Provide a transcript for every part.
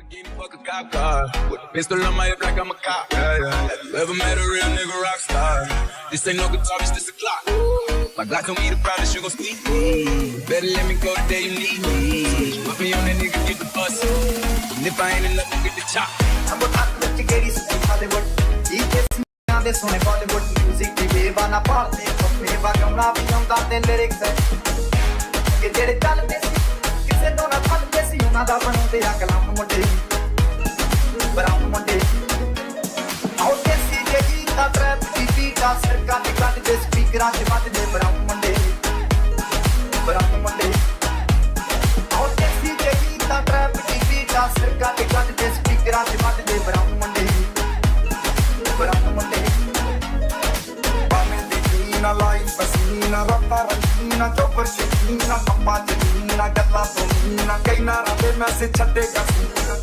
Game fuck a cop car with a pistol on my hip like I'm a cop. Have you ever met a real nigga rock star? This ain't no guitar, it's just a clock. My Glock told me the promise you gon' squeeze me. Better let me go the day you need me. Put me on that nigga, get the bus. And if I ain't enough, get the chop. I'm a hot bitch, get it, Hollywood. ਦੇ ਸੋਹਣੇ Bollywood music ਦੀ ਵੇਵਾ ਨਾ ਪਾਲਦੇ ਮੇਵਾ ਗਾਉਣਾ ਵੀ ਆਉਂਦਾ ਤੇ lyrics ਕਿ ਜਿਹੜੇ ਚੱਲਦੇ ਸੀ ਕਿਸੇ ਤੋਂ ਨਾ ਫੱਟਦੇ ਸੀ ਉਹਨਾਂ ਦਾ ਬਣਾਉਂਦੇ ਆ ਕਲਾਮ ਮੁੰਡੇ ਬਰਾਉਨ ਮੁੰਡੇ ਆਉ ਦੇਸੀ ਜੇ ਗੀਤਾ ਟਰੈਪ ਦੀ ਬੀਟਾ ਸਰਕਾਂ ਦੇ ਕੱਢ ਦੇ ਸਪੀਕਰਾਂ 'ਚ ਵੱਜਦੇ ਬਰਾਉਨ ਮੁੰਡੇ ਆਉ ਦੇਸੀ ਜੇ ਗੀਤਾ ਟਰੈਪ ਦੀ ਬੀਟਾ ਸਰਕਾਂ ਦੇ ਕੱਢ ਦੇ ਸਪੀਕਰਾਂ 'ਚ ਵੱਜਦੇ ਬਰਾਉਨ ਮੁੰਡੇ Life pasina, rapa ranchina, chopper shikina, papa janina, galla sonina, kaina rabe main se chhatega sina.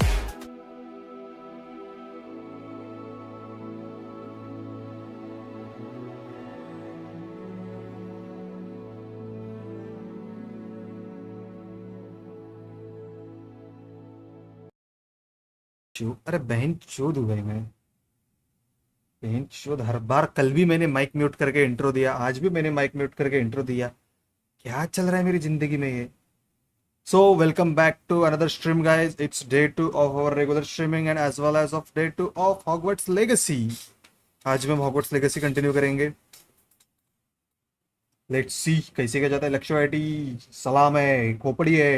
अरे बहन चोद हो गई मैं बहन चोद हर बार। कल भी मैंने माइक म्यूट करके इंट्रो दिया, आज भी मैंने माइक म्यूट करके इंट्रो दिया। क्या चल रहा है मेरी जिंदगी में ये। So welcome back to another stream guys. It's day 2 of our regular streaming and as well as of day 2 of Hogwarts Legacy. आज हम हॉगवर्ट्स लेगेसी कंटिन्यू करेंगे। लेट्स सी कैसे क्या जाता है। लक्ष्य आईटी सलाम है, खोपड़ी है,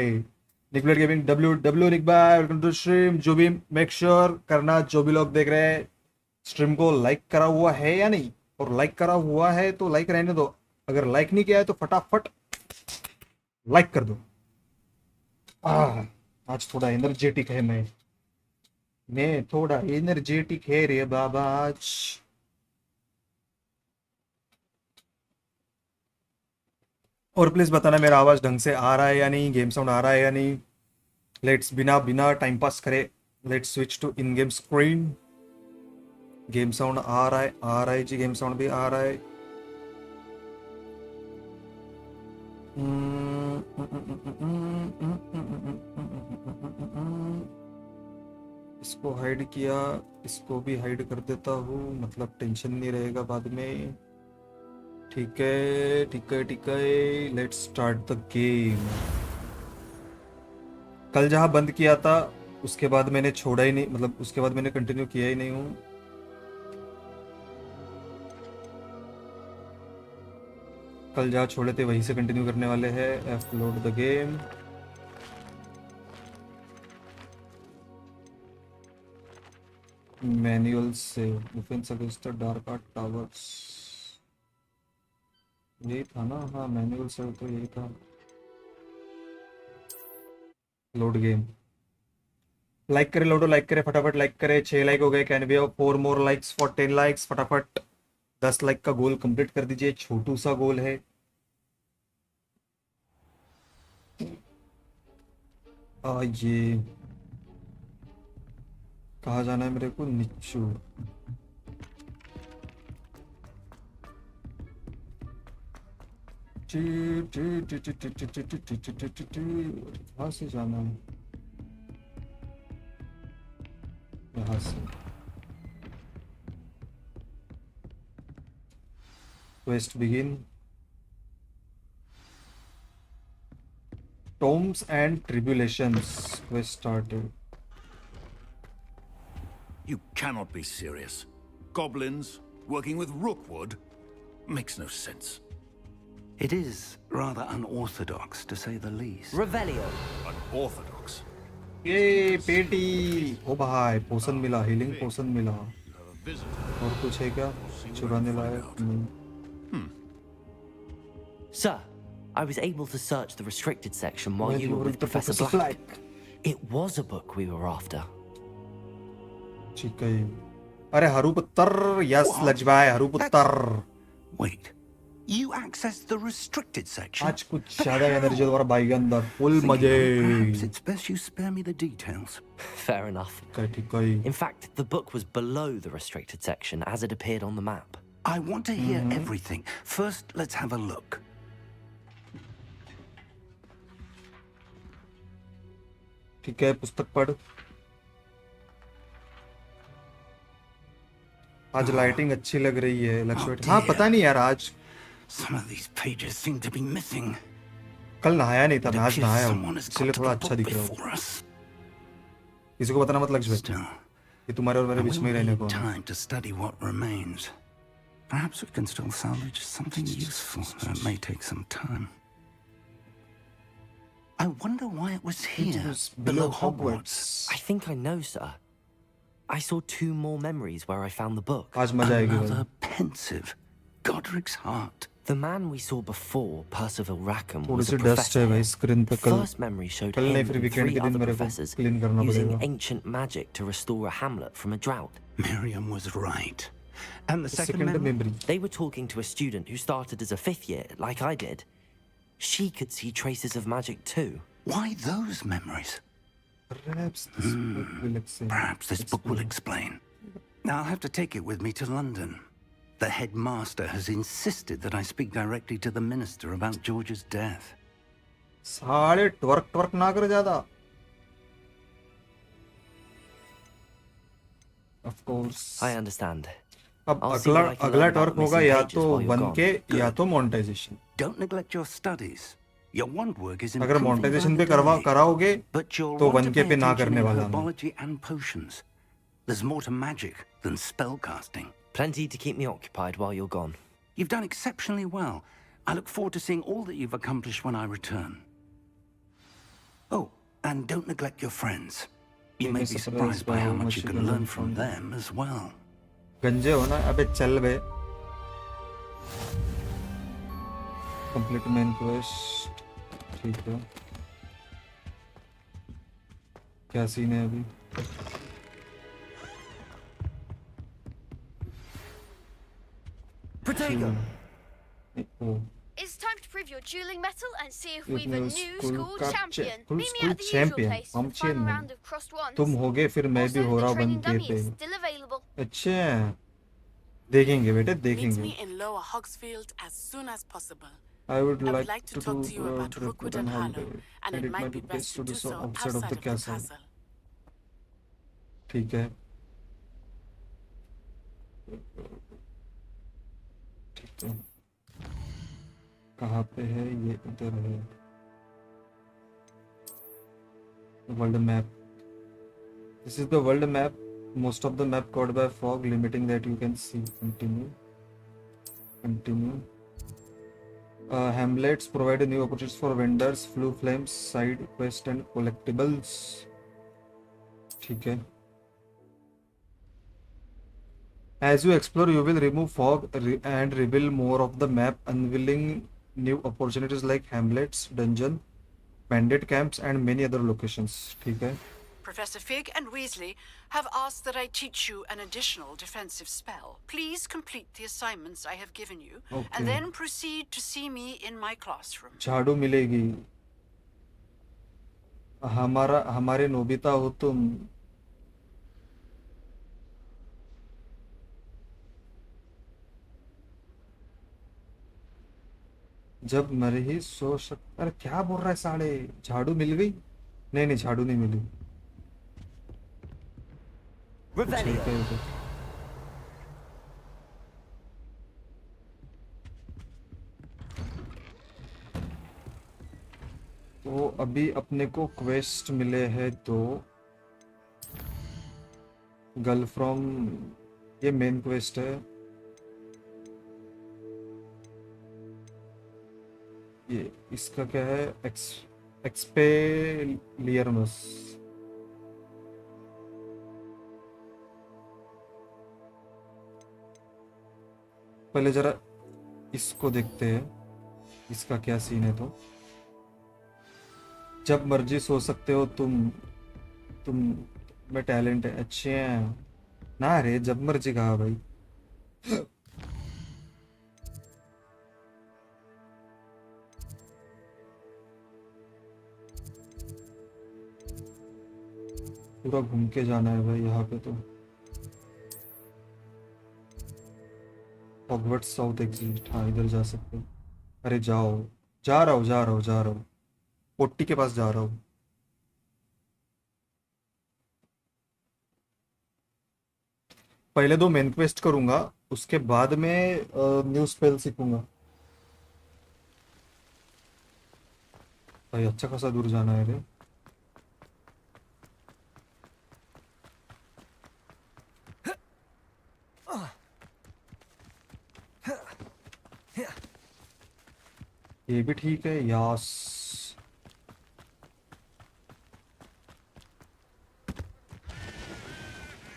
निकलेट गेमिंग डब्ल्यू निकबार वेलकम टू स्ट्रीम। जो भी मेक श्योर करना, जो भी लोग देख रहे हैं स्ट्रीम को लाइक करा हुआ है या नहीं, और लाइक करा हुआ है तो लाइक रहने दो, अगर लाइक नहीं किया है तो फटाफट लाइक कर दो। आज थोड़ा एनर्जेटिक है मैं थोड़ा एनर्जेटिक है रे बाबा आज। और प्लीज बताना मेरा आवाज ढंग से आ रहा है या नहीं, गेम साउंड आ रहा है या नहीं। लेट्स बिना टाइम पास करे let's switch to in game screen. Game sound आ रहा है जी, गेम साउंड भी आ रहा है। इसको हाइड किया, इसको भी हाइड कर देता हूँ, मतलब टेंशन नहीं रहेगा बाद में। ठीक है लेट्स स्टार्ट द गेम। कल जहाँ बंद किया था उसके बाद मैंने छोड़ा ही नहीं, मतलब उसके बाद मैंने कंटिन्यू किया ही नहीं हूँ। कल जहाँ छोड़े थे वहीं से कंटिन्यू करने वाले हैं। F load the game. Manual से defence against the dark art towers, यही था ना? हाँ मैनुअल से तो यही था। Load game. लाइक करे लोडो, लाइक करे फटाफट, लाइक करे। 6 लाइक हो गए। Can we have 4 more likes for 10 likes. फटाफट 10 लाइक का गोल कंप्लीट कर दीजिए, छोटू सा गोल है। ये कहाँ जाना है मेरे को? नीचू। कहाँ से जाना है? यहाँ से। Quest begin. Tomes and Tribulations. Quest started. You cannot be serious. Goblins working with Rookwood makes no sense. It is rather unorthodox, to say the least. Revelio. Unorthodox? ये पेटी। ओ भाई पोशन मिला, हीलिंग पोशन मिला। और कुछ है क्या चुराने लायक? नहीं। Sir, I was able to search the restricted section while you were with Professor Black. It was a book we were after. ठीक है। अरे हरुपुत्र, yes लजबाई हरुपुत्र। Wait, you accessed the restricted section? आज कुछ ज्यादा एनर्जी दोबारा भाई के अंदर फुल मजे। Perhaps it's best you spare me the details. Fair enough. ठीक है। In fact, the book was below the restricted section as it appeared on the map. I want to hear everything. First, let's have a look. ठीक है, पुस्तक पढ़। आज lighting अच्छी लग रही है लक्ष्मी। Oh, हाँ dear. पता नहीं यार, आज Some of these pages seem to be missing. कल नहाया नहीं था It मैं, आज appears नहाया हूँ someone has इसलिए got to थोड़ा the अच्छा book दिख रहा हूँ। before us. किसी को बताना मत लक्ष्मी, Still, ये तुम्हारे और मेरे I बीच will में ही रहने need को है। time to study what remains. Perhaps we can still salvage something useful, though it may take some time. I wonder why it was here, was below below Hogwarts. I think I know, sir. I saw 2 more memories where I found the book. आज मजा आएगी भाई। Another pensive, Godric's heart. The man we saw before, Percival Rackham, थोड़ी was सी a dust professor. है भाई screen पे। कल First memory showed कल नहीं him फिर and वीकेंड 3 के दिन other मेरे को professors क्लीन करना using पड़ेगा। ancient magic to restore a hamlet from a drought. Miriam was right. And the second second memory? Memory. They were talking to a student who started as a 5th year, like I did. She could see traces of magic too. Why those memories? Perhaps this book will explain. Perhaps this book will explain. Now I'll have to take it with me to London. The headmaster has insisted that I speak directly to the minister about George's death. साले twerk ना कर ज्यादा। Of course. I understand. अब I'll see what I can अगला learn about torque होगा missing या pages तो while you're 1K gone. या तो monetization. Don't neglect your studies. Your wand work is अगर improving मोनेटाइजेशन by पे the day. कराओगे But you'll तो want to 1K pay पे ना attention करने in वाला मैं। herbology and potions. There's more to magic than spellcasting. Plenty to keep me occupied while you're gone. You've done exceptionally well. I look forward to seeing all that you've accomplished when I return. Oh, and don't neglect your friends. You may be surprised by how much you can learn from them as well. गंजे हो ना, अबे चल बे। Complete main quest, ठीक है। क्या scene है अभी? Protego! O It's time to prove your dueling mettle and see if You've we've a no new school school cup champion. school Meet me school at the usual champion, place for the champion final नहीं। round of crossed wands. तुम होगे फिर मैं भी Also, हो रहा the training बन के dummy पे। is still available. अच्छा, देखेंगे बेटे Meet देखेंगे। me in Lower Hogsfield as soon as possible. I would I like would like to talk to you about Rookwood and Harlow, and it might be best to do so outside of the castle. ठीक है, ठीक है। कहाँ पे है ये? इधर है। World map. This is the world map. Most of the map covered by fog, limiting that you can see. Continue. Continue. Hamlets provide new opportunities for vendors, flue flames, side quest and collectibles. ठीक है। As you explore, you will remove fog and reveal more of the map, unveiling new opportunities like hamlets, dungeon, bandit camps, and many other locations. ठीक है। Professor Fig and Weasley have asked that I teach you an additional defensive spell. Please complete the assignments I have given you, Okay. and then proceed to see me in my classroom. झाड़ू मिलेगी। हमारे Nobita हो तुम। जब मर ही सो सक। अरे क्या बोल रहा है साले? झाड़ू मिल गई? नहीं नहीं, झाड़ू नहीं मिली। Revelio! तो अभी अपने को क्वेस्ट मिले हैं 2। गर्ल फ्रॉम, ये मेन क्वेस्ट है। ये इसका क्या है? एक्सपेलियर्मस। पहले जरा इसको देखते हैं, इसका क्या सीन है। तो जब मर्जी सो सकते हो तुम में टैलेंट है। अच्छा ना रे, जब मर्जी कहा भाई। पूरा घूम के जाना है भाई यहाँ पे। तो हॉगवर्ट्स साउथ एग्जिट, हाँ इधर जा सकते हो। अरे जाओ, जा रहा हूँ पोट्टी के पास जा रहा हूँ। पहले 2 मेन क्वेस्ट करूंगा, उसके बाद में न्यू स्पेल सीखूंगा। भाई अच्छा खासा दूर जाना है रे। ये भी ठीक है यास।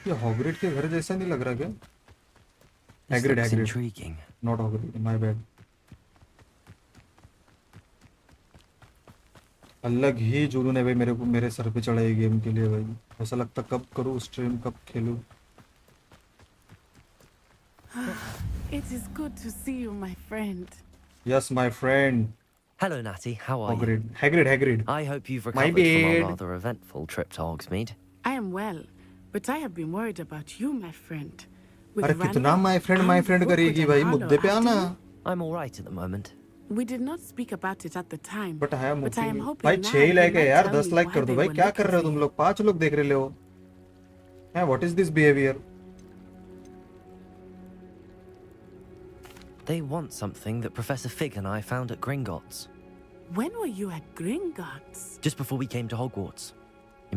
ये हॉगरिड के घर जैसा नहीं लग रहा क्या? This Hagrid, looks Hagrid. intriguing. Not Hogwarts, my bad. अलग ही जुनून है भाई मेरे को, मेरे सर पे चढ़ा है गेम के लिए भाई। ऐसा लगता कब करूँ स्ट्रीम, कब खेलूं। It is good to see you, my friend. Yes, my friend. Hello, Natty. How are you? Hagrid, Hagrid, Hagrid. I hope you've My recovered from bad. a rather eventful trip to Hogsmeade. I am well, but I have been worried about you, my friend. With अरे Randall कितना my friend and Rookwood करेगी and भाई, Harlow मुद्दे पे after आना। you? I'm all right at the moment. We did not speak about it at the time. But I am hoping भाई now 6 you like है might यार, tell 10 me like why कर दो they भाई। were क्या looking कर रहे हो for तुम you. लोग? 5 लोग देख रहे हो। हैं, what is this behaviour? They want something that Professor Fig and I found at Gringotts. When were you at Gringotts? Just before we came to Hogwarts.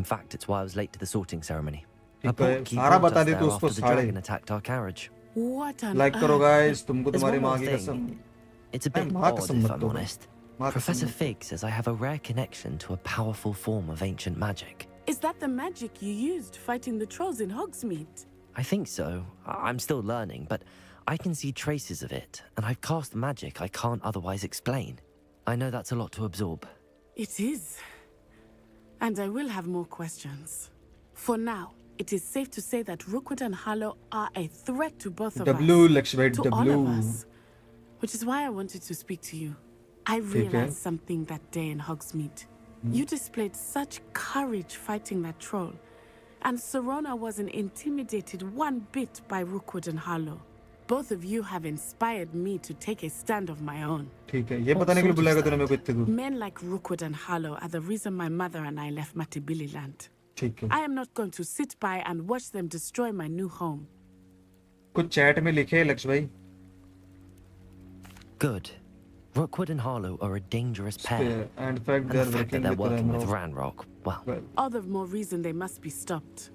In fact, it's why I was late to the sorting ceremony. A ठीक है, portkey सारा brought बता us they there तू उसको after the साढ़े। dragon attacked our carriage. What on like करो earth? Guys, तुमको There's तुम्हारी one माँ more की thing. कसम। It's a Hey, bit माँ odd कसम if मत I'm दो। honest. माँ कसम Professor मत दो। Fig says I have a rare connection to a powerful form of ancient magic. Is that the magic you used fighting the trolls in Hogsmeade? I think so. I'm still learning, but I can see traces of it, and I've cast magic I can't otherwise explain. I know that's a lot to absorb. It is. And I will have more questions. For now, it is safe to say that Rookwood and Harlow are a threat to both of W us. Lakshmi To all of W। us. Which is why I wanted to speak to you. I ठीक है। realized something that day in Hogsmeade. You displayed such courage fighting that troll. And Serona wasn't intimidated one bit by Rookwood and Harlow. Both of you have inspired me to take a stand of my own. ठीक है, ये बताने के लिए बुलाएगा तूने मेरे को इतने दूर। Men like Rookwood and Harlow are the reason my mother and I left Matibili land. ठीक है, I am not going to sit by and watch them destroy my new home. कुछ चैट में लिखे लक्ष्य भाई। Good. Rookwood and Harlow are a dangerous pair. And in fact And they the are fact that working they're with working with Ranrock. Ranrock, well, All the more reason they must be stopped.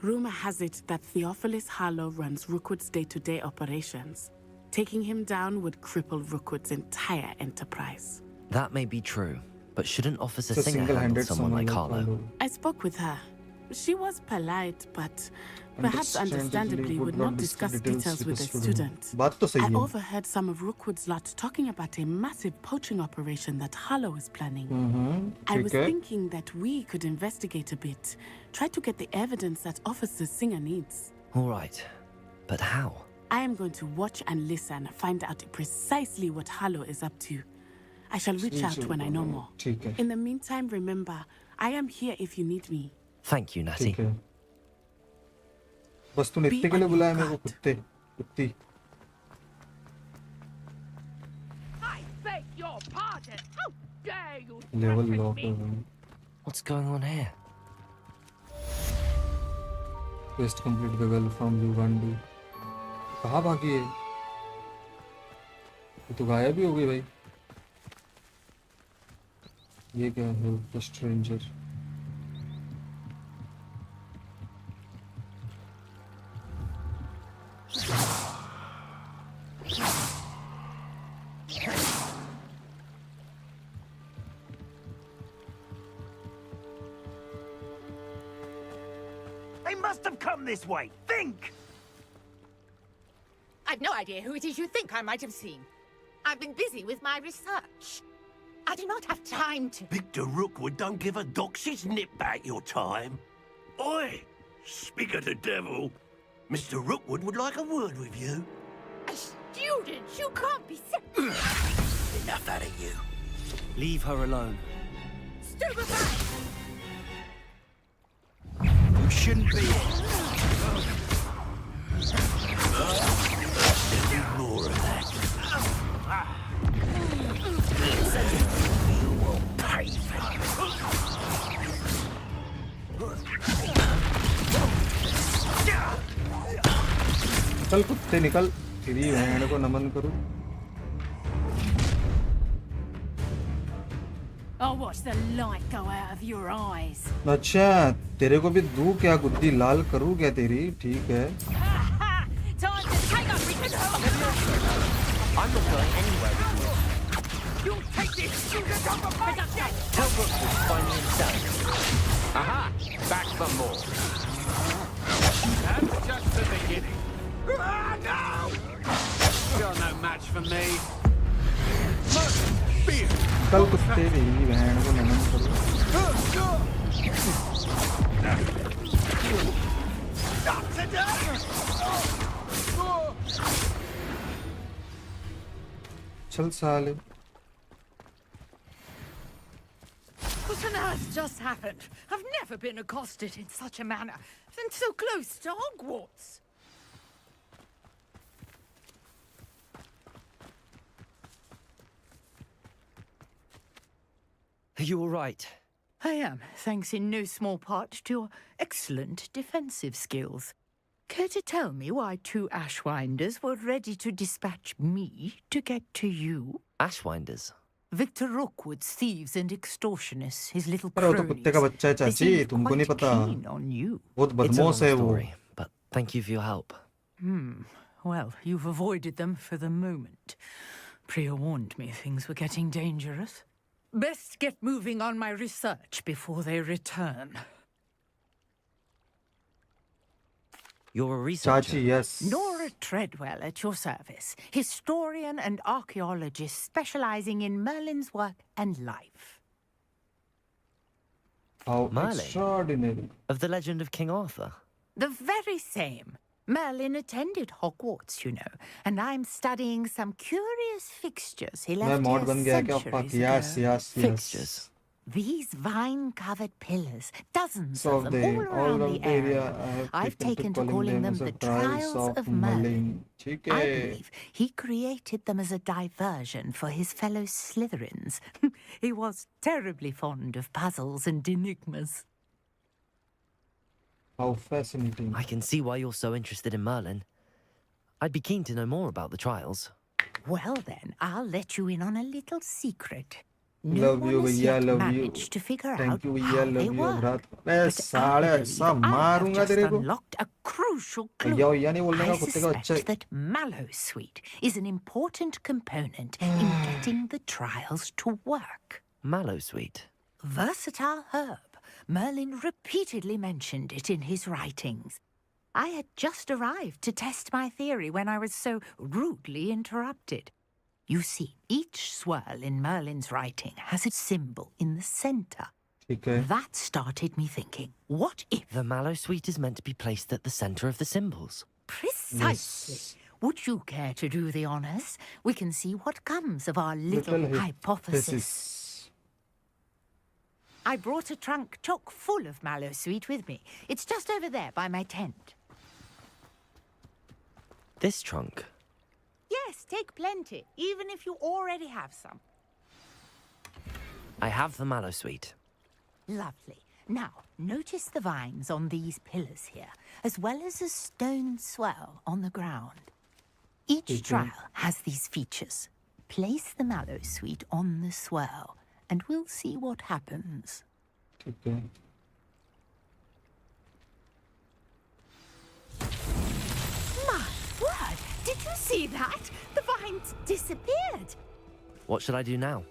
Rumor has it that Theophilus Harlow runs Rookwood's day-to-day operations. Taking him down would cripple Rookwood's entire enterprise. that may be true. But shouldn't Officer So Singer handle single-handed someone like Harlow? I spoke with her. She was polite, but perhaps understandably would not discuss details with a student. बात तो सही I है। overheard some of Rookwood's lot talking about a massive poaching operation that Harlow is planning. I ठीक was है। thinking that we could investigate a bit, try to get the evidence that Officer Singer needs. All right. But how? I am going to watch and listen, find out precisely what Harlow is up to. I shall reach out when I know more. ठीक है, In the meantime, remember, I am here if you need me. Thank you, Natty. ठीक है। बस तूने इतने के लिए बुलाया मेरे को, कुत्ते कुत्ती। I beg your pardon. How dare you level threaten lock me? है भाई। What's going on here? Quest complete the girl from Uganda. कहाँ भागी है? ये तो गायब ही हो गई भाई। ये क्या है? The stranger. They must have come this way. Think! I've no idea who it is you think I might have seen. I've been busy with my research. I do not have time to... Victor Rookwood don't give a doxy's nip back your time. Oi! Speak of the devil. Mr. Rookwood would like a word with you. A student? You can't be so... Enough out of you. Leave her alone. Stupefy! You shouldn't be... Need more of that. You will pay for it. चल कुत्ते निकल, तेरी बहन को नमन करूं। I'll watch the light go out of your eyes. अच्छा तेरे को भी दूं क्या, गुद्दी लाल करूं क्या तेरी? ठीक है। Time to take up with I'm not going anywhere with you. You take this. You can come up with us. Tell Rookwood to find me himself. Aha! Back for more. That's just the beginning. Ah, no! You're no match for me. कल कुत्ते तेरी बहन को नमन करूं। चल साले। What on earth just happened? I've never been accosted in such a manner, and so close to Hogwarts. Are you all right? I am, thanks in no small part to your excellent defensive skills. Care to tell me why 2 Ashwinders were ready to dispatch me to get to you? Ashwinders? Victor Rookwood's thieves and extortionists, his little अरे वो तो cronies. कुत्ते का बच्चा है They चाची, seemed तुमको नहीं quite पता। keen on you. बहुत It's a long बदमाश है वो। story, but thank you for your help. Well, you've avoided them for the moment. Priya warned me things were getting dangerous. Best get moving on my research before they return. You're a researcher. चाची yes। Nora Treadwell at your service, historian and archaeologist specializing in Merlin's work and life. How Merlin? extraordinary। Of the legend of King Arthur. The very same. Merlin attended Hogwarts, you know, and I'm studying some curious fixtures he मैं left mod here बन गया क्या? centuries Fuck yes ago. yes yes। Fixtures. These vine-covered pillars, dozens So of them all around the area. I've taken to calling them the Trials of Merlin. ठीक I है। believe he created them as a diversion for his fellow Slytherins. He was terribly fond of puzzles and enigmas. How fascinating। I can see why you're so interested in Merlin. I'd be keen to know more about the trials. Well then, I'll let you in on a little secret. No Love one you has भैया, yet love you। managed to figure Thank out you how भैया, they love you work. भ्रात। मैं But साले I ऐसा believe I have मारूंगा तेरे just को। unlocked a crucial clue. भैया भैया नहीं बोलने का, I कुत्ते का बच्चा है। suspect that Mallowsweet is an important component in getting the trials to work. Mallowsweet. Versatile herb. Merlin repeatedly mentioned it in his writings. I had just arrived to test my theory when I was so rudely interrupted. You see, each swirl in Merlin's writing has a symbol in the center. ठीक है। That started me thinking, what if... The Mallowsweet is meant to be placed at the center of the symbols. Precisely. Would you care to do the honors? We can see what comes of our little hypothesis. I brought a trunk chock full of Mallowsweet with me. It's just over there by my tent. This trunk. Yes, take plenty, even if you already have some. I have the Mallowsweet. Lovely. Now, notice the vines on these pillars here, as well as a stone swell on the ground. Each trial has these features. Place the Mallowsweet on the swell, and we'll see what happens. ठीक है। My word! Did you see that? The vines disappeared. What should I do now?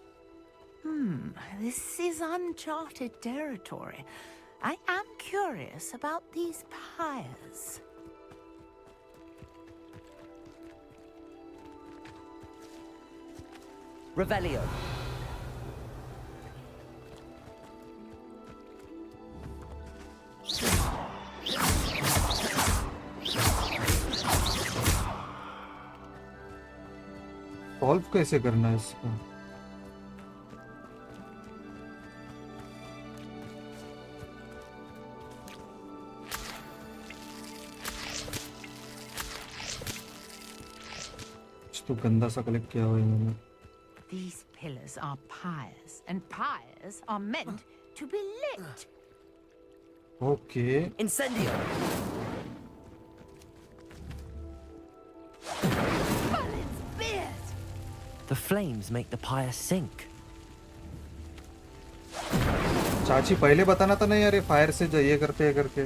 This is uncharted territory. I am curious about these pyres. Revelio. Solve कैसे करना है इसका? तो गंदा सा collect किया हुआ है मैंने। These pillars are pyres, and pyres are meant to be lit. Okay. Incendio. The flames make the pyre sink. चाची पहले बताना था नहीं यार, ये फायर से ये करते हैं करके।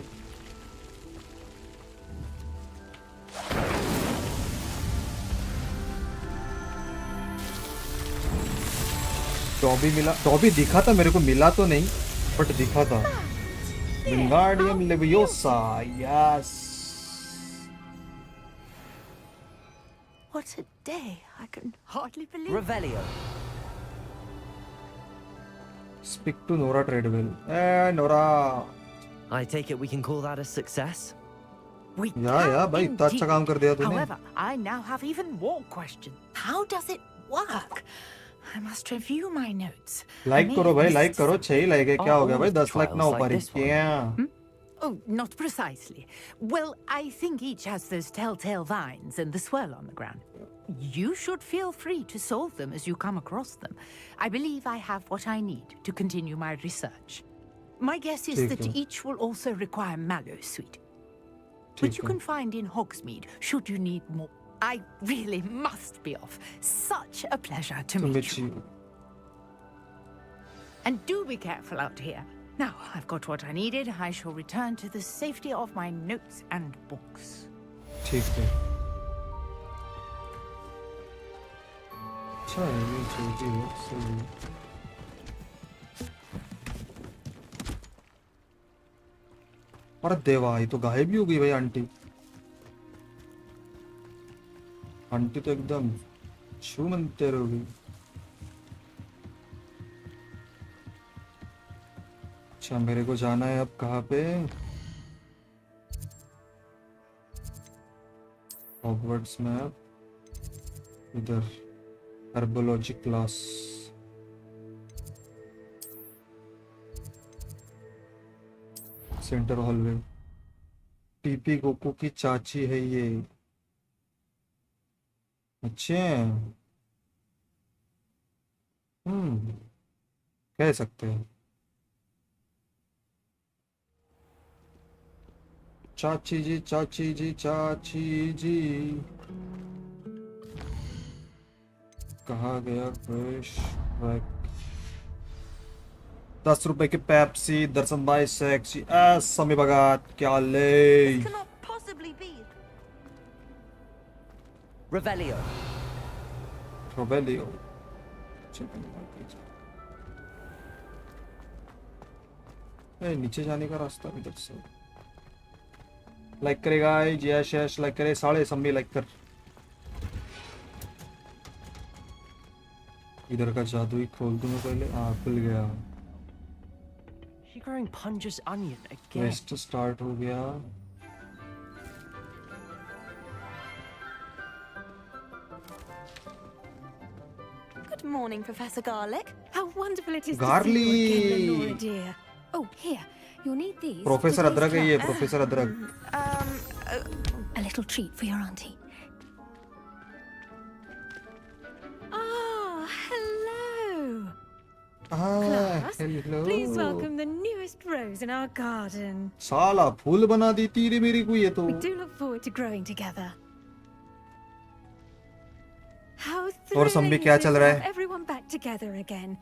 टॉबी मिला, टॉबी दिखा था मेरे को, मिला तो नहीं बट दिखा था। Wingardium leviosa, yes. What a day. I can hardly believe it. Revelio. Speak to Nora Treadwell. Hey, Nora. I take it we can call that a success? We Yeah, भाई इतना अच्छा काम कर दिया तूने। However, I now have even more questions. How does it work? I must review my notes. Like करो भाई, like करो। 6 लाइक है, क्या हो गया भाई? 10 लाइक ना हो पा रही क्या? Oh, not precisely. Well, I think each has those telltale vines and the swirl on the ground. You should feel free to solve them as you come across them. I believe I have what I need to continue my research. My guess is that each will also require mallow sweet, which you can find in Hogsmeade should you need more. I really must be off. Such a pleasure to meet you. And do be careful out here. Now, I've got what I needed. I shall return to the safety of my notes and books. ठीक है। अच्छा ये चलती है सही। अरे देवा, ये तो गायब ही हो गई भाई आंटी। आंटी तो एकदम छू मनते रह गई। अच्छा मेरे को जाना है अब कहाँ पे? हॉगवर्ट्स मैप, इधर हर्बोलॉजी क्लास। Centre hallway. पीपी गोकू की चाची है ये। अच्छा कह सकते हैं। चाची जी, चाची जी, चाची जी। कहाँ गया क्रश ट्रैक? 10 रुपए की पेप्सी, दर्शन भाई सेक्सी एस समी भगत, क्या ले? Revelio. Revelio. नीचे जाने का रास्ता इधर से। लाइक करेगा जयश, लाइक करे साढ़े सम्मी, लाइक कर। इधर का जादू ही खोल दूं मैं पहले। खुल गया। Growing Punja's onion again. वेस्ट स्टार्ट हो गया। Good morning, Professor Garlick. How wonderful it is Garlic. to see you again, Lenora dear. Oh, here. You'll need these. Professor अदरक है ये, प्रोफेसर अदरक। A little treat for your auntie. Oh, hello. Class, hello. please welcome the newest rose in our garden. साला फूल बना दी तेरी मेरी को ये तो। We do look forward to growing together. How और सम्मी क्या चल रहा है? everyone back together again.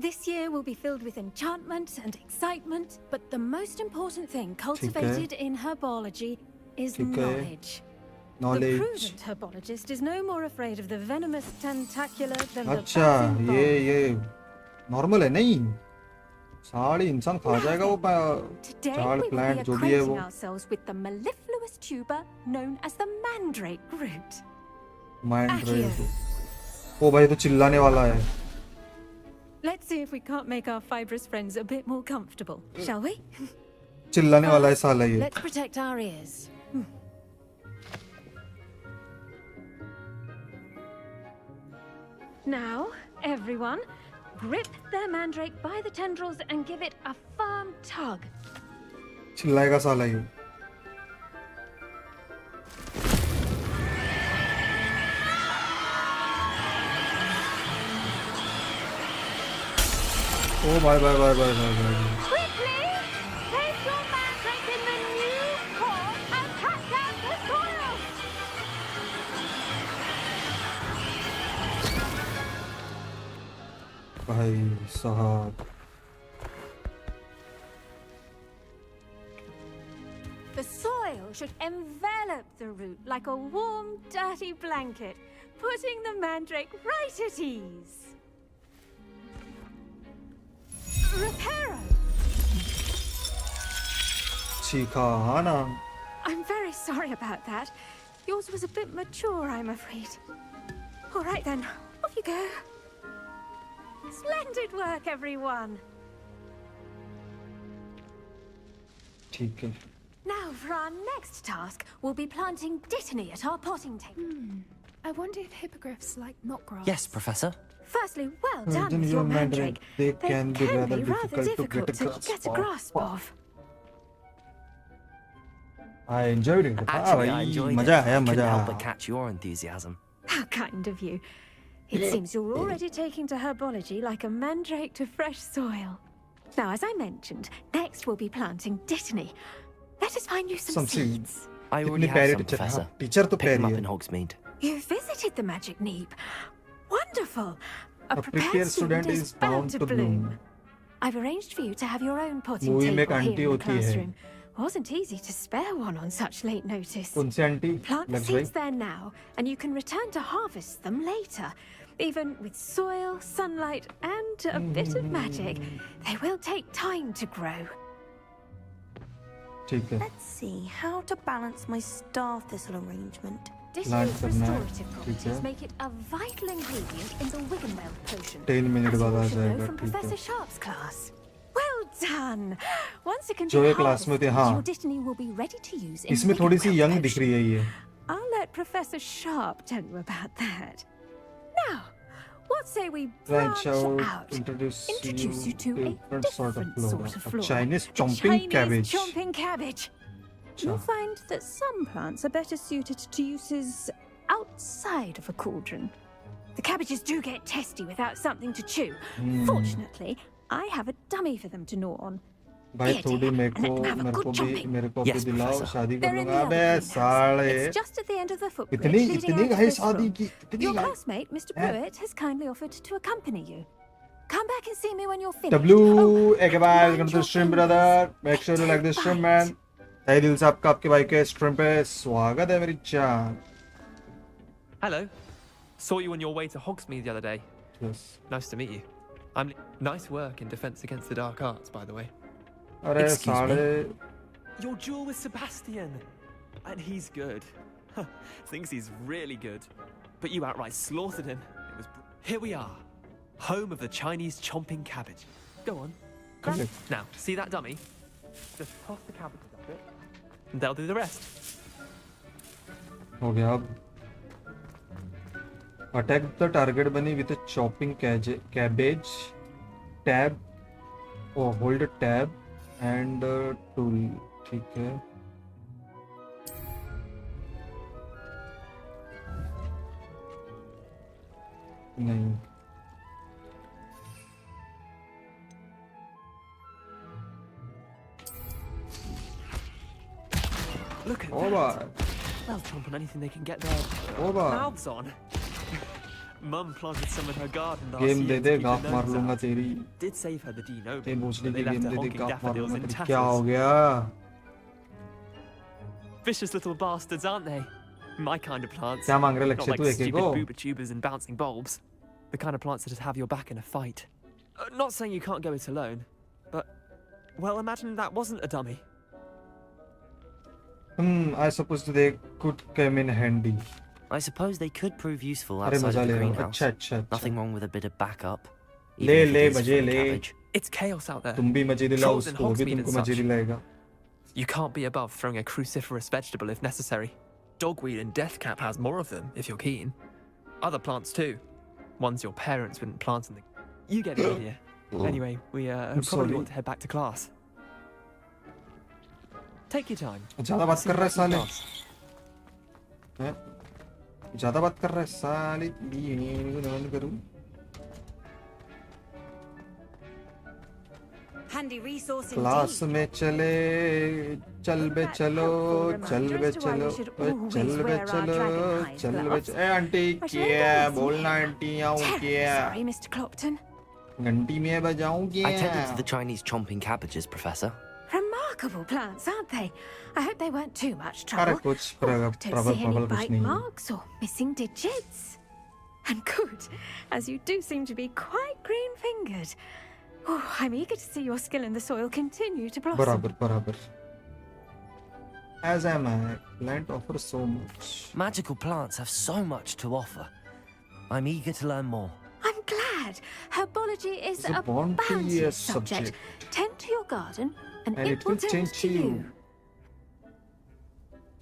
This year will be filled with enchantment and excitement, but the most important thing cultivated in herbology is knowledge. The prudent herbologist is no more afraid of the venomous tentacular than the अच्छा ये normal है नहीं? साड़ी इंसान खा जाएगा वो झाड़ plant जो भी है वो। ourselves with the mellifluous tuber known as the mandrake root. Mandrake. ओ भाई तो चिल्लाने वाला है। Let's see if we can't make our fibrous friends a bit more comfortable, shall we? चिल्लाने वाला है साला ये। Let's protect our ears. Now, everyone, grip their mandrake by the tendrils and give it a firm tug. चिल्लाएगा साला ये। Oh, bye. Quickly, place your mandrake in the new pot and cut down the soil. साहब The soil should envelop the root like a warm, dirty blanket, putting the mandrake right at ease. Reparo! चीखा हाँ ना I'm very sorry about that. Yours was a bit mature, I'm afraid. All right then, off you go. Splendid work, everyone. ठीक है Now for our next task, we'll be planting dittany at our potting table. I wonder if hippogriffs like knotgrass. Yes, Professor. Firstly, well done then with your your mandrake. They can be rather difficult to get a grasp of. I enjoyed it. Actually, I enjoyed मजा it. आया Couldn't मजा help but catch your enthusiasm. How kind of you. It seems you're already taking to herbology like a mandrake to fresh soil. Now, as I mentioned, next we'll be planting dittany. Let us find you some seeds. I already have some, Professor. Teacher तो Pick them up Pairi in Hogsmeade. You visited the magic neep. Wonderful. A prepared student is bound to bloom. I've arranged for you to have your own potting Movie में एक table aunty here in the होती है classroom. Wasn't easy to spare one on such late notice. कौन सी aunty Plant the लग seeds there now, and you can return to harvest them later. Even with soil, sunlight, and a bit of magic, they will take time to grow. ठीक है Let's see how to balance my star thistle arrangement. Dittany's करना है restorative ठीक properties है make it a vital ingredient in the Wiggenweld potion. 10 minute As you बाद आ all should know जाएगा from ठीक Professor है Sharp's class. Well done. Once it can जो be ये क्लास में थे harvested, हाँ your dittany will be ready to use in इसमें थोड़ी सी Wiggenweld यंग potion. दिख रही है ये I'll let Professor Sharp tell you about that. Now, what say we branch branch out introduce you to a different sort of flora flora. Chinese The chomping Chinese cabbage chomping cabbage. You'll find that some plants are better suited to uses outside of a cauldron. The cabbages do get testy without something to chew. Fortunately, I have a dummy for them to gnaw on. भाई Here, थोड़ी dear, मेरे and let them have a good को chomping. भी दिलाओ शादी कर They're in लूंगा the अबे other greenhouse. साले It's just at the end of the footbridge इतनी leading इतनी out of घाई this शादी room. की इतनी Your घाई classmate, Mr. Yeah. Pruitt, has kindly offered to accompany you. Come back and see me when you're finished. W एक बार mind welcome to your the stream fingers. brother make sure you like this stream man तहे दिल से आपका आपके भाई के stream पे स्वागत है मेरी जान Hello. Saw you on your way to Hogsmeade the other day. Yes. Nice to meet you. Nice work in Defense Against the Dark Arts, by the way. अरे Excuse me? साले Your duel with Sebastian. And he's good. Thinks he's really good. But you outright slaughtered him. Here we are. Home of the Chinese chomping cabbage. Go on. Grab it. Now, see that dummy? Just toss the cabbages up it. And they'll do the rest. हो गया अब attack the target bunny with a chopping cabbage tab oh hold a tab and tool ठीक है नहीं Look at Oh, that. They'll chomp on anything they can get their mouths on. Mum planted some in her garden last game year they to they keep the गाफ मार gnomes लूंगा out. तेरी Did save her the ते denobling, भोसड़ी but they की left game her दे दे honking गाफ मार daffodils लूंगा in तेरी क्या हो tatters. गया Vicious little bastards, aren't they? My kind of plants. क्या मांग रहे Not लक्ष्य like तू एक stupid को booba tubers and bouncing bulbs. The kind of plants that just have your back in a fight. Not saying you can't go it alone, but well, imagine that wasn't a dummy. I suppose they could come in handy I suppose they could prove useful अरे outside मजा of the ले रहा हूँ greenhouse. अच्छा अच्छा अच्छा Nothing wrong with a bit of backup. ले even if ले it is मजे from ले cabbage. It's chaos out there. तुम भी मजे दिलाओ Trolls in उसको वो भी Hogsmeade and तुमको मजे such. दिलाएगा You can't be above throwing a cruciferous vegetable if necessary. Dogweed and deathcap has more of them, if you're keen. Other plants too. Ones your parents wouldn't plant in the... You get the idea. Anyway, we probably sorry. want to head back to class. Take your time. ज़्यादा बात See कर रहा है you back in साले class. हैं? ज़्यादा बात कर रहा है साले बंद करूँ Handy resource क्लास indeed. में चले चल बे चलो चल बे चलो चल बे चलो चल बे ए आंटी क्या बोलना आंटी आऊँ क्या Sorry, Mr. Clopton. घंटी में बजाऊंगी। I tended to the Chinese chomping cabbages, Professor. Remarkable plants, aren't they? I hope they weren't too much अरे trouble. कुछ Don't see any कुछ bite नहीं है। marks or missing digits. And good, as you do seem to be quite green-fingered. Oh, I'm eager to see your skill in the soil continue to blossom. बराबर। As am I. Plant offers so much. Magical plants have so much to offer. I'm eager to learn more. I'm glad. Herbology is It's a a bounteous bounteous subject. subject. Tend to your garden, and And it will tend to you.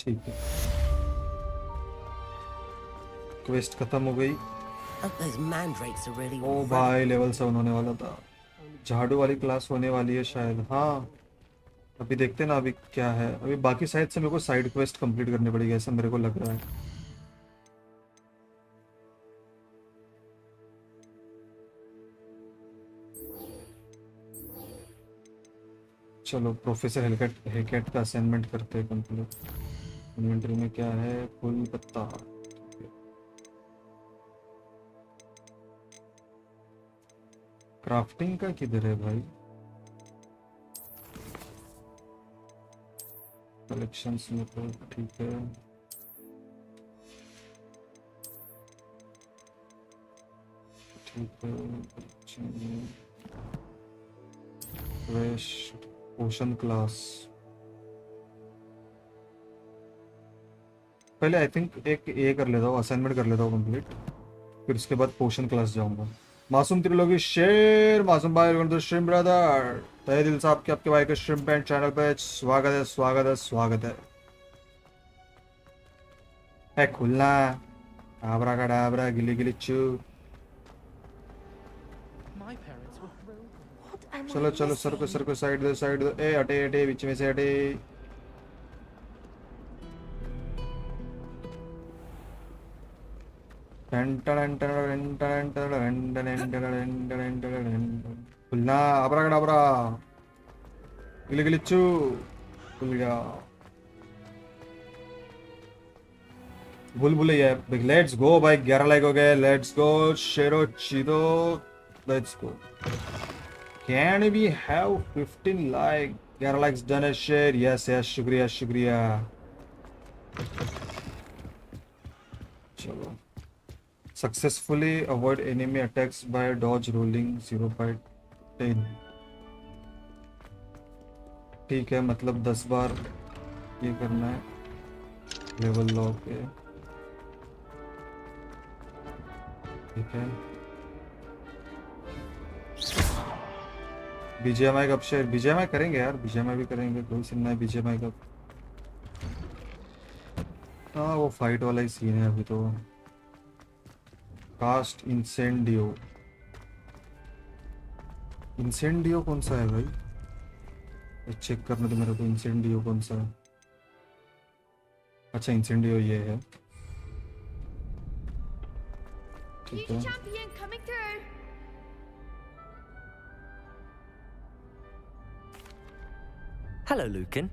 ठीक है। Quest खत्म हो गई। Those mandrakes are really. ओ भाई level 7 होने वाला था। झाड़ू वाली क्लास होने वाली है शायद। हाँ अभी देखते ना अभी क्या है। अभी बाकी साइड से मेरे को साइड क्वेस्ट कंप्लीट करनी पड़ेगी ऐसा मेरे को लग रहा है। चलो प्रोफेसर हेकेट का असाइनमेंट करते हैं कंप्लीट। इन्वेंटरी में क्या है? फूल पत्ता। क्राफ्टिंग का किधर है भाई? कलेक्शंस में तो ठीक है। पोशन क्लास पहले आई थिंक एक ये कर लेता हूँ, असाइनमेंट कर लेता हूँ कंप्लीट, फिर उसके बाद पोशन क्लास जाऊंगा। मासूम त्रिलोकी शेर, मासूम भाई वेलकम टू स्ट्रीम ब्रदर। तहे दिल से आपके भाई के स्ट्रीम पे चैनल पे स्वागत है। खुलना आबरा का डाबरा गिली गिली चू। चलो सर को साइड दो। ए हटे बीच में से हटे। खुलना आबरा का डाबरा गिली गिली चू। खुल गया। बुलबुलैया। लेट्स गो भाई 11 लाइक हो गए। लेट्स गो शेरो चीदो। Let's go. Can we have 15 like? 11 likes done a share. Yes, शुक्रिया। चलो। Successfully avoid enemy attacks by dodge rolling 0.10. ठीक है, मतलब 10 बार ये करना है लेवल लॉक पे। ठीक है। बीजेएमआई कब शेयर? बीजेएमआई करेंगे यार, बीजेएमआई भी करेंगे, कोई सीन नहीं बीजेएमआई का। हाँ वो फाइट वाला ही सीन है अभी तो। कास्ट इंसेंडियो कौन सा है भाई? चेक करने दो मेरे को इंसेंडियो कौन सा है। अच्छा इंसेंडियो ये है। ठीक है। Hello, Lucan.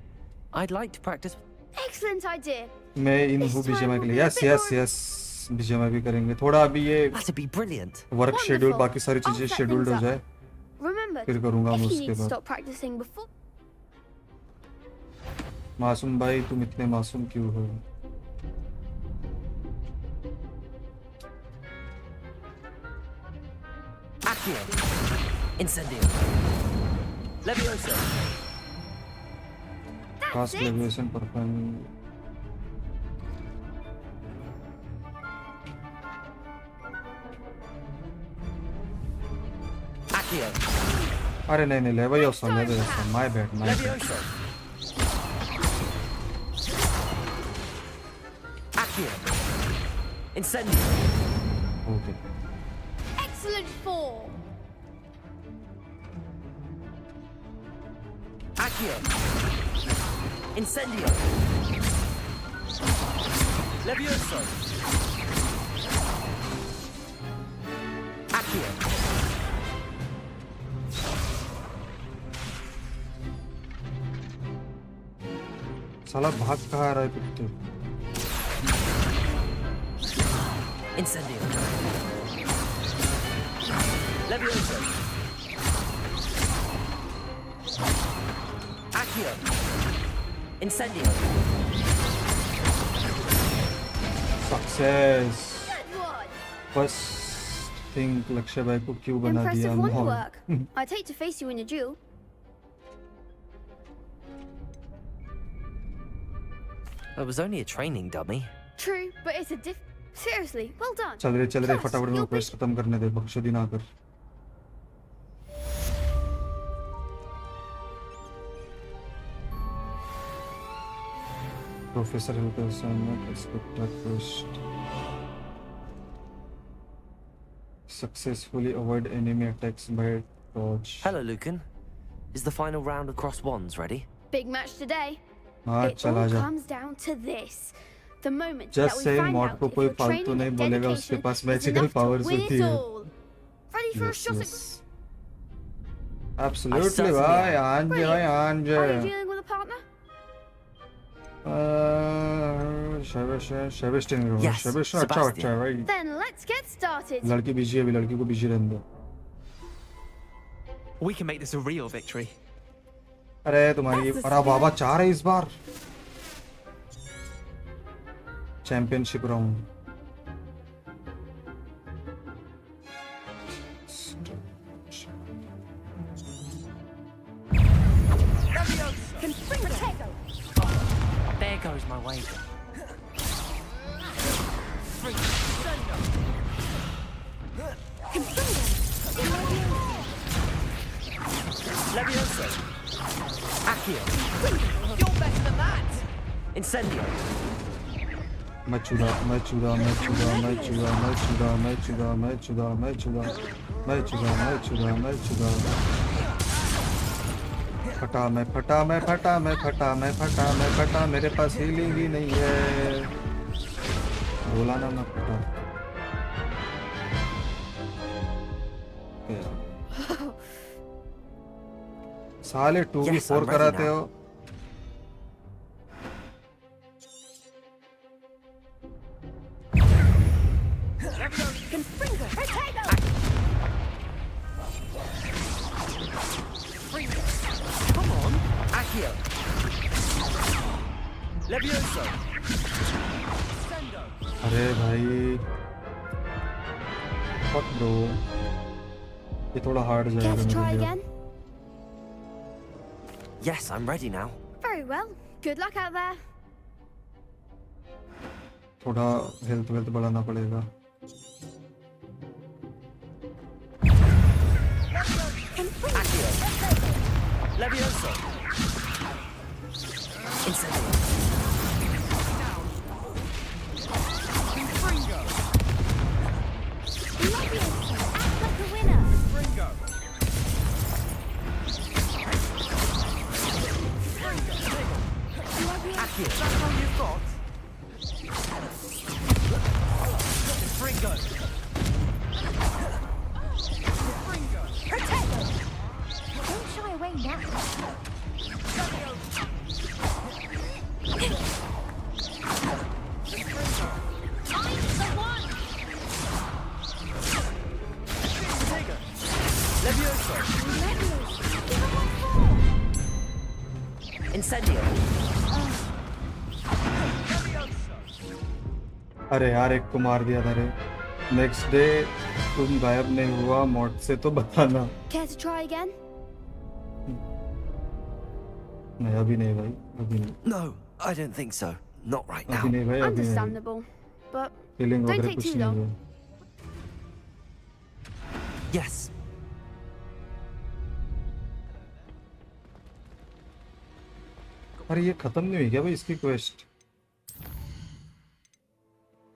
I'd like to practice. Excellent idea. मैं इन हूँ बीजेएमआई के लिए। यस बीजेएमआई भी करेंगे। थोड़ा अभी ये That'd be brilliant. Work schedule बाकी सारी चीजें शेड्यूल्ड हो जाए Remember, फिर करूँगा मैं if you उसके need to बाद। stop practicing before. मासूम भाई तुम इतने मासूम क्यों हो? Accio. Incendio. Levioso. Cast levitation perform. Accio. अरे नहीं Leviosa my bad. Levioso. Accio. Incendio. Okay. Excellent form. Accio. Incendio. Levioso. Accio. साला भाग कहाँ आ रहा है कुत्ते? Incendio. Levioso. Accio. Incendio. Success Good one. First thing लक्ष्य भाई को क्यों बना दिया Impressive wonder माहौल work. I'd hate to face you in a duel. It was only a training dummy. True, but it's a seriously, well done. चल रहे Plus, फटाफट मेरे you'll को क्वेस्ट खत्म करने दे बकचोदी ना कर professor successfully avoid enemy attacks by torch. Hello, Lucan. Is the final round of cross wands ready? Big match today. हाँ It चला all जा comes down to this. The moment Just that we saying find mod out को if कोई your फालतू training नहीं and बोलेगा उसके dedication pass is magical enough to powers win होती it है all. Ready for a shot at... Absolutely भाई आंजे भाई आंजे Are you dealing with a partner? शेबेस्टियन Yes, शेबेस्टियन अच्छा बच्चा है भाई Then let's get started. लड़की बिजी है अभी लड़की को बिजी रहने दो We can make this a real victory. अरे तुम्हारी अरे बाबा 4 है इस बार championship round There goes my wager. Levioso. Accio. You're better than that. Incendio. मैं चुदा मैं चुदा मैं चुदा मैं चुदा मैं चुदा मैं चुदा मैं चुदा मैं चुदा मैं चुदा मैं चुदा मैं चुदा फटा मैं फटा मैं फटा मैं फटा मैं फटा मैं फटा मेरे पास हीलिंग ही नहीं है बोला ना मैं फटा साले 2v4 कराते हो Come on, Accio. Levioso. अरे भाई fuck bro ये थोड़ा हार्ड Care जाएगा to try मेरे लिए again? Yes, I'm ready now. Very well. Good luck out there. थोड़ा हेल्थ वेल्थ बढ़ाना पड़ेगा Accio. Levioso. Incendio. Levioso, act like a winner. Accio. That's all you've got? Fringo. Don't shy away now. Levioso. Incendio. अरे यार एक को मार दिया था रे नेक्स्ट डे तुम गायब नहीं हुआ मॉड से तो बताना Care to try again? नहीं अभी नहीं भाई अभी नहीं No, I don't think so. Not right now. अभी नहीं भाई अभी नहीं Understandable. But फीलिंग don't वगैरह take कुछ too नहीं long. है Yes. अरे ये खत्म नहीं हुई क्या भाई इसकी क्वेस्ट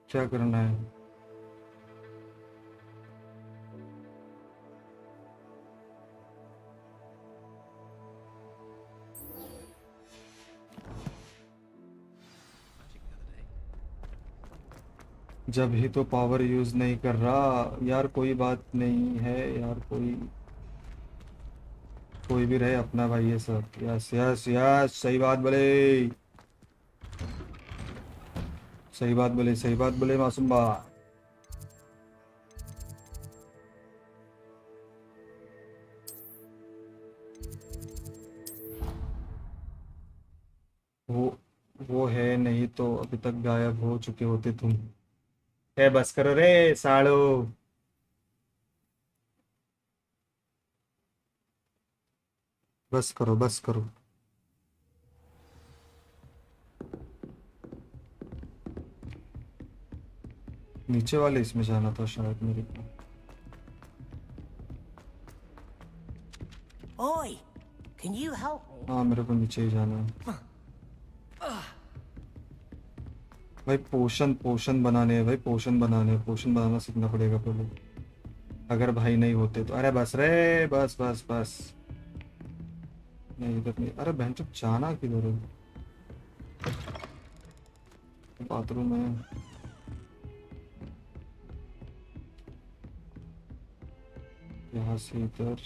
क्या करना है जब ही तो पावर यूज नहीं कर रहा यार कोई बात नहीं है यार कोई भी रहे अपना भाई ये सब यस यस यस सही बात बोले मासूम बा वो है नहीं तो अभी तक गायब हो चुके होते तुम। है बस करो रे सालो। बस करो बस करो। नीचे वाले इसमें जाना था शायद मेरे को। Oi, can you help me? हाँ मेरे को नीचे ही जाना है भाई। पोशन पोशन बनाने हैं भाई, पोशन बनाने हैं। पोशन बनाना सीखना पड़ेगा पहले, अगर भाई नहीं होते तो। अरे बस रे, बस बस बस। नहीं इधर नहीं। अरे बहन चुप, जाना किधर है? बाथरूम है। यहाँ से इधर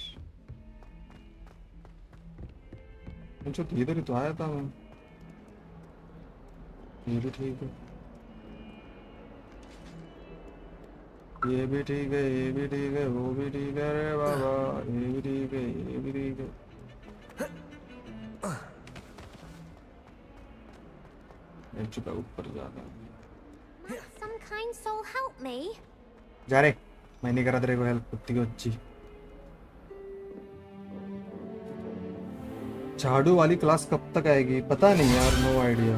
इधर ही तो आया था मैं। ये भी ठीक है, ये भी ठीक है, ये भी ठीक है, वो भी ठीक है। अरे बाबा, ये भी ठीक है, ये भी ठीक है। चुका ऊपर जाना। Some kind soul help me. जा रे, मैं नहीं करा तेरे को हेल्प, कुत्ती की बच्ची। झाड़ू वाली क्लास कब तक आएगी पता नहीं यार, नो आइडिया।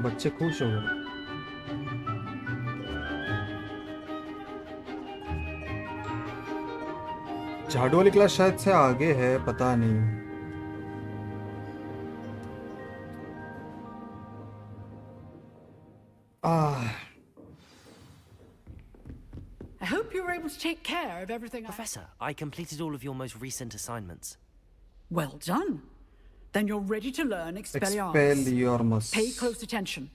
बच्चे खुश हो गए। झाड़ू वाली क्लास शायद से आगे है, पता नहीं। I hope you were able to take care of everything. Professor, I completed all of your most recent assignments. Well done. Then you're ready to learn Expelliarmus. Expelliarmus. Pay close attention.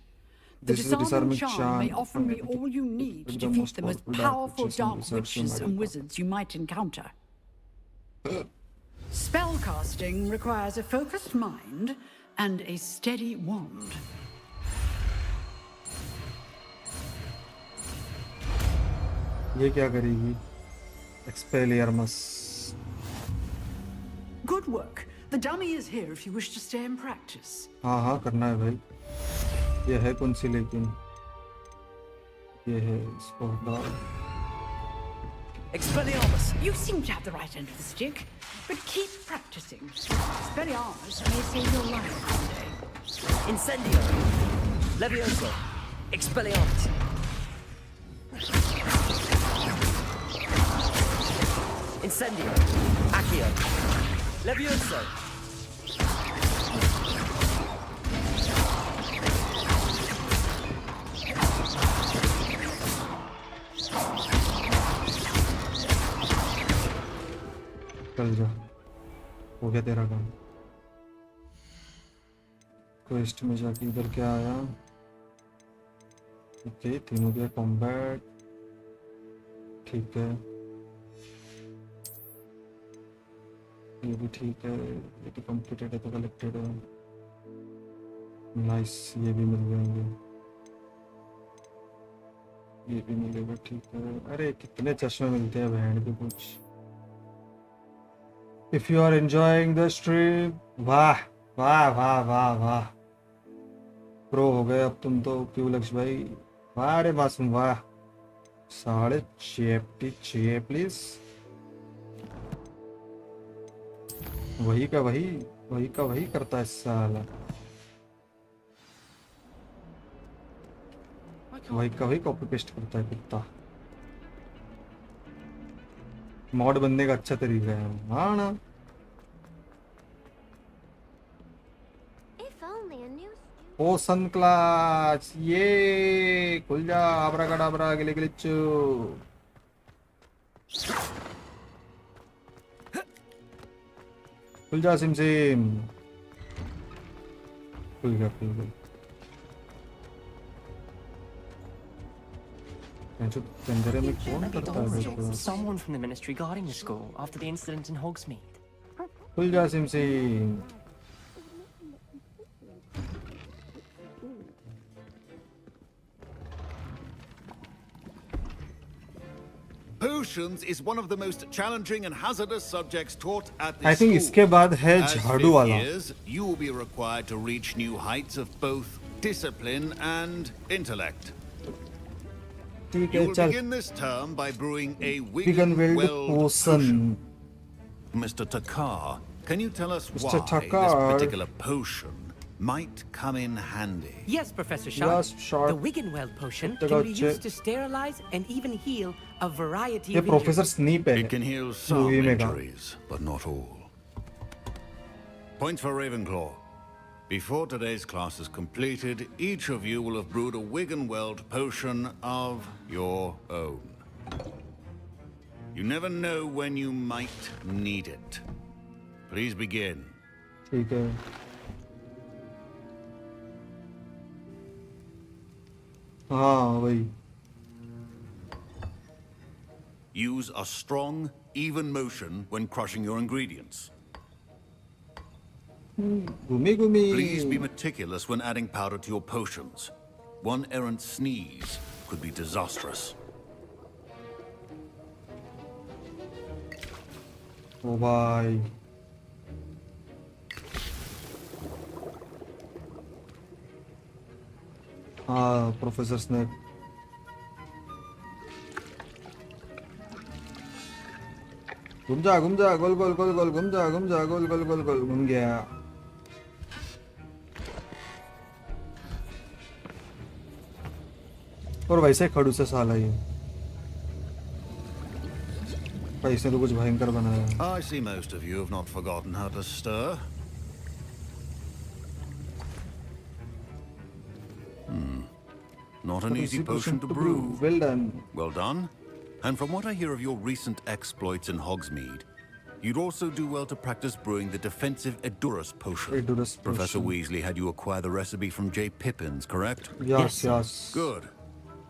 The This is the disarming disarming charm may charm. often be all you need to defeat the most powerful dark witches and wizards you might encounter. Spellcasting requires a focused mind and a steady wand. ये क्या करेगी? Expelliarmus. Good work. The dummy is here if you wish to stay and practice. हाँ हाँ करना है भाई। ये है कौन सी? लेकिन ये है इसको हटा। Expelliarmus. You seem to have the right end of the stick, but keep practicing. Expelliarmus may save your life one day. Incendio. Levioso. Expelliarmus. Incendio. Accio. Levioso. चल जा, हो गया तेरा काम। क्वेस्ट में जाके इधर क्या आया? ओके, तीनों दिया कॉम्बैट, ठीक है। ये भी ठीक है, ये भी कंप्लीटेड है तो कलेक्टेड है। नाइस, ये भी मिल जाएंगे, ये भी मिलेगा, ठीक है। अरे कितने चश्मे मिलते हैं बहन के कुछ। If you are enjoying the stream, वाह वाह वाह वाह वाह, प्रो हो गए अब तुम तो क्यों लक्ष्य भाई। वाह रे मासूम वाह। 6.5 चाहिए प्लीज। वही का वही करता है साला। वही का वही कॉपी पेस्ट करता है कुत्ता। मॉड बनने का अच्छा तरीका है। हाँ ना, पोशन क्लास, ये खुल जा आबरा कडाबरा गिले गिलिचू। खुल जा सिम सिम। खुल गया खुल गया। में कौन करता है? Someone from the ministry guarding the school after the incident in Hogsmeade. खुल जा SIM SIM. Potions is one of the most challenging and hazardous subjects taught at this I think school. इसके बाद है As झाड़ू fifth वाला. years, you will be required to reach new heights of both discipline and intellect. ठीक You है will चल. begin this term by brewing a Wiggenweld Wiggenweld potion. Mr. Takar, can you tell us Mr. why Takar. this particular potion might come in handy? Yes, Professor Sharp. Yes, Sharp. The Wiggenweld potion Take can out be check. used to sterilize and even heal a variety ये of professor injuries. Snape है. It can heal some movie में का. injuries, but not all. Points for Ravenclaw. Before today's class is completed, each of you will have brewed a Wiggenweld potion of your own. You never know when you might need it. Please begin. ठीक है. हाँ वही. Use a strong, even motion when crushing your ingredients. घूमी घूमी. Please be meticulous when adding powder to your potions. One errant sneeze could be disastrous. ओ भाई. हाँ professor Snape. घूम जा गोल गोल गोल गोल घूम जा गोल गोल गोल गोल घूम गया. और वैसे खड़ूस है साला ये. भाई इसने तो कुछ भयंकर बनाया. I see most of you have not forgotten how to stir. Not an easy potion to brew. Well done. Well done. And from what I hear of your recent exploits in Hogsmeade, you'd also do well to practice brewing the defensive Edurus potion. Edurus Professor potion. Weasley had you acquire the recipe from J. Pippins, correct? Yes. Good.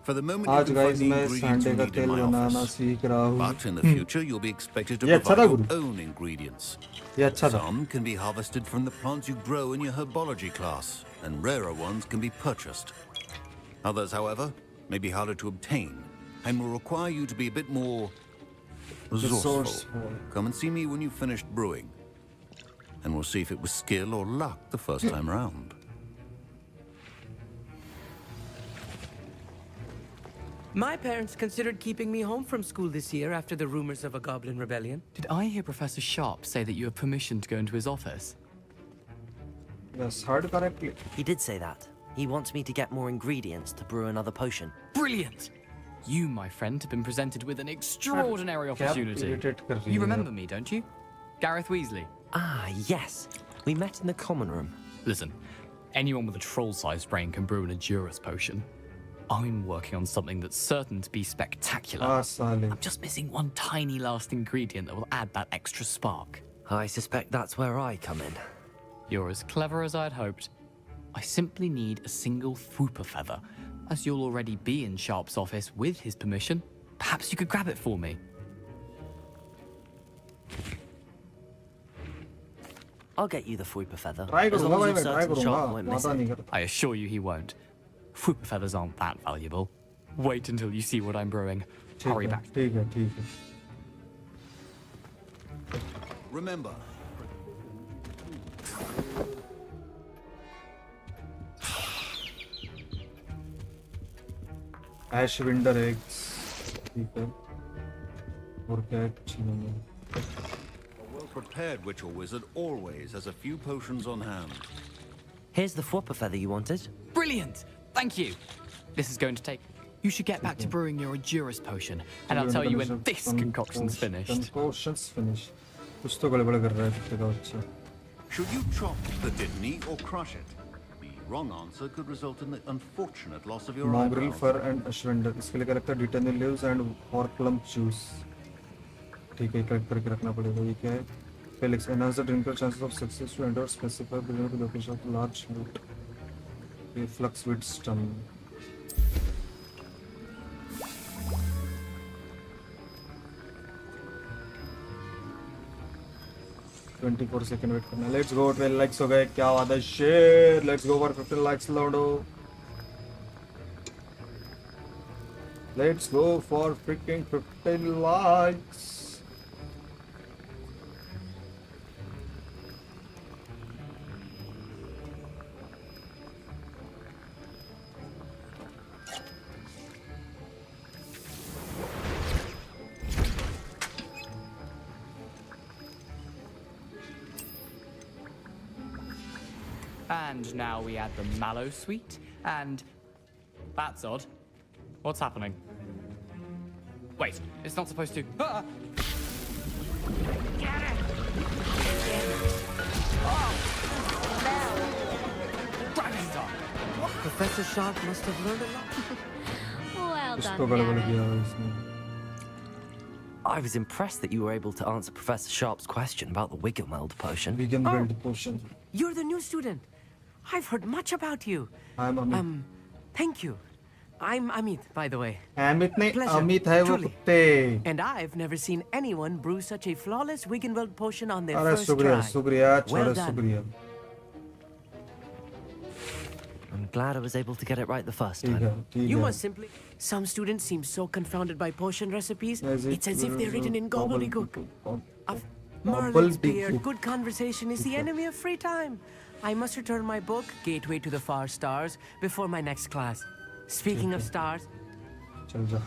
For the moment, आज you can guys find the मैं ingredients Sande you का need in तेल my banana office. सीख रहा हूँ. But in the future, you'll be expected to ये अच्छा provide था your गुरु. own ingredients. ये अच्छा था. Some can be harvested from the plants you grow in your herbology class, and rarer ones can be purchased. Others, however, may be harder to obtain, and will require you to be a bit more resourceful. Come and see me when you've finished brewing, and we'll see if it was skill or luck the first time round. My parents considered keeping me home from school this year after the rumors of a goblin rebellion. Did I hear Professor Sharp say that you have permission to go into his office? Yes, heard correctly. He did say that. He wants me to get more ingredients to brew another potion. Brilliant! You, my friend, have been presented with an extraordinary opportunity. You remember me, don't you? Gareth Weasley. Ah, yes. We met in the common room. Listen, anyone with a troll-sized brain can brew an Edurus potion. I'm working on something that's certain to be spectacular. I'm just missing one tiny last ingredient that will add that extra spark. I suspect that's where I come in. You're as clever as I'd hoped. I simply need a single Fwooper feather. As you'll already be in Sharp's office with his permission, perhaps you could grab it for me. I'll get you the Fwooper feather. Try as long as you're करूँगा certain Sharp won't miss it. I assure you he won't. Fwooper feathers aren't that valuable. Wait until you see what I'm brewing. Hurry back. ठीक है. Remember, Ash Winder eggs. ठीक है. और क्या चाहिए? a well-prepared witch or wizard always has a few potions on hand. Here's the Fwooper feather you wanted. Brilliant! Thank you. This is going to take... You should get back to brewing your Edurus potion, and I'll tell you when this concoction's finished. Concoction's finished. कुछ तो गड़बड़ कर रहा है कुत्ते का बच्चा. Should you chop the Dittany or crush it? The wrong answer could result in the unfortunate loss of your Mongrel eyebrows. fur and Ashwinder. इसके लिए क्या लगता है? Dittany leaves and Horklump juice. ठीक है, कलेक्ट करके रखना पड़ेगा. ये क्या है? Felix enhance the drinker chances of success to enter specify below the location of large loot. ये Fluxweed stun. सेकंड वेट करना. Let's go. 12 लाइक्स हो गए. क्या बात है. Share. Let's go for 15 likes. Ludo. Let's go for freaking 15 likes. And now we add the mallow sweet, and that's odd. What's happening? Wait, it's not supposed to. Ah! Get it! Dragon Star! Professor Sharp must have learned a lot. Well इसको done, गड़बड़ Gary. किया इसने. I was impressed that you were able to answer Professor Sharp's question about the Wiggenweld potion. Wiggenweld potion. You're the new student. I've heard much about you. I'm Amit. Thank you. I'm Amit, by the way. Amit नहीं, Pleasure, Amit है वो truly. कुत्ते. And I've never seen anyone brew such a flawless Wiggenweld potion on their अरे first शुक्रिया, try. शुक्रिया, Well छोरे done. शुक्रिया. I'm glad I was able to get it right the first ठीक है, time. ठीक You है. must simply. Some students seem so confounded by potion recipes. It's as if they're written in gobbledygook. Merlin's beard. Good conversation is the enemy of free time. I must return my book, Gateway to the Far Stars, before my next class. Speaking of stars. चल जा.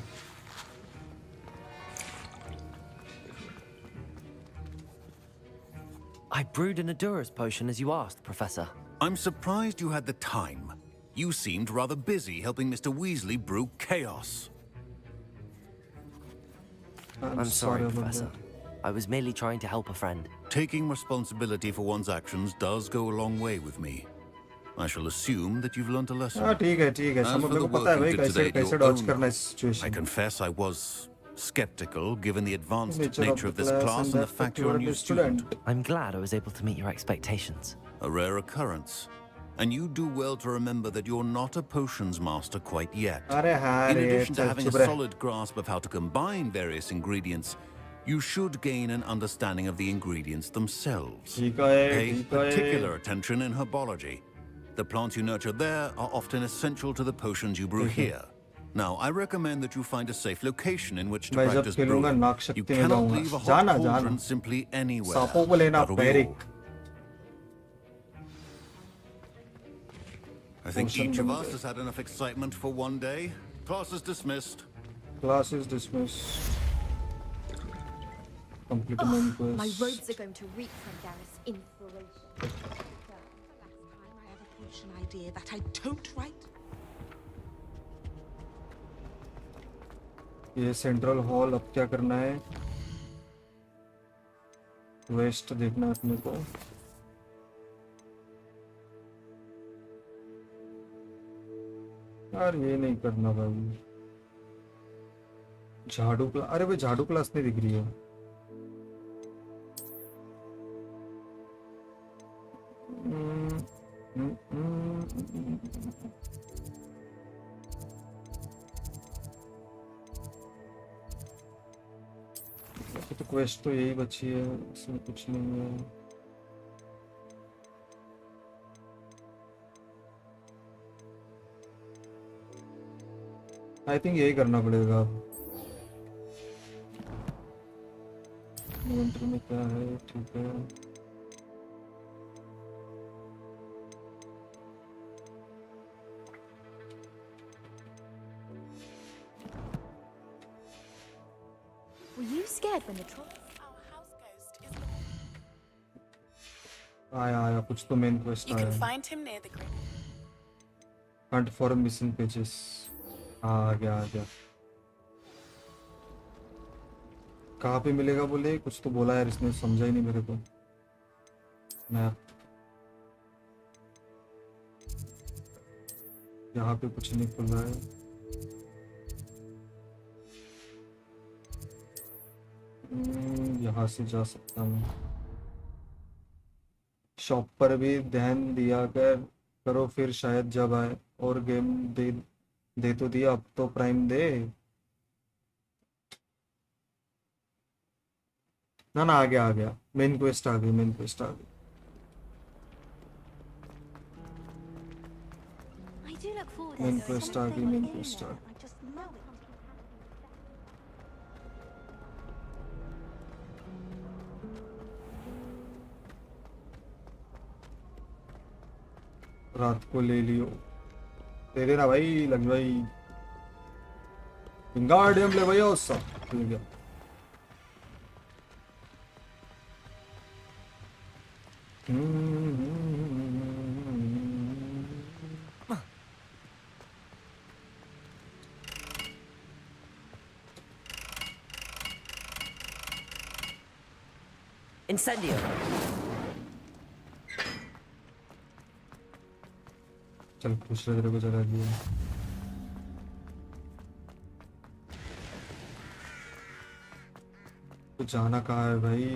I brewed an Adura's potion as you asked, Professor. I'm surprised you had the time. You seemed rather busy helping Mr. Weasley brew chaos. I'm sorry, Professor. I was merely trying to help a friend. Taking responsibility for one's actions does go a long way with me. I shall assume that you've learnt a lesson. हाँ ठीक है ठीक है. As सब for मेरे the को पता work है भाई you did कैसे today at कैसे your dodge own करना है I situation. confess I was skeptical given the advanced Nature nature of of the this class class and and the that fact you you're are a a new student. student. I'm glad I was able to meet your expectations. A rare occurrence. And you do well to remember that you're not a potions master quite yet. अरे हाँ In रे, addition to चल having a चुप रह. solid grasp of how to combine various ingredients, you should gain an understanding of the ingredients themselves. ठीक है, Pay ठीक है. particular attention in herbology. The plants you nurture there are often essential to the potions you brew here. Now, I recommend that you find a safe location in which to मैं जब practice खेलूंगा brewing. नाक You शक्ति में cannot जाऊंगा. leave a hot जाना cauldron जाना. simply anywhere. सांपों को लेना That'll be पैरिक. all. I think Potion each of number. us has had enough excitement for one day. Class is dismissed. Class is dismissed. Complete main quest. My robes are going to reek from Gareth's inspiration. Last time I have a potion idea that I don't write. ये central hall अब क्या करना है? Waste देखना है अपने को. यार ये नहीं करना भाई. झाड़ू क्लास. अरे भाई झाड़ू क्लास नहीं दिख रही है. तो क्वेस्ट तो यही बची है, इसमें कुछ नहीं है. आई थिंक यही करना पड़ेगा. इन्वेंटरी में क्या है? ठीक है. Were you scared when the troll? आया आया कुछ तो मेन क्वेस्ट You आया. can find him near the grid. Hunt for missing pages. आ गया आ गया. कहाँ पे मिलेगा बोले? कुछ तो बोला यार इसने, समझा ही नहीं मेरे को. मैप. यहाँ पे कुछ नहीं खुल रहा है. यहाँ से जा सकता हूँ. शॉप पर भी ध्यान दिया करो, फिर शायद जब आए. और गेम दे तो दिया, अब तो प्राइम दे. ना ना आ गया. मेन क्वेस्ट आ गई. I do look forward to main it. Quest आ गई. I just know it. रात को ले लियो, दे देना भाई लग भाई। विंगार्डियम ले भैया उसका ले गया। Incendio. चल पूछ रहे तेरे को जरा दिया। तो जाना कहाँ है भाई?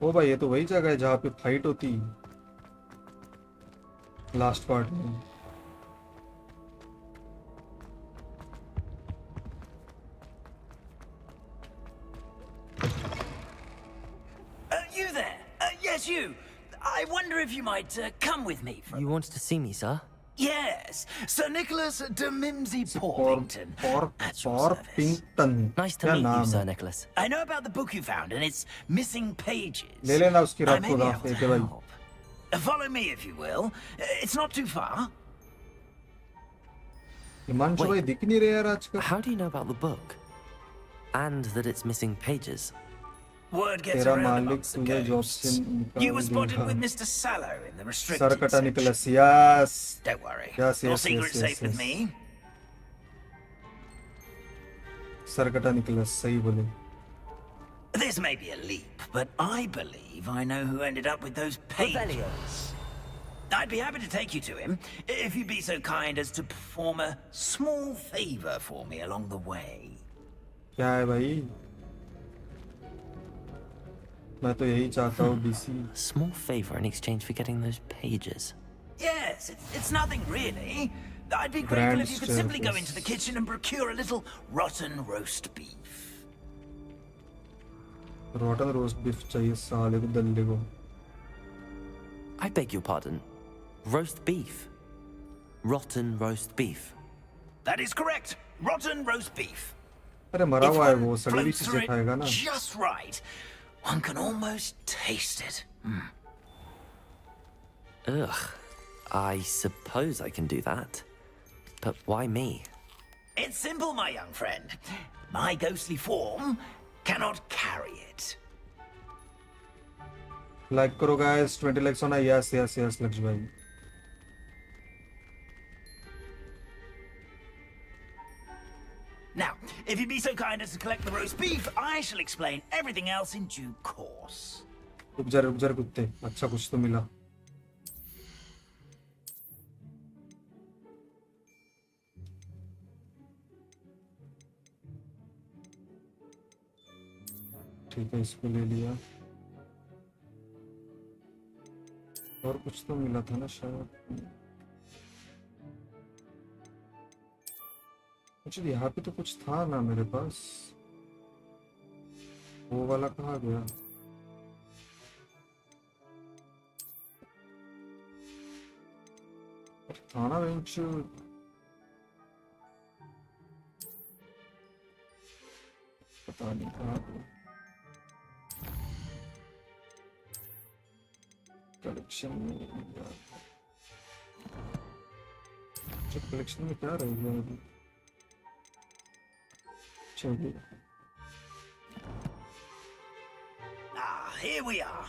ओ भाई ये तो वही जगह है जहाँ पे फाइट होती लास्ट पार्ट में। You there? Yes, you. I wonder if you might come with me. You wanted to see me, sir? Yes, Sir Nicholas de Mimsy Porpington. Porpington. Nice to meet you, Sir Nicholas. I know about the book you found and its missing pages. ले लेना उसकी रात I may को be रात able में to के भाई। help. Follow me if you will. It's not too far. Himanshu भाई दिख नहीं रहे यार आजकल। How do you know about the book? And that it's missing pages? Word gets तेरा around मालिक amongst the तुझे जॉब ghosts. से निकाल You were spotted देगा। with Mr. Sallow in the restricted sir कटा section. Nicholas yes. Don't worry. Yes, Your yes, secret's yes, safe with yes. me. Sir कटा Nicholas सही बोले। This may be a leap, but I believe I know who ended up with those pages. I'd be happy to take you to him, if you'd be so kind as to perform a small favor for me along the way. क्या है भाई? मैं तो यही चाहता हूँ DC. Small favor in exchange for getting those pages. Yes, it's nothing really. I'd be grateful if you could simply go into the kitchen and procure a little rotten roast beef. Rotten roast beef चाहिए साले को दल्ले को। I beg your pardon. Roast beef. Rotten roast beef. That is correct. Rotten roast beef. अरे मरा हुआ है वो, If सड़ी हुई one floats चीजें through खाएगा it ना। just right, one can almost taste it. Ugh. I suppose I can do that. But why me? It's simple, my young friend. My ghostly form cannot carry it. Like करो guys, 20 likes होना। Yes yes yes लक्ष्य भाई। Now, if you'd be so kind as to collect the roast beef, I shall explain everything else in due course. रुक जा कुत्ते, अच्छा कुछ तो मिला। ठीक है, इसको ले लिया। और कुछ तो मिला था ना शायद। एक्चुअली यहाँ पे तो कुछ था ना मेरे पास। वो वाला कहाँ गया? था ना बेंच। पता नहीं कहाँ गया। कलेक्शन में कलेक्शन में क्या रह गया अभी? Ah, here we are.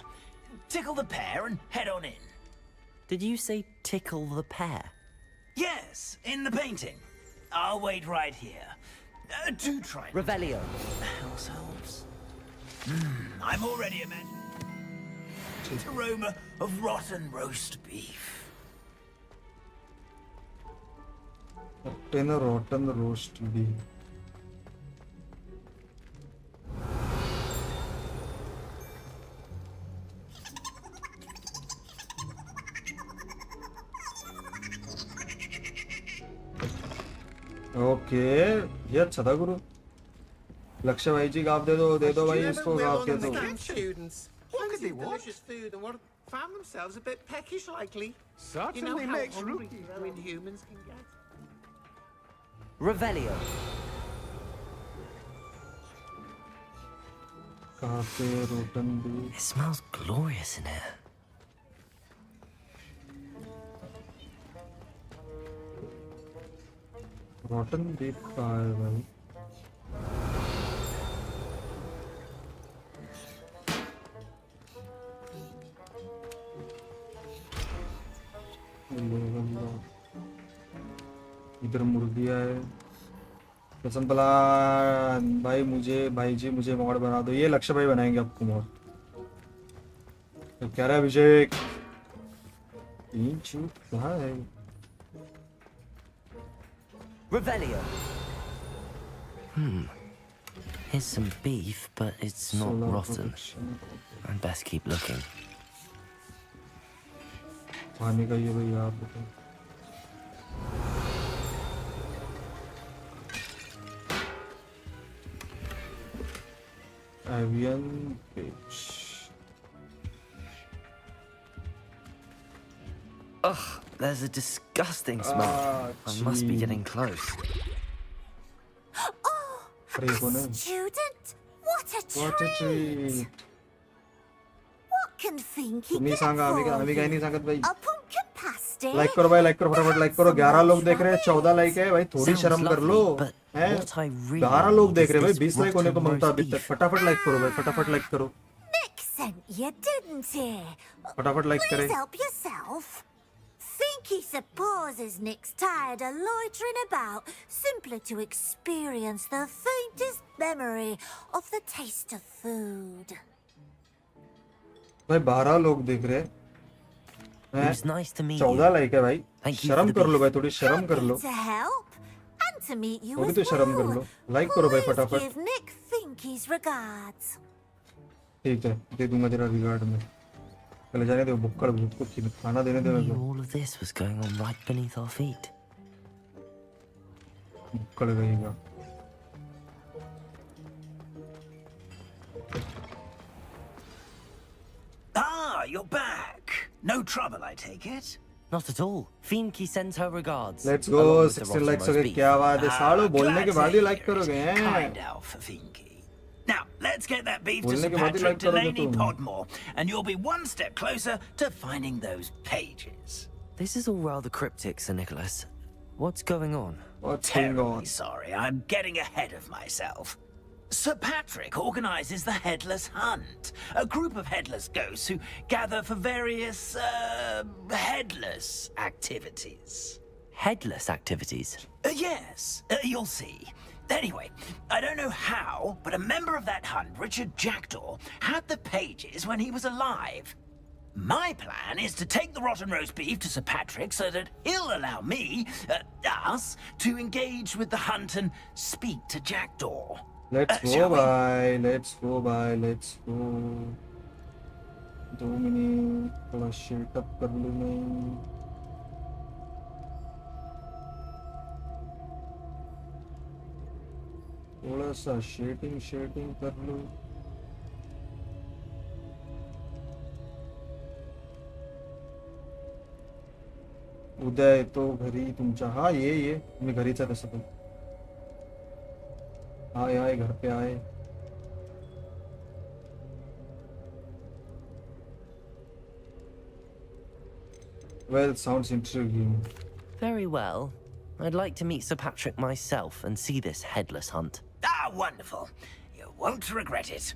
Tickle the pear and head on in. Did you say tickle the pear? Yes, in the painting. I'll wait right here. Do try. Revelio. Ourselves. I'm already imagining the aroma of rotten roast beef. Rotten roast beef. Okay, ये अच्छा था गुरु। लक्ष्य भाई जी गाफ दे दो भाई इसको गाफ के दो। What could they want? Delicious food and found themselves a bit peckish, likely. Certainly makes rookies humans can get. Revelio. It smells glorious in here. Rotten beef कहाँ है भाई? इधर मुर्गिया है। कसम पलान भाई भाई जी मुझे मॉड बना दो। ये लक्ष्य भाई बनाएंगे आपको मॉड। तो क्या रहा है अभिषेक? तीन चूत कहाँ है? Revelio. Here's some beef, but it's not rotten. I'd best keep looking. खाने का ये भाई आप बताओ। Avian page. Ugh, there's a disgusting smell. I must be getting close. Student, what a treat! What can Finky नहीं सांगा अभी नहीं सांगत भाई। A pumpkin pasty? लाइक करो भाई, लाइक करो फटाफट लाइक करो। 11 लोग देख रहे हैं, 14 लाइक है भाई, थोड़ी शर्म कर लो। 11 लोग देख रहे हैं भाई, 20 लाइक होने को मांगता अभी तक। फटाफट लाइक करो भाई, फटाफट लाइक करो। Nick sent you, didn't he? फटाफट लाइक करें। Please help yourself. Finky supposes Nick's tired of loitering about simply to experience the faintest memory of the taste of food. भाई 12 लोग देख रहे हैं। 14 लाइक है भाई, शर्म कर लो भाई, थोड़ी शर्म कर लो। To help and to meet you वो भी as तो शर्म कर well. लो। लाइक करो भाई Please फटाफट। give Nick Finky's regards. ठीक है, दे दूंगा तेरा रिगार्ड में। पहले जाने दो, बुक्कड़ भूत को खाना देने दे मेरे को। All of this was going on right beneath our feet. बुक्कड़ गईगा। Ah, you're back. No trouble, I take it? Not at all. Finky sends her regards. Let's go, 16 likes हो गए। क्या बात है सालो, बोलने के बाद ही लाइक करोगे हैं? Kind Alpha Finky. Now, let's get that beef to बोलने Sir के बाद ही Patrick लाइक करोगे Delaney तुम। Podmore, and you'll be one step closer to finding those pages. This is all rather cryptic, Sir Nicholas. What's going on? What's going Terribly on? sorry, I'm getting ahead of myself. Sir Patrick organizes the Headless Hunt, a group of headless ghosts who gather for various, headless activities. Headless activities? Yes, you'll see. Anyway, I don't know how, but a member of that hunt, Richard Jackdaw, had the pages when he was alive. My plan is to take the rotten roast beef to Sir Patrick so that he'll allow me, us, to engage with the hunt and speak to Jackdaw. Let's go bye, let's go bye, let's go. 2 minute थोड़ा शेट up कर लूँ मैं। थोड़ा सा शेटिंग कर लूँ। उदय तो घरी तुमच्या। हाँ ये मी घरीच आहे तसं पण। आए घर पे आए। Well, sounds intriguing. Very well. I'd like to meet Sir Patrick myself and see this headless hunt. Ah, wonderful. You won't regret it.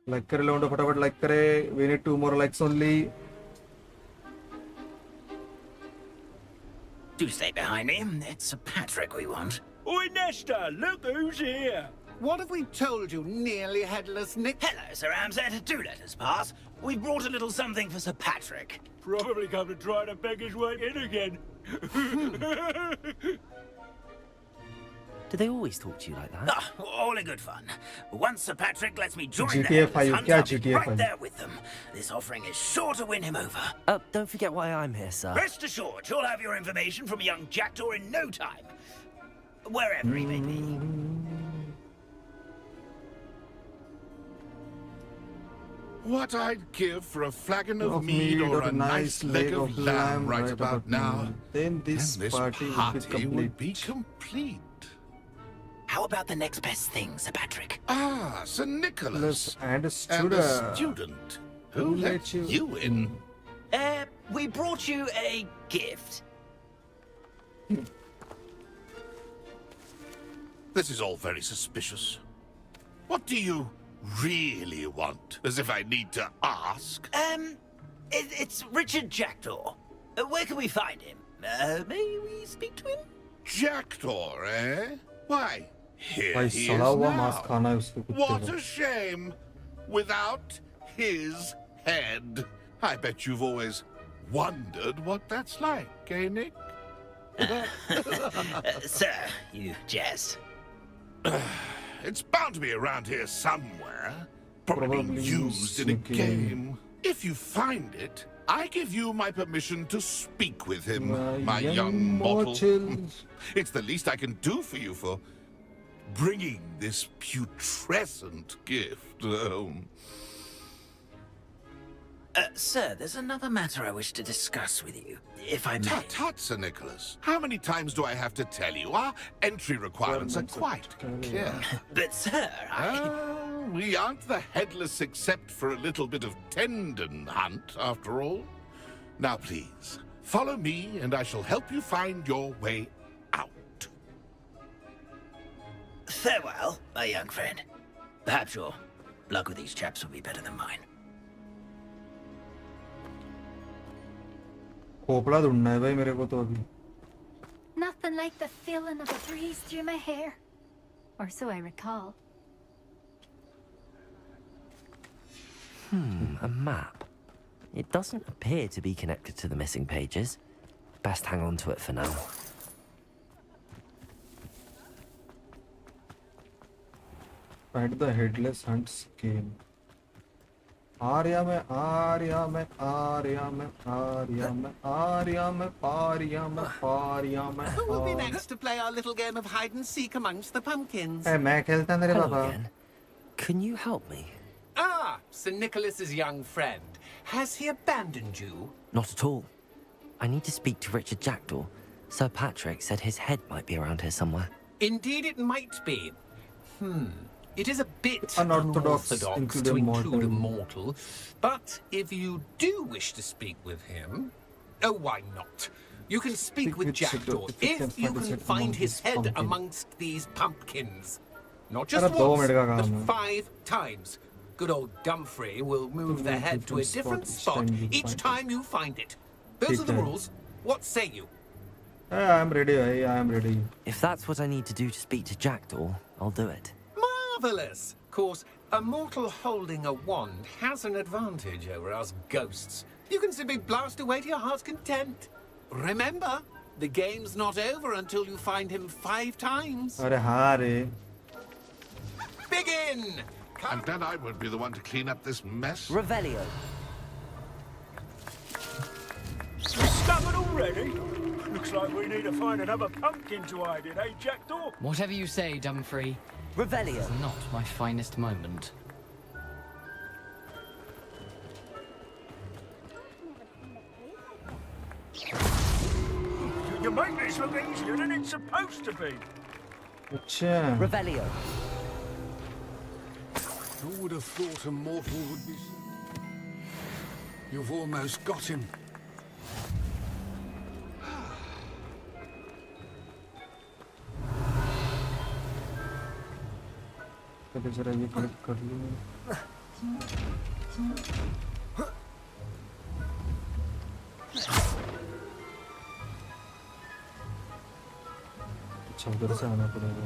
Like करे लोगों फटाफट लाइक करे। We need 2 more likes only. Do stay behind me. It's Sir Patrick we want. Oi, Nesta, look who's here. What have we told you, nearly headless Nick? Hello, Sir Ramsed. Do let us pass. We've brought a little something for Sir Patrick. Probably come to try to beg his way in again. Do they always talk to you like that? Ah, all in good fun. Once Sir Patrick lets me join GTA the Headless 5, Hunt, क्या I'll be GTA right 5? there with them. This offering is sure to win him over. Don't forget why I'm here, sir. Rest assured, you'll have your information from a young Jackdaw in no time. Wherever he may be. What I'd give for a flagon of mead or a nice leg of lamb right about now. Then this party would be complete. How about the next best thing, Sir Patrick? Ah, Sir Nicholas. And a student. Who let you in? We brought you a gift. This is all very suspicious. What do you really want? As if I need to ask. It's Richard Jackdaw. Where can we find him? May we speak to him? Jackdaw, eh? Why, here भाई he सड़ा is हुआ now. मांस खाना है उसको कुत्ते What को। a shame. Without his head. I bet you've always wondered what that's like, eh, Nick? Sir, you jest. It's bound to be around here somewhere. Probably used in a game. If you find it, I give you my permission to speak with him, my young mortal. It's the least I can do for you for bringing this putrescent gift home. Sir, there's another matter I wish to discuss with you, if I may. Tut, tut, Sir Nicholas. How many times do I have to tell you? Our entry requirements are quite clear. But, sir, we aren't the headless except for a little bit of tendon hunt, after all. Now, please, follow me, and I shall help you find your way out. Farewell, my young friend. Perhaps your luck with these chaps will be better than mine. खोपड़ा ढूंढना है भाई मेरे को तो अभी। Nothing like the feeling of a breeze through my hair. Or so I recall. A map. It doesn't appear to be connected to the missing pages. Best hang on to it for now. Find the headless hunt scheme. Arya में पारिया में Who will be next to play our little game of hide and seek amongst the pumpkins? मैं खेलता मेरे पापा। Can you help me? Ah, Sir Nicholas's young friend. Has he abandoned you? Not at all. I need to speak to Richard Jackdaw. Sir Patrick said his head might be around here somewhere. Indeed it might be. It is a bit unorthodox to include a mortal, but if you do wish to speak with him, oh, why not? You can speak with Jackdaw if you can find his head amongst these pumpkins. Not just once, but 5 times. Good old Dumfrey will move the head to a different spot each time you find it. Those are the rules. What say you? I am ready. I am ready. If that's what I need to do to speak to Jackdaw, I'll do it. Marvelous! Of course, a mortal holding a wand has an advantage over us ghosts. You can simply blast away to your heart's content. Remember, the game's not over until you find him 5 times. अरे हाँ रे. Begin! And then I would be the one to clean up this mess. Revelio. Stubborn already? Looks like we need to find another pumpkin to hide in, eh, Jackdaw? Whatever you say, Dumfrey. Revelio. It's not my finest moment. You make this look easier than it's supposed to be. अच्छा. Revelio. Who would have thought a mortal would be... You've almost got him. पहले जरा ये connect कर लूँ. अच्छा उधर से आना पड़ेगा.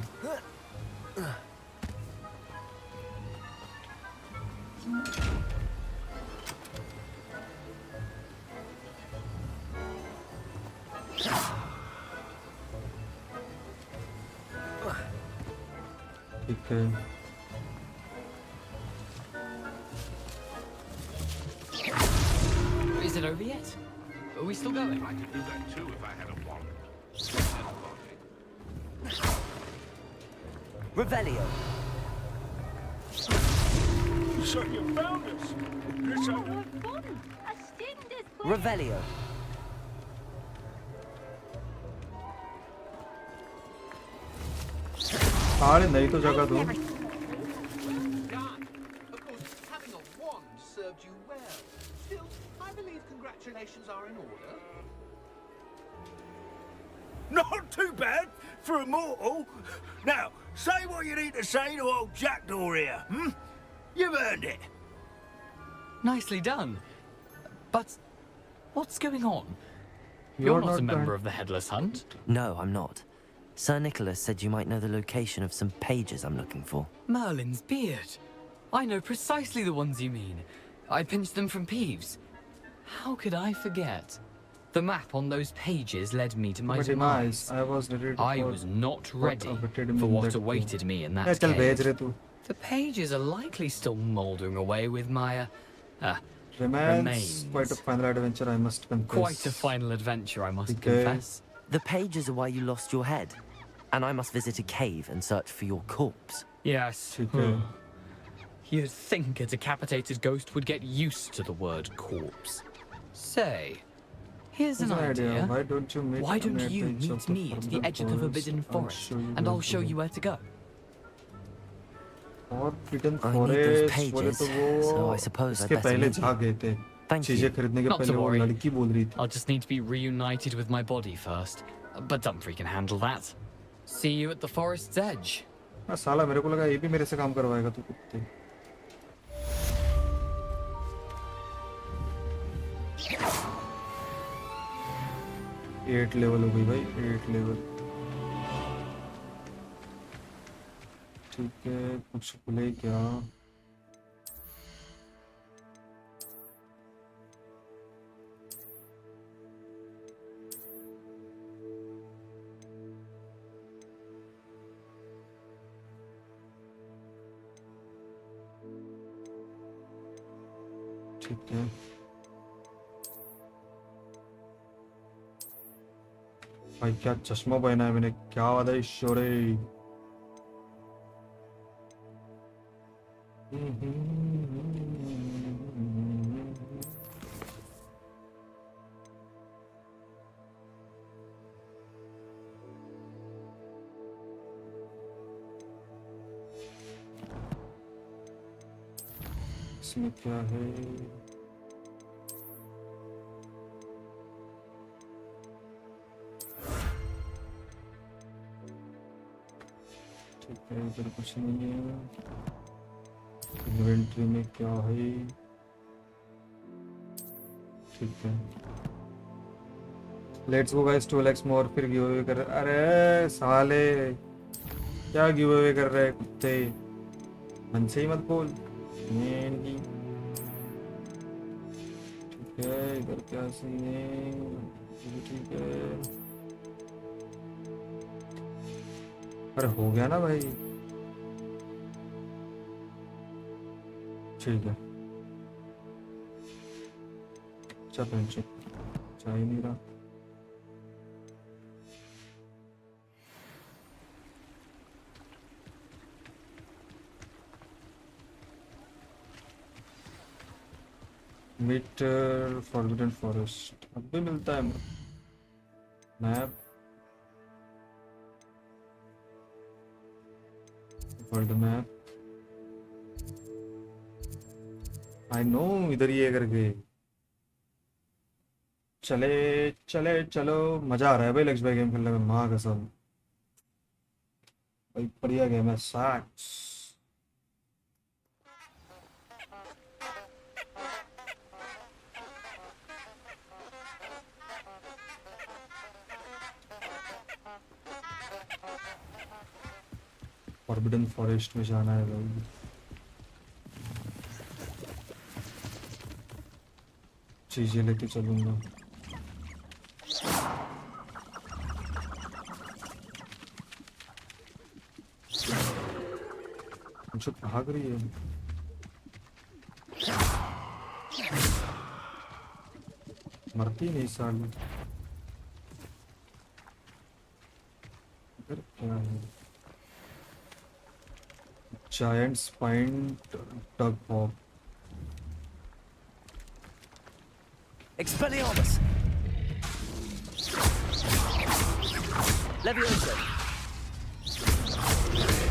ठीक है. Is it over yet? Are we still going? I could do that too if I had a wand. Revelio. So you found us. Revelio. साले नहीं तो जगह दो. Of course, having a wand served you well. Still, I believe congratulations are in order. Not too bad for a mortal. Now, say what you need to say to old Jackdaw here, hmm? You've earned it. Nicely done. But what's going on? You're not a member of the Headless Hunt? No, I'm not. Sir Nicholas said you might know the location of some pages I'm looking for. Merlin's beard. I know precisely the ones you mean. I pinched them from Peeves. How could I forget? The map on those pages led me to my demise. I was not ready for what awaited me in that cave. The pages are likely still mouldering away with my remains. Quite a final adventure, I must confess. Quite a final adventure, I must confess. The pages are why you lost your head, and I must visit a cave and search for your corpse. Yes. You'd think a decapitated ghost would get used to the word corpse. Say, here's an idea. Why don't you meet me at the edge of the Forbidden Forest, and I'll show you where to go. Forbidden I need those pages, so I suppose I'd better meet you. Thank you. Not to worry. I'll just need to be reunited with my body first. But Dumfries can handle that. See you at the forest's edge. साला मेरे को लगा ये भी मेरे से काम करवाएगा तू कुत्ते. एट लेवल हो गई भाई, 8 लेवल. ठीक है, कुछ खुले क्या? ठीक है. भाई क्या चश्मा पहना है मैंने, क्या वादा ईश्वर है. इसमें क्या है? ठीक है, इधर कुछ नहीं है. इन्वेंटरी में क्या है? ठीक है. लेट्स गो गाइस, 2 मोर. फिर गिव अवे कर. अरे साले क्या गिव अवे कर रहे हैं कुत्ते, मन से ही मत बोल. ठीक है, इधर क्या सीन है? ठीक है. अरे हो गया ना भाई. ठीक है, अच्छा पेंशन चाहिए नहीं रहा. मीट फॉरबिडन फॉरेस्ट अब भी मिलता है. Map, world map. I know इधर ही है करके. चले चले चलो, मजा आ रहा है भाई लेग्स बाय गेम खेलने में, माँ कसम भाई. बढ़िया गेम है. सैक्स फॉरबिडन फॉरेस्ट में जाना है भाई. चीजें लेके चलूंगा. मुझे भाग रही है. मरती नहीं साली. इधर क्या है? Giant spine dug hog. Expelliarmus! Levioso!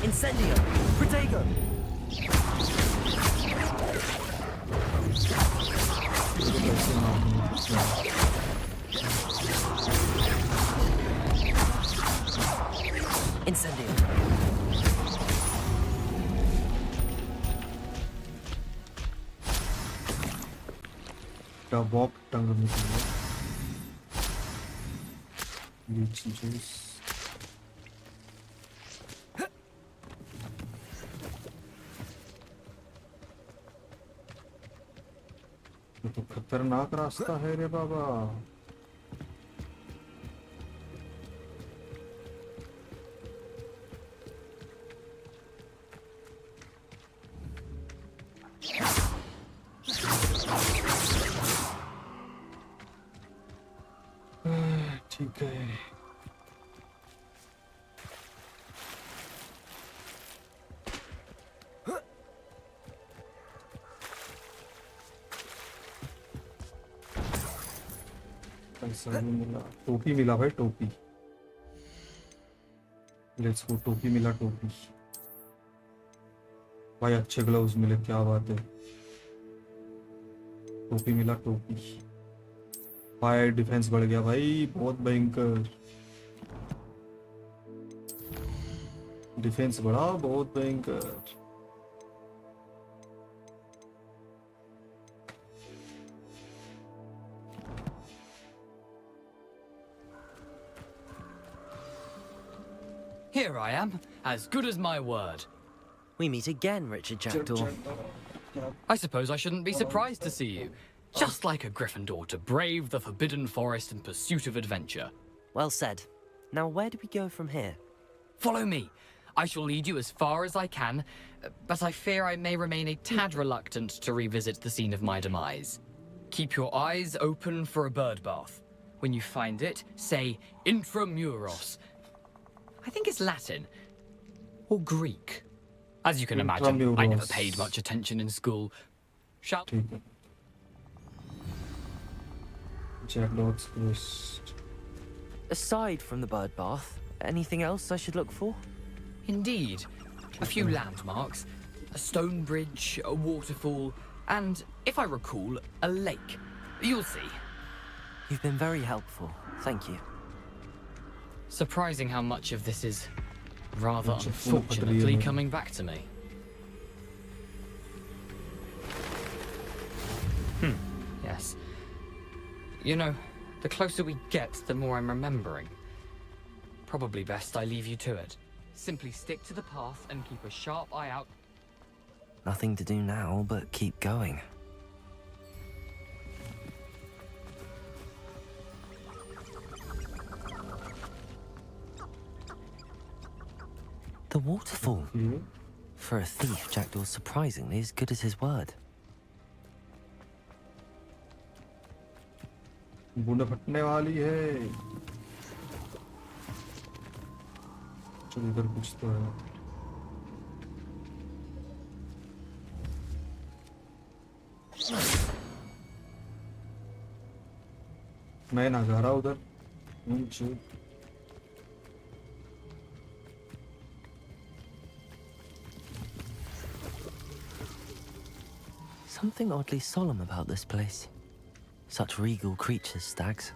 Incendio! Protego! Incendio! Walk टंग में juice. ये तो खतरनाक रास्ता है रे बाबा. ठीक है. पैसा भी मिला, टोपी मिला भाई, टोपी. Let's go. टोपी मिला, टोपी भाई. अच्छे ग्लव्स मिले, क्या बात है. टोपी मिला, टोपी. फायर डिफेंस बढ़ गया भाई, बहुत भयंकर. डिफेंस बढ़ा, बहुत भयंकर. Here I am, as good as my word. We meet again, Richard Jackdaw. I suppose I shouldn't be surprised to see you. Just like a Gryffindor to brave the Forbidden Forest in pursuit of adventure. Well said. Now where do we go from here? Follow me. I shall lead you as far as I can, but I fear I may remain a tad reluctant to revisit the scene of my demise. Keep your eyes open for a bird bath. When you find it, say Intramuros. I think it's Latin. Or Greek. As you can imagine, I never paid much attention in school. Shall... Jackdaw's Quest. Aside from the bird bath, anything else I should look for? Indeed. A few landmarks, a stone bridge, a waterfall, and, if I recall, a lake. You'll see. You've been very helpful. Thank you. Surprising how much of this is rather unfortunately coming back to me. Yes. You know, the closer we get, the more I'm remembering. Probably best I leave you to it. Simply stick to the path and keep a sharp eye out. Nothing to do now but keep going. The waterfall. For a thief, Jackdaw's surprisingly as good as his word. बूंद फटने वाली है. चल इधर कुछ तो है. मैं नजारा उधर. Something oddly solemn about this place. Such regal creatures, stags.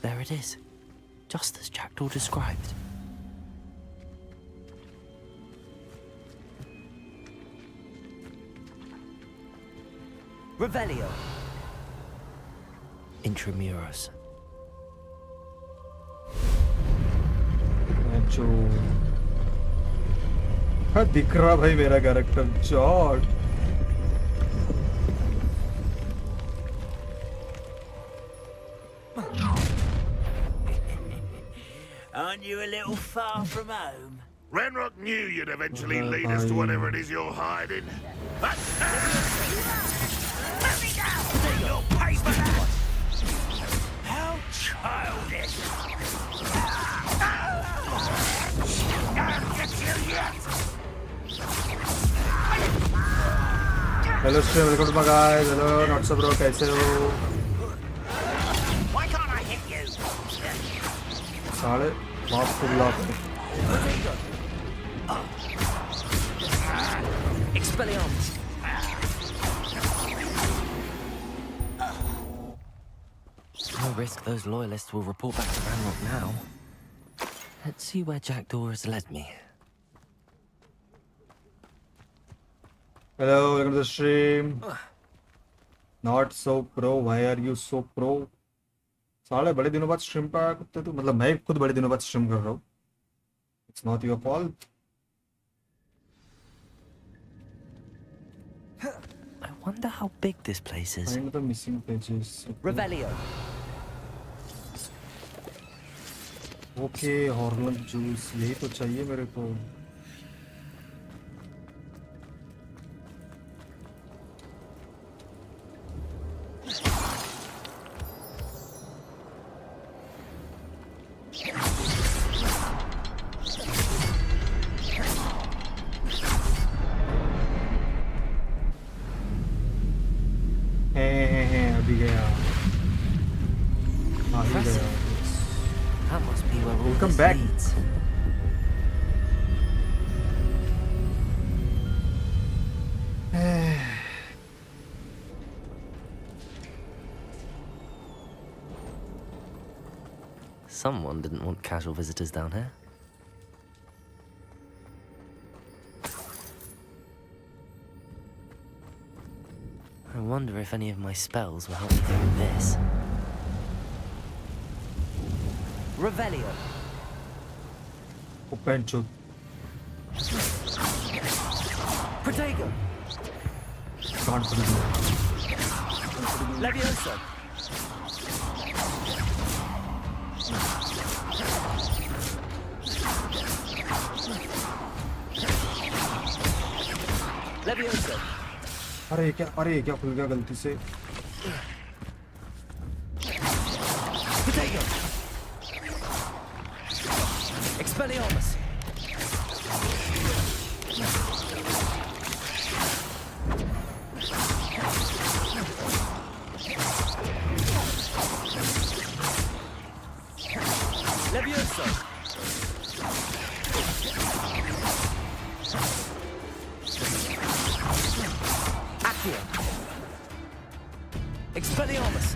There it is, just as Jackdaw described. Revelio. Intramuros. हाँ दिख रहा भाई मेरा character. George. Aren't you a little far from home? Renrock knew you'd eventually lead us to whatever it is you're hiding. Let me down! Take your pay for that! How childish! I'll get you yet! Hello stream, welcome to my guys. Hello, not so bro, कैसे हो? Why can't I hit you? साले बाप को block. Expelliarmus. No risk those loyalists will report back to Ranrock now. Let's see where Jackdaw has led me. Hello, welcome to the stream. Not so pro. Why are you so pro? साले बड़े दिनों बाद stream पे आया कुत्ते तू. मतलब मैं खुद बड़े दिनों बाद स्ट्रीम कर रहा हूँ. It's not your fault. I wonder how big this place is. Find the missing pages. Revelio. Okay, Horland juice. यही तो चाहिए मेरे को. अभी गया. अभी गया. That must be where all Welcome this back. leads. Someone didn't want casual visitors down here. I wonder if any of my spells will help me through this. Revelio. Open to. Protego. Can't put it in. Levioso. Levioso. अरे क्या खुल गया गलती से. Protego. Expelliarmus. Levioso. Accio. Expelliarmus.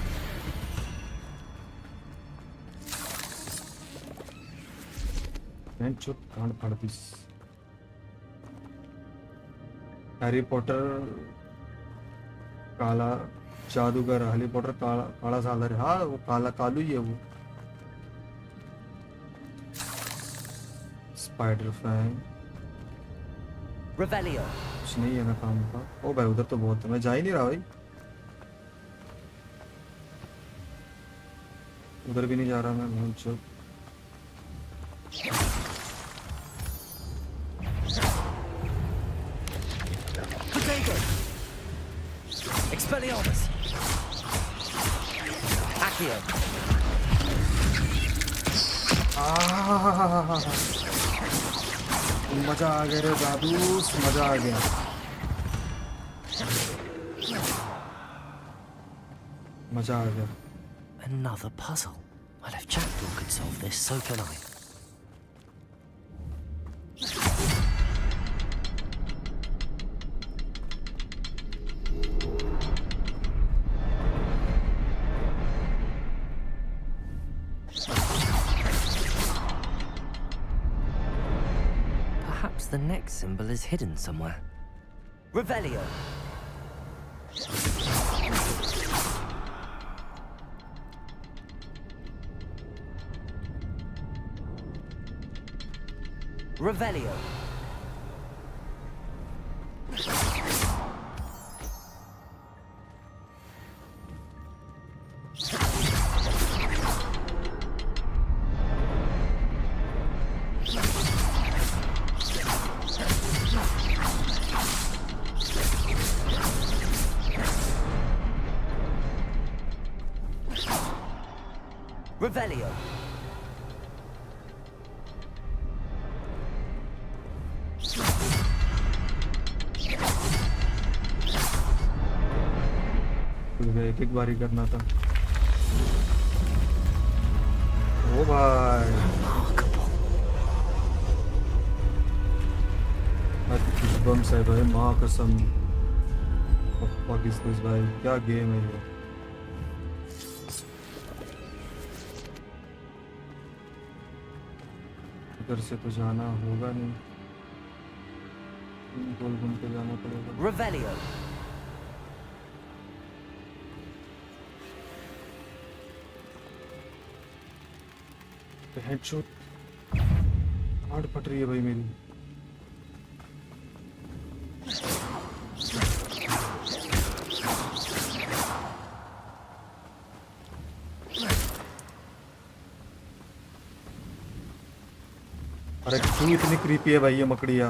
Man, chut, can't put this. Harry Potter काला जादूगर. Harry Potter काला सालर. हाँ वो कालू ही है वो. Spider fan. Revelio. कुछ नहीं है ना काम का. ओ भाई उधर तो बहुत है. मैं जा ही नहीं रहा भाई. उधर भी नहीं जा रहा मैं. बहुत चुप. Protego. Expelliarmus. Accio. मजा आ गया रे दादूस. मजा आ गया. मजा आ गया. Another puzzle. Well, if Jackdaw could solve this, so can I. Perhaps the next symbol is hidden somewhere. Revelio. Revelio. Revelio. एक एक बारी करना था। ओ भाई बम्स है भाई, माँ कसम। भाई क्या गेम है ये। इधर से तो जाना होगा नहीं, गोल घूम के जाना पड़ेगा। Revelio. हेडशॉट हार्ड फट रही है भाई मेरी। अरे क्यों इतनी क्रीपी है भाई ये मकड़िया।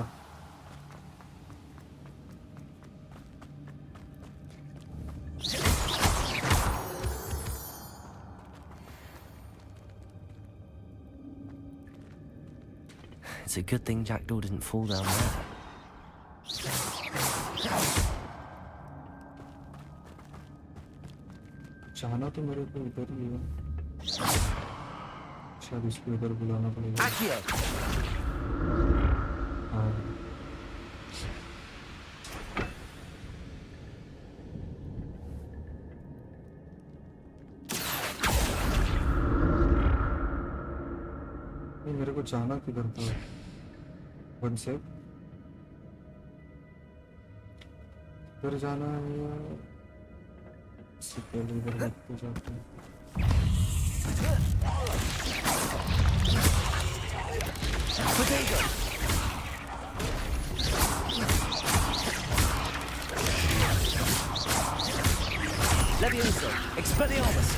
It's a good thing Jackdaw didn't fall down there. जाना तो मेरे को इधर ही है, शायद इसको इधर बुलाना पड़ेगा। हाँ मेरे को जाना किधर था? वन से इधर जाना है या इससे पहले इधर लगते जाते हैं? Levioso, Expelliarmus.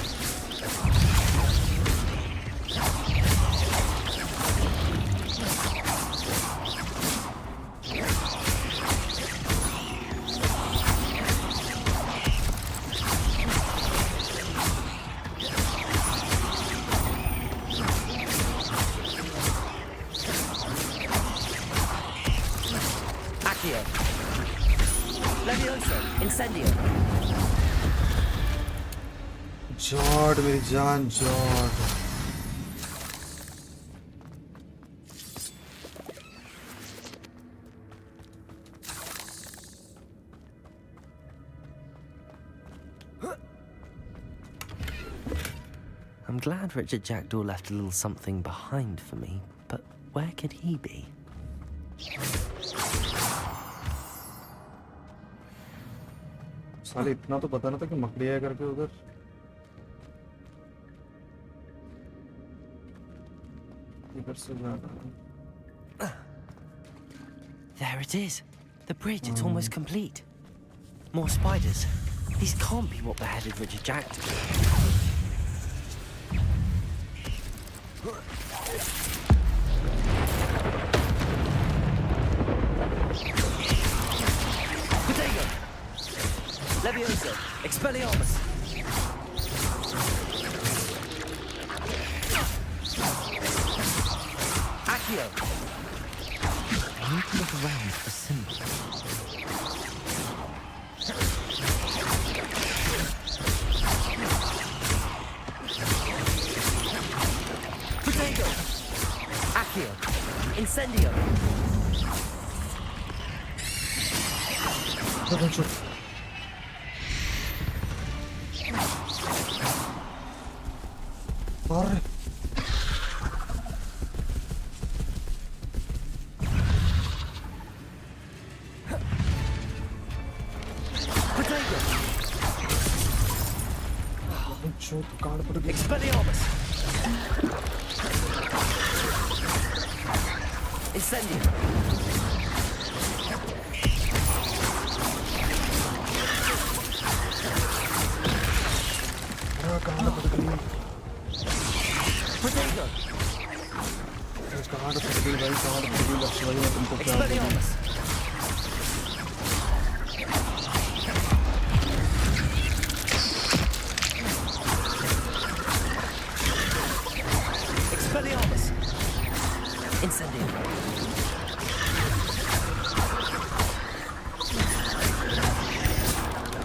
Accio. Levioso, Incendio. जॉर्ड मेरी जान, जॉर्ड। I'm glad Richard Jackdaw left a little something behind for me, but where could he be? साले इतना तो पता ना था कि मकड़िया करके उधर। इधर से जाना। There it is. The bridge, it's almost complete. More spiders. These can't be what beheaded Richard Jackdaw. Potato. Levioso, Expelliarmus. Accio. I need to look around for symbols. Potato. Accio. Incendio. और Expelliarmus. Incendio. Potato. Expelliarmus. Expelliarmus. Incendio.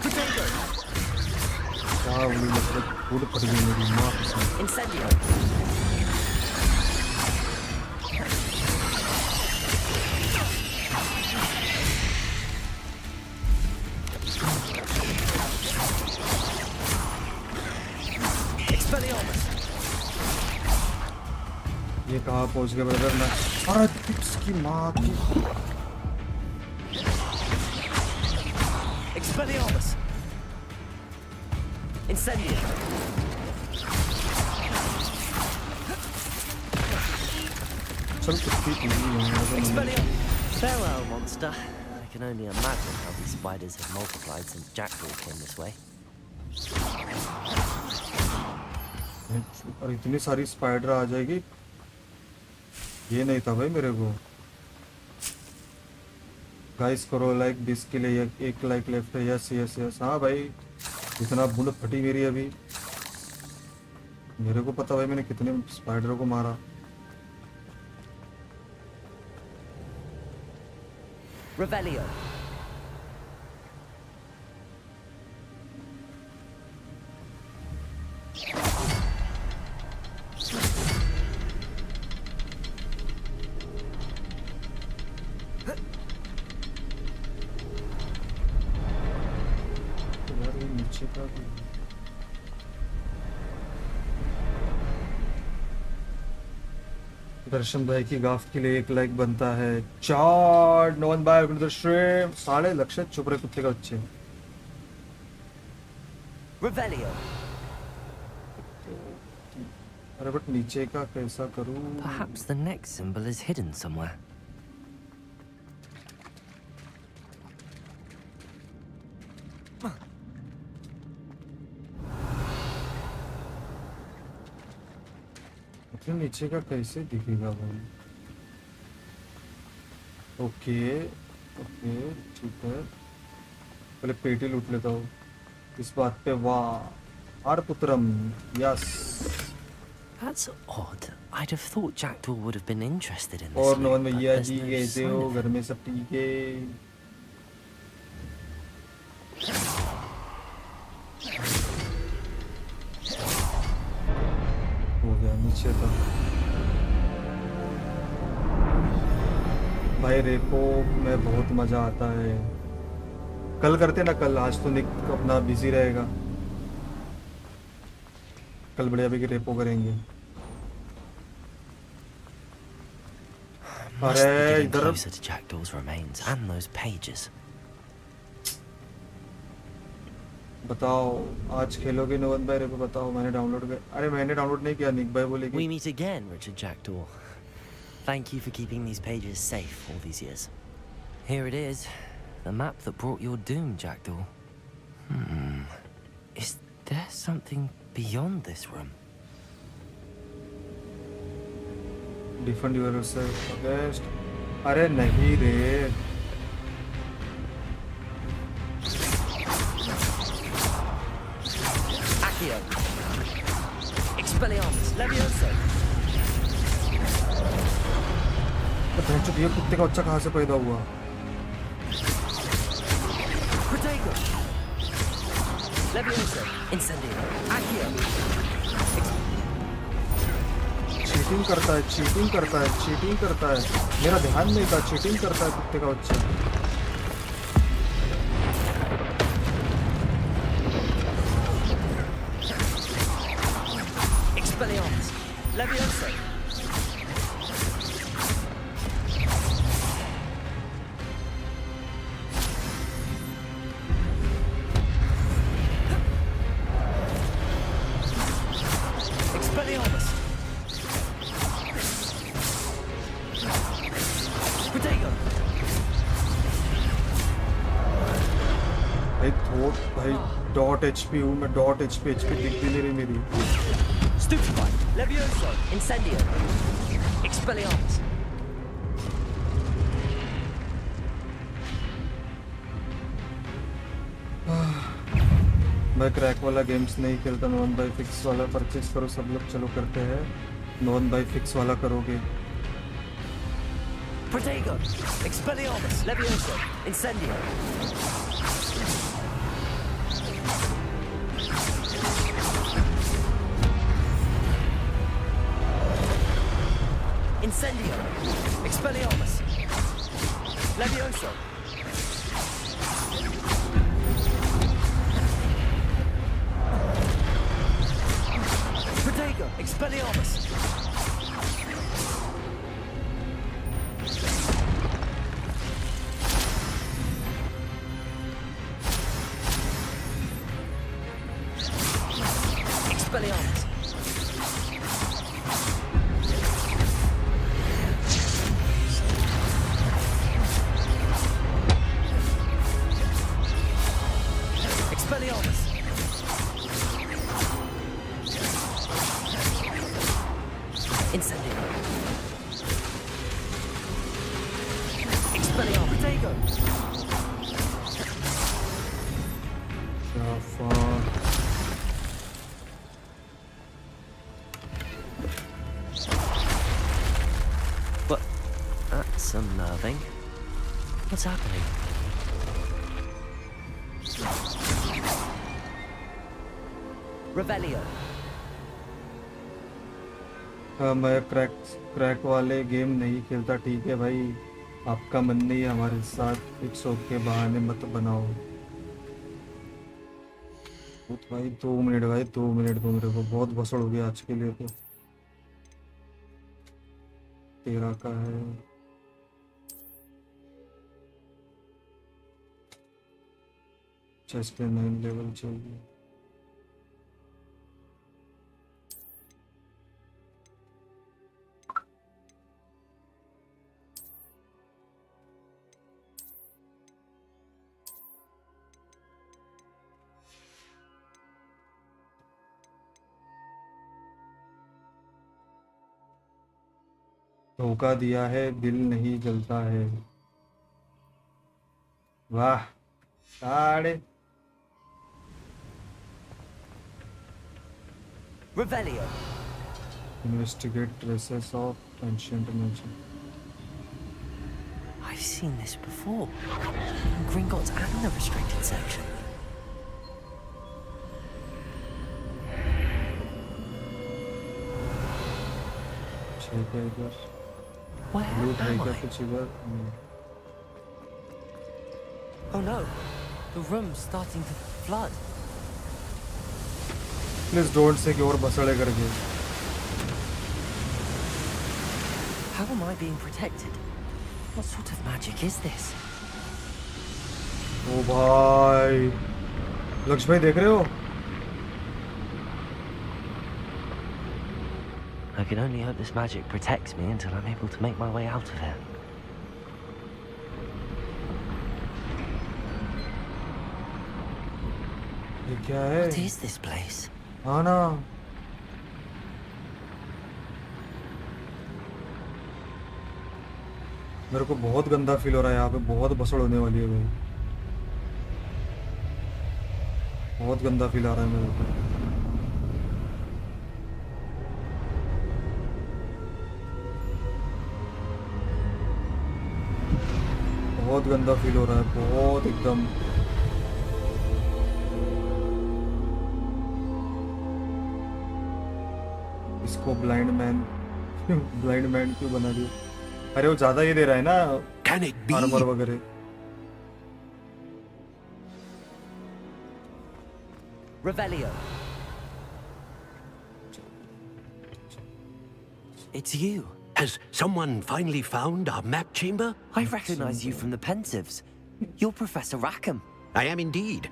Potato. हाँ वो मतलब food पड़ गई मेरी माँ कसम। Incendio. Expelliarmus. ये कहाँ पहुँच गए ब्रदर मैं? अरे इसकी माँ की। Expelliarmus. Incendio. चल कुत्ती की। Expelliarmus. Farewell, monster. I can only imagine how these spiders have multiplied since Jackdaw came this way. और इतनी सारी स्पाइडर आ जाएगी, ये नहीं था भाई मेरे को। गाइस करो लाइक 20 के लिए एक लाइक लेफ्ट है। Yes yes yes. हाँ भाई इतना बुंड फटी मेरी अभी, मेरे को पता भाई मैंने कितने स्पाइडरों को मारा। Revelio. दर्शन भाई की गाफ के लिए एक लाइक बनता है। 4 नॉन बाय स्ट्रीम 1.5 लाख चुप रहे कुत्ते का बच्चे। Revelio. अरे बट नीचे का कैसा करूं? Perhaps the next symbol is hidden somewhere. नीचे का कैसे दिखेगा भाई? ओके ओके ठीक है, पहले पेटी लूट लेता हूँ इस बात पे। वाह आरपुत्रम yes. That's odd. I'd have thought Jackdaw would have been interested in this. और नॉन loot, but भैया there's जी no कैसे sign हो? of घर में सब ठीक है? हो गया नीचे था भाई। रेपो में बहुत मजा आता है। कल करते ना, कल आज तो निक अपना बिजी रहेगा, कल बढ़िया भी रेपो करेंगे। Must be अरे getting इधर closer to Jackdaw's remains and those pages. बताओ आज खेलोगे नोवन भाई रेपो? बताओ मैंने डाउनलोड कर, अरे मैंने डाउनलोड नहीं किया, निक भाई बोलेगी। We meet again, Richard Jackdaw. Thank you for keeping these pages safe all these years. Here it is, the map that brought your doom, Jackdaw. Is there something beyond this room? Defend yourself against, अरे नहीं रे। Accio. Expelliarmus. Levioso. तो ये कुत्ते का बच्चा कहाँ से पैदा हुआ? Protego. Levioso. Incendio. Accio. Cheating करता है, चीटिंग करता है, चीटिंग करता है। मेरा ध्यान नहीं था, चीटिंग करता है कुत्ते का बच्चा। Expelliarmus. Levioso. Expelliarmus. Protego. भाई डॉट एचपी हूँ मैं, डॉट एचपी दिख भी नहीं रही मेरी। Stupefy. Levioso. Incendio. Expelliarmus. मैं क्रैक वाला गेम्स नहीं खेलता, नॉन बाई फिक्स वाला परचेज करो सब लोग। चलो करते हैं, नॉन बाई फिक्स वाला करोगे। Protego. Expelliarmus. Levioso. Incendio. Incendio. Expelliarmus. Levioso. Protego. Expelliarmus. Expelliarmus. Expelliarmus. Incendio. Expelliarmus. Protego. The fuck? But that's unnerving. What's happening? Revelio. मैं क्रैक वाले गेम नहीं खेलता। ठीक है भाई, आपका मन नहीं है हमारे साथ एक शौक के बहाने मत बनाओ। भाई 2 मिनट भाई 2 मिनट 2 मिनट को बहुत बसड़ हो गया आज के लिए। तो 13 का है। चेस्ट 9 लेवल चाहिए। धोखा दिया है, दिल नहीं जलता है। वाह साढ़े। Revelio. Investigate traces of ancient magic. I've seen this before. In Gringotts and the restricted section. Where am I? Oh no, the room's starting to flood. Please don't say कि और बसड़े करके। How am I being protected? What sort of magic is this? ओ भाई, लक्ष्य भाई देख रहे हो? I can only hope this magic protects me until I'm able to make my way out of here. ये क्या है? What is this place? हाँ ना। मेरे को बहुत गंदा फील हो रहा है यहाँ पे। बहुत बसड़ होने वाली है भाई। बहुत गंदा फील आ रहा है मेरे को। बहुत गंदा फील हो रहा है। बहुत एकदम। इसको ब्लाइंड मैन क्यों बना दिया? अरे वो ज्यादा ये दे रहा है ना आर्मर वगैरह। Revelio. It's you. Has someone finally found our map chamber? I recognize you from the Pensieves. You're Professor Rackham. I am indeed.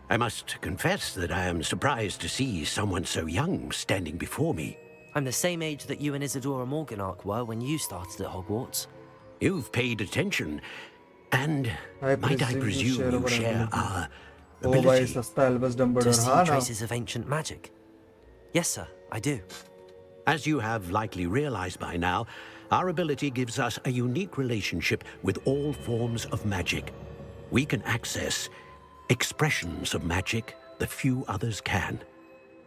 I must confess that I am surprised to see someone so young standing before me. I'm the same age that you and Isadora Morganach were when you started at Hogwarts. You've paid attention, and might I presume you share our ability to see traces of ancient magic? Yes, sir, I do. As you have likely realized by now, our ability gives us a unique relationship with all forms of magic. We can access expressions of magic that few others can.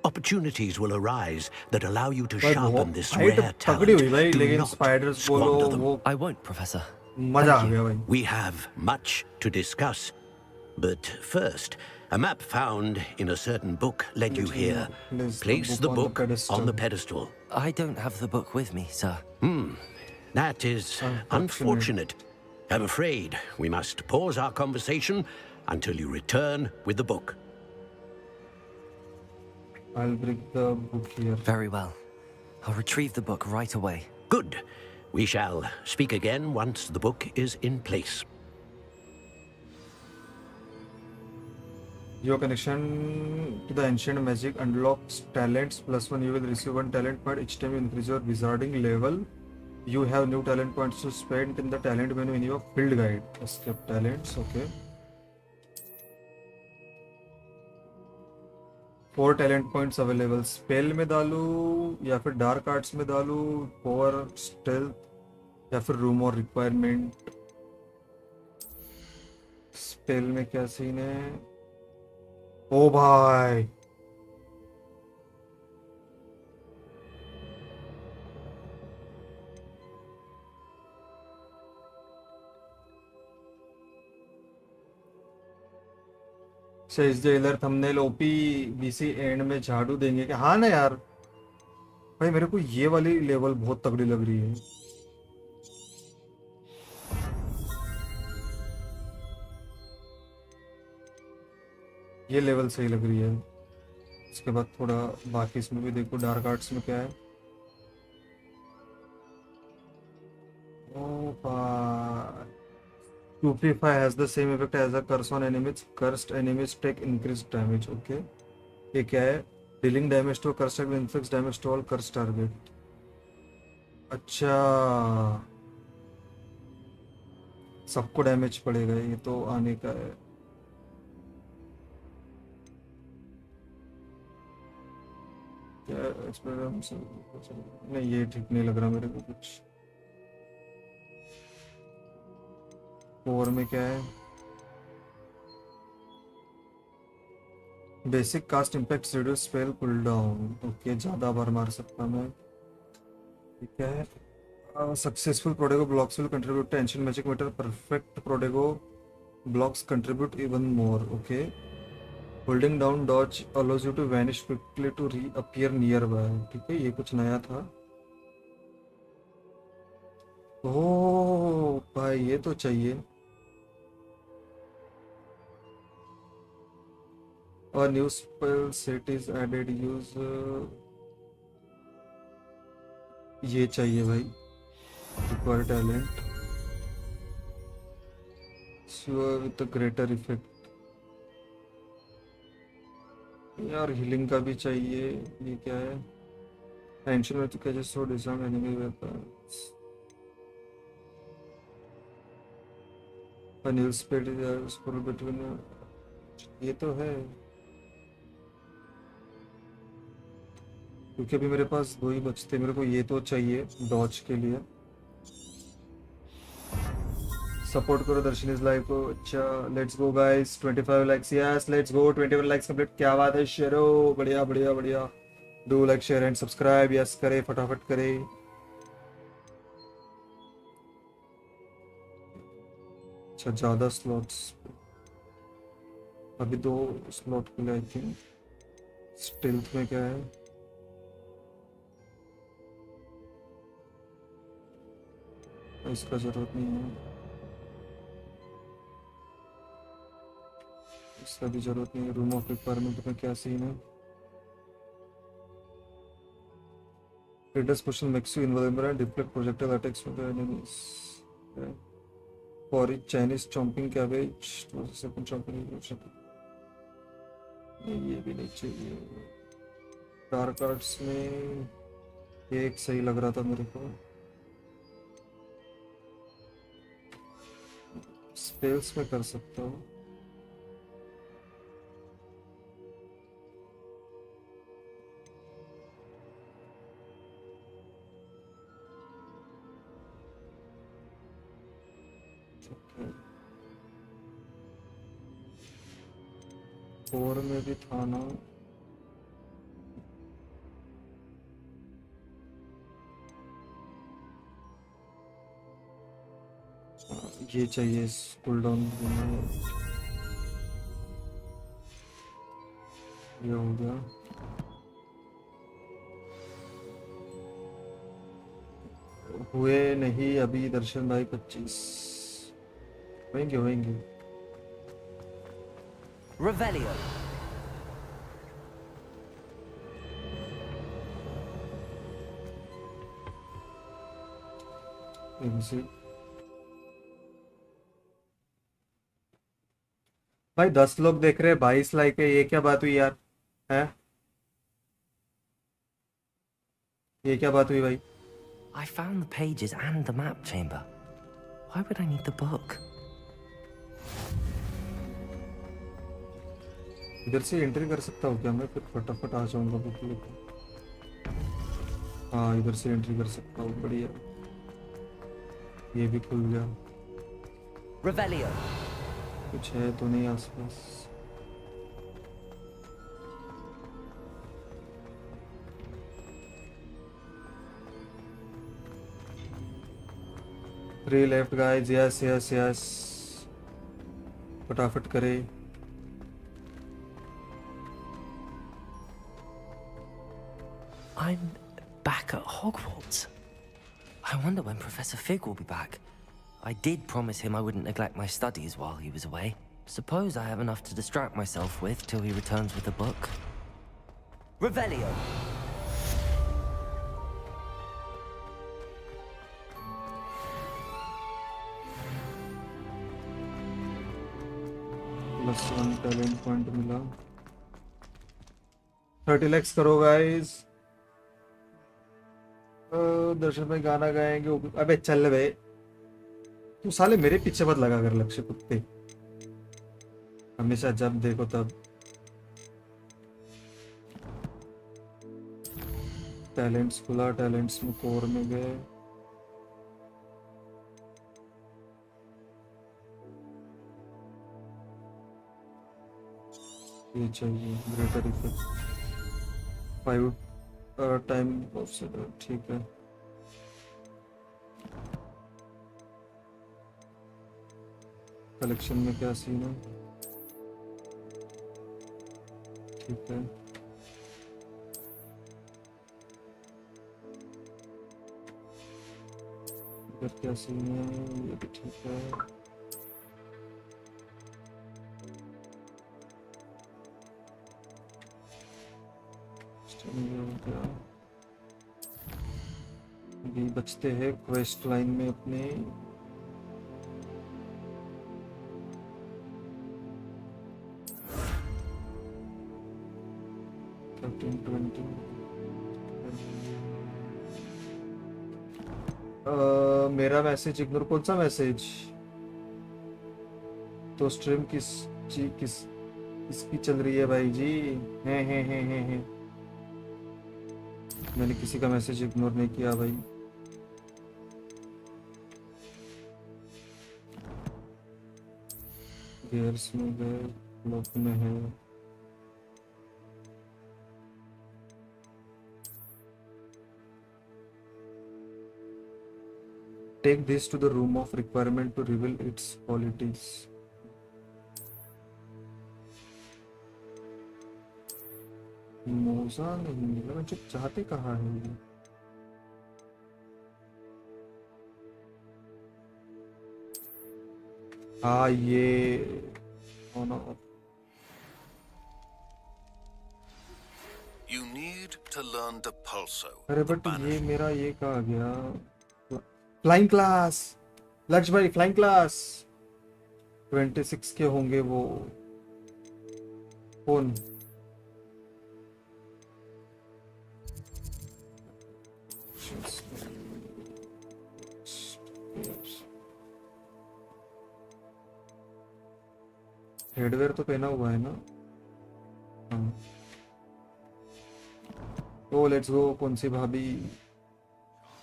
Opportunities will arise that allow you to sharpen this rare talent. Do not squander them. I won't, Professor. We have much to discuss. But first, a map found in a certain book led you here. Place the book on the pedestal. I don't have the book with me, sir. That is unfortunate. I'm afraid we must pause our conversation until you return with the book. I'll bring the book here. Very well. I'll retrieve the book right away. Good. We shall speak again once the book is in place. Your connection to the ancient magic unlocks talents. +1, you will receive 1 talent point each time you increase your wizarding level. You have new talent points to spend in the talent menu in your field guide. Escape talents, okay. 4 talent points available. Spell में डालूं या फिर dark arts में डालूं, power, stealth या फिर room और requirement. Spell में क्या सीन है? ओ भाई says jailer thumbnail OP BC and में झाड़ू देंगे कि हाँ ना यार भाई मेरे को ये वाली लेवल बहुत तगड़ी लग रही है। ये लेवल सही लग रही है। इसके बाद थोड़ा बाकी इसमें भी देखो डार्क आर्ट्स में क्या है। ओ भाई 255 has the same effect as a curse on enemies. Cursed enemies take increased damage. Okay. ये क्या है? Dealing damage to a cursed target inflicts damage to all cursed target. अच्छा सबको डैमेज पड़ेगा ये तो आने का है। नहीं ये ठीक नहीं लग रहा मेरे को कुछ। और में क्या है? Basic cast impact reduce spell cool down. Okay ज्यादा बार मार सकता मैं। ठीक है। Successful Protego blocks will contribute to ancient magic matter. Perfect Protego blocks contribute even more. Okay. Holding down dodge allows you to vanish quickly to reappear nearby. ठीक है ये कुछ नया था। ओह भाई ये तो चाहिए। और new spell set is added use ये चाहिए भाई। Require talent with greater effect. यार हीलिंग का भी चाहिए। ये क्या है? एंशिएंट में तो क्या just so design enemy weapons. A new speed is full between। ये तो है क्योंकि अभी मेरे पास 2 ही बचते। मेरे को ये तो चाहिए डॉज के लिए। सपोर्ट करो दर्शन इज लाइव को। अच्छा let's go guys 25 likes. Yes let's go 21 likes complete. क्या बात है शेरो। बढ़िया बढ़िया बढ़िया। Do like share and subscribe. Yes करे फटाफट करे। अच्छा ज्यादा स्लॉट्स अभी 2 स्लॉट खुले आई थिंक। स्टील्थ में क्या है? इसका जरूरत नहीं है। इसका भी जरूरत नहीं है। रूम ऑफ रिक्वायरमेंट में क्या सीन है? Greatest push makes you invulnerable and deflect projectile attacks from the enemies. For each Chinese chomping cabbage, second chomping ये भी नहीं चाहिए। डार्क आर्ट्स में एक सही लग रहा था मेरे को। स्पेल्स में कर सकता हूँ। और में भी था ना। ये चाहिए कूल डाउन। ये हो गया। हुए नहीं अभी दर्शन भाई 25 होंगे Revelio. भाई 10 लोग देख रहे हैं 22 लाइक है, ये क्या बात हुई यार? है ये क्या बात हुई भाई? I found the pages and the map chamber. Why would I need the book? इधर से एंट्री कर सकता हूँ क्या मैं? फिर फटाफट आ जाऊंगा बुक लेकर। हाँ इधर से एंट्री कर सकता हूँ, बढ़िया। ये भी खुल गया। Revelio. कुछ है तो नहीं आसपास? Three left guys, yes. फटाफट करे। I'm back at Hogwarts. I wonder when Professor Fig will be back. I did promise him I wouldn't neglect my studies while he was away. Suppose I have enough to distract myself with till he returns with a book. Revelio. +1 talent point मिला। 30 lakhs करो guys. दर्शन भाई गाना गाएंगे। अबे चल बे, तू साले मेरे पीछे मत लगा कर लक्ष्य कुत्ते, हमेशा जब देखो तब। टैलेंट्स खुला, टैलेंट्स में कोर में गए। ये चाहिए ग्रेटर इफेक्ट 5 टाइम ऑफ, ठीक है। कलेक्शन में क्या सीन है? ठीक है। इधर क्या सीन है? ये भी ठीक है। भी बचते हैं क्वेस्ट लाइन में अपने। मेरा मैसेज इग्नोर। कौन सा मैसेज? तो स्ट्रीम किसकी चल रही है भाई जी? हैं। मैंने किसी का मैसेज इग्नोर नहीं किया भाई। गेयर्स में गए, ब्लॉक में है। Take this to the room of requirement to reveal its qualities. मौजा नहीं मिला, मैं चुप चाहते कहाँ है ये? हाँ ये You need to learn the pulso. अरे बट ये मेरा ये कहाँ गया? फ्लाइंग क्लास लक्ष्य भाई, फ्लाइंग क्लास 26 के होंगे वो। कौन? हेडवेयर तो पहना हुआ है ना? हाँ। ओ लेट्स गो। कौन सी भाभी?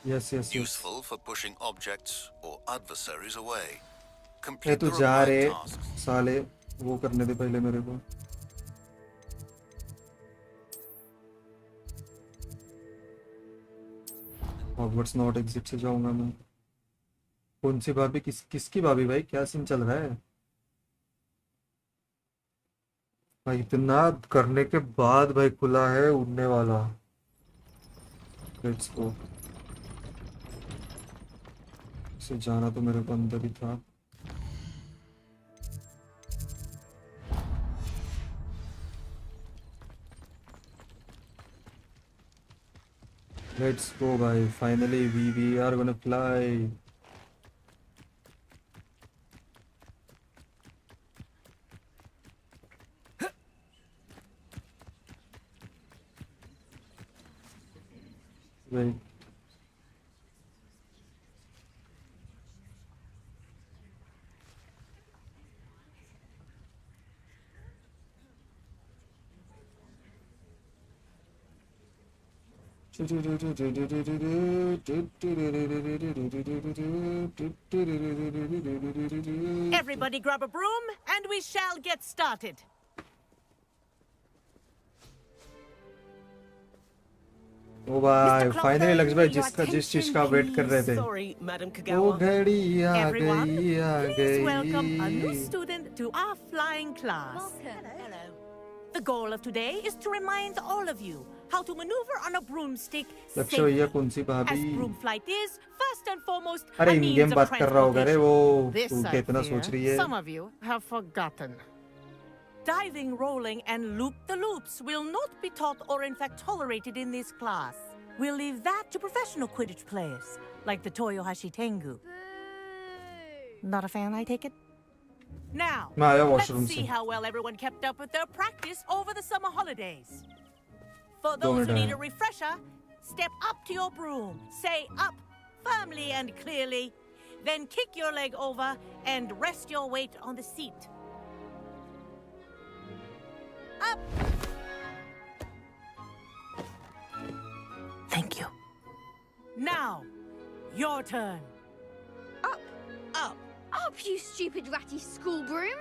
Yes. Useful for pushing objects or adversaries away. ये Complete तू the जा रे required tasks. साले, वो करने दे पहले मेरे को। हॉगवर्ट्स नॉट एग्जिट से जाऊंगा मैं। कौन सी भाभी? किसकी भाभी भाई? क्या सीन चल रहा है भाई? इतना करने के बाद भाई खुला है उड़ने वाला। Let's go. से जाना तो मेरे को अंदर ही था। Let's go, guys. Finally, we are gonna fly. Wait. Everybody grab a broom and we shall get started. ओ भाई फाइनली लक्ष्य भाई जिस चीज का वेट कर रहे थे वो घड़ी आ गई Welcome a new student to our flying class. Hello. The goal of today is to remind all of you how to maneuver on a broomstick लक्ष्य भैया कौन सी as भाभी broom flight is first and foremost अरे a in means game of बात कर रहा होगा रे वो This, तू I कितना fear, सोच रही है some of you have forgotten. Diving, rolling, and loop-the-loops will not be taught or in fact tolerated in this class. We'll leave that to professional Quidditch players, like the Toyohashi Tengu. Not a fan, I take it? Now, मैं आया let's washroom see से how well everyone kept up with their practice over the summer holidays. For दो those who minute need है। a refresher, step up to your broom, say up firmly and clearly, then kick your leg over and rest your weight on the seat. Up! Thank you. Now, your turn. Up! Up! Up, you stupid ratty school broom!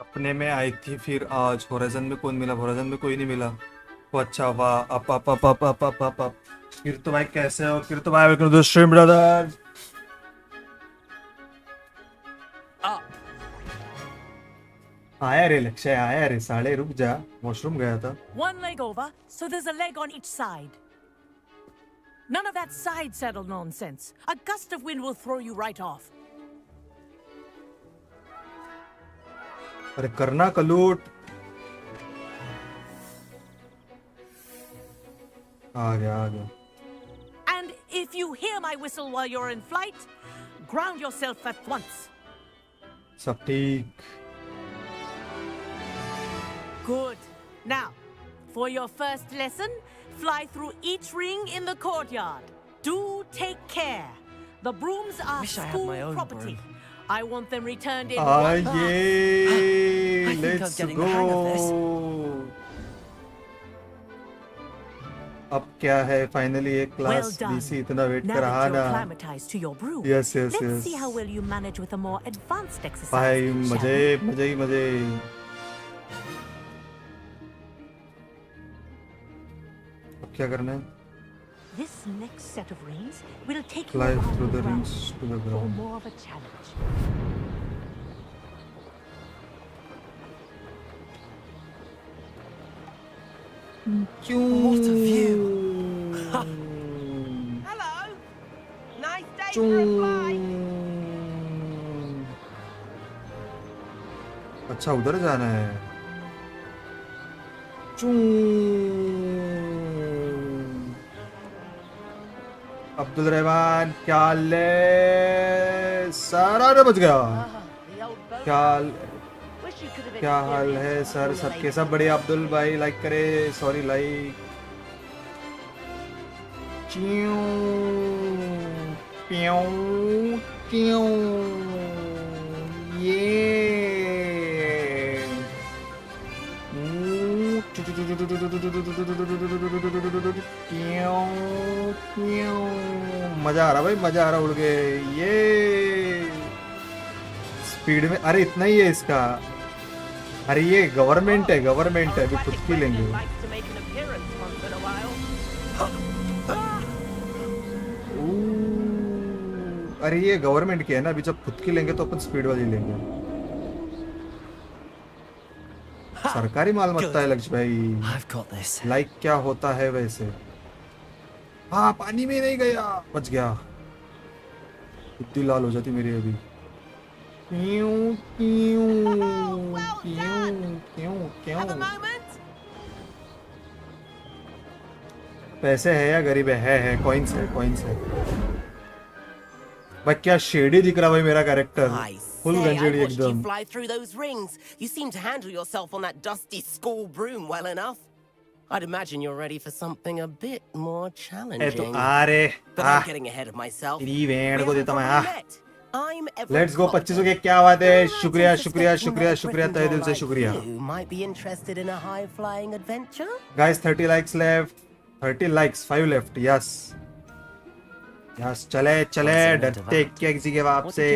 अपने में आई थी फिर आज horizon में कौन मिला horizon में कोई नहीं मिला वो अच्छा वाह up up up up up up up up कीर्तो भाई कैसे हो कीर्तो भाई welcome to the stream brother आया रे लक्ष्य आया रे साले रुक जा वॉशरूम गया था One leg over, so there's a leg on each side. None of that side saddle nonsense. A gust of wind will throw you right off. अरे करना कलूट आ गया And if you hear my whistle while you're in flight, ground yourself at once. सब ठीक Good. Now, for your first lesson, fly through each ring in the courtyard. Do take care. The brooms are Wish I had school my own property. broom. I want them returned in Ah, one bath. yeah. I think I'm Let's getting the hang of this. go. अब क्या है finally एक Well class done. BC इतना wait Now कर रहा that you're ना acclimatized to your broom, Yes, yes, let's yes. see how well you manage with a more advanced exercise. भाई shall मजे we? मजे ही मजे अब क्या करना है This next set of rings will take Fly you around through the ground rings to the for ground. more of a challenge. What a view! Hello. Nice day for a flight. अच्छा उधर जाना है अब्दुल रहमान क्या हाल है? सारा ने बच गया। क्या हाल है सर? सबके सब बढ़िया। अब्दुल भाई लाइक करे, सॉरी लाइक। मजा आ रहा भाई, मजा आ रहा उड़ के। ये स्पीड में, अरे इतना ही है इसका। अरे ये गवर्नमेंट है, गवर्नमेंट है, अभी खुद की लेंगे। अरे ये गवर्नमेंट की है ना, अभी जब खुद की लेंगे तो अपन स्पीड वाली लेंगे। सरकारी मालमत्ता है लक्ष्य भाई। लाइक क्या होता है वैसे? हाँ पानी में नहीं गया, बच गया। इतनी लाल हो जाती मेरी अभी। क्यों क्यों क्यों क्यों क्यों? पैसे है या गरीब है कॉइन्स है, कॉइन्स है। भाई क्या शेडी दिख रहा भाई मेरा कैरेक्टर, फुल गंजेड़ी एकदम। Fly through those rings. You seem to handle yourself on that dusty school broom well enough. I'd imagine you're ready for something a bit more challenging. But I'm getting ahead of myself. को देता मैं। Let's go 25 के क्या बात है? शुक्रिया शुक्रिया शुक्रिया शुक्रिया, तहे दिल से शुक्रिया। Might be interested in a high-flying adventure? Guys 30 likes left, 30 likes, 5 left. Yes. Yes, चले चले, डरते क्या किसी के बाप से।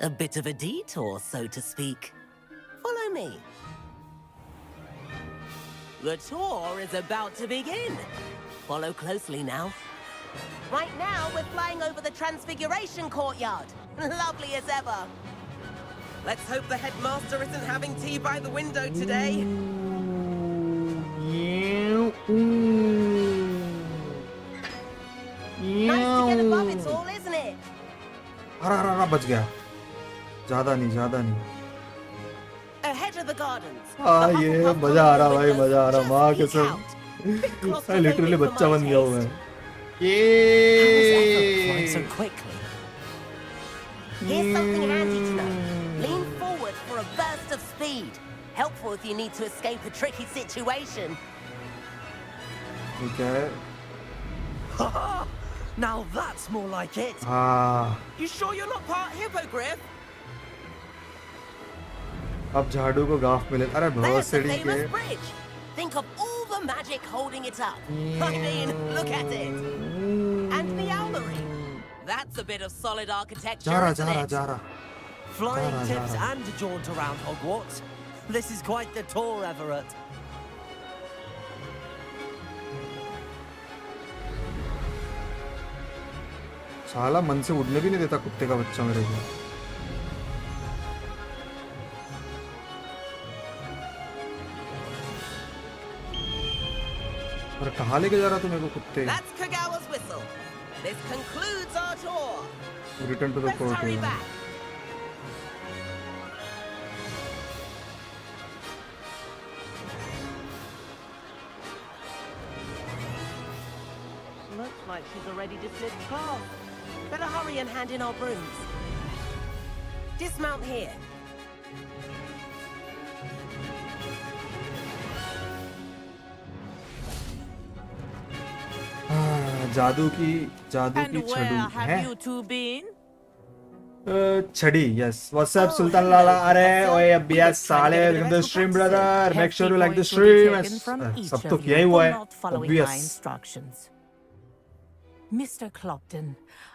A bit of a detour, so to speak. Follow me. The tour is about to begin. Follow closely now. Right now, we're flying over the Transfiguration Courtyard. Lovely as ever. Let's hope the headmaster isn't having tea by the window today. Nice to get above it all, isn't it? हरा बच गया। ज्यादा नहीं, ज्यादा नहीं। Ahead of the gardens. हाँ ये मजा आ रहा भाई, मजा आ रहा। माँ कसम लिटरली बच्चा बन गया हूँ मैं। So quickly. Here's something handy to know. Lean forward for a burst of speed. Helpful if you need to escape a tricky situation. ठीक है। Now that's more like it. You sure you're not part hippogriff? अब झाड़ू को गाफ मिले। अरे बहुत सड़ी के। Think of all the magic holding it up. I mean, look at it. And the owlery. That's a bit of solid architecture, isn't it? जा रहा। Flying tips and a jaunt around Hogwarts. This is quite the tour, Everett. साला मन से उड़ने भी नहीं देता कुत्ते का बच्चा मेरे को। अरे कहाँ लेके जा रहा तू मेरे को कुत्ते? That's Kagawa's whistle. This concludes our tour. Return to the court. Hurry back. Looks like she's already dismissed class. Better hurry and hand in our brooms. Dismount here. जादू की छड़ी है। छड़ी, yes. What's up, Sultan Lala? अरे ओए अबिया साले, welcome to the stream, brother. Make sure you like the stream. सब तो किया ही हुआ है, obvious. Mr. Clopton,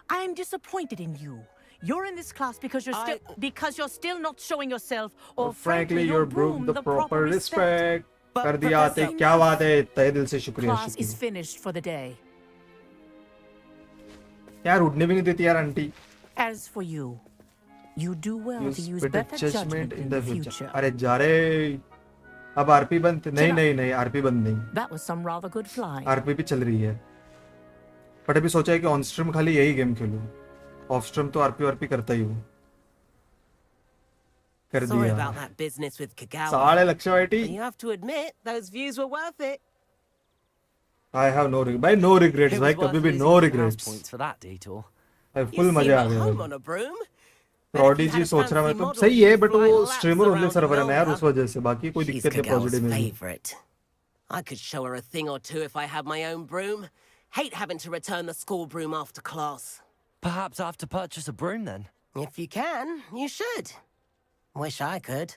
I am disappointed in you. You're in this class because you're still not showing yourself, or frankly, your broom the proper respect. कर दिया आते, क्या बात है, तहे दिल से शुक्रिया। Class is finished for the day. यार उड़ने भी नहीं देती यार aunty. As for you, you do well to use better judgment in the future. अरे जा रे, अब आरपी बंद? नहीं आरपी बंद नहीं। That was some rather good flying. RP भी चल रही है, बट अभी सोचा है कि ऑन स्ट्रीम खाली यही गेम खेलूं, ऑफ स्ट्रीम तो आरपी करता ही हूँ। कर Sorry दिया। about that business with Kagawa. साले लक्ष्य वाइटी। You have to admit those views were worth it. I have no regrets. भाई no regrets भाई कभी भी no regrets. भाई full मजा आ गया. Prodigy सोच रहा मैं तो सही है but वो streamer only server है ना यार उस वजह से बाकी कोई दिक्कत नहीं पॉजिटिव में. I could show her a thing or two if I had my own broom. Hate having to return the school broom after class. Perhaps I have to purchase a broom then. If you can, you should. Wish I could.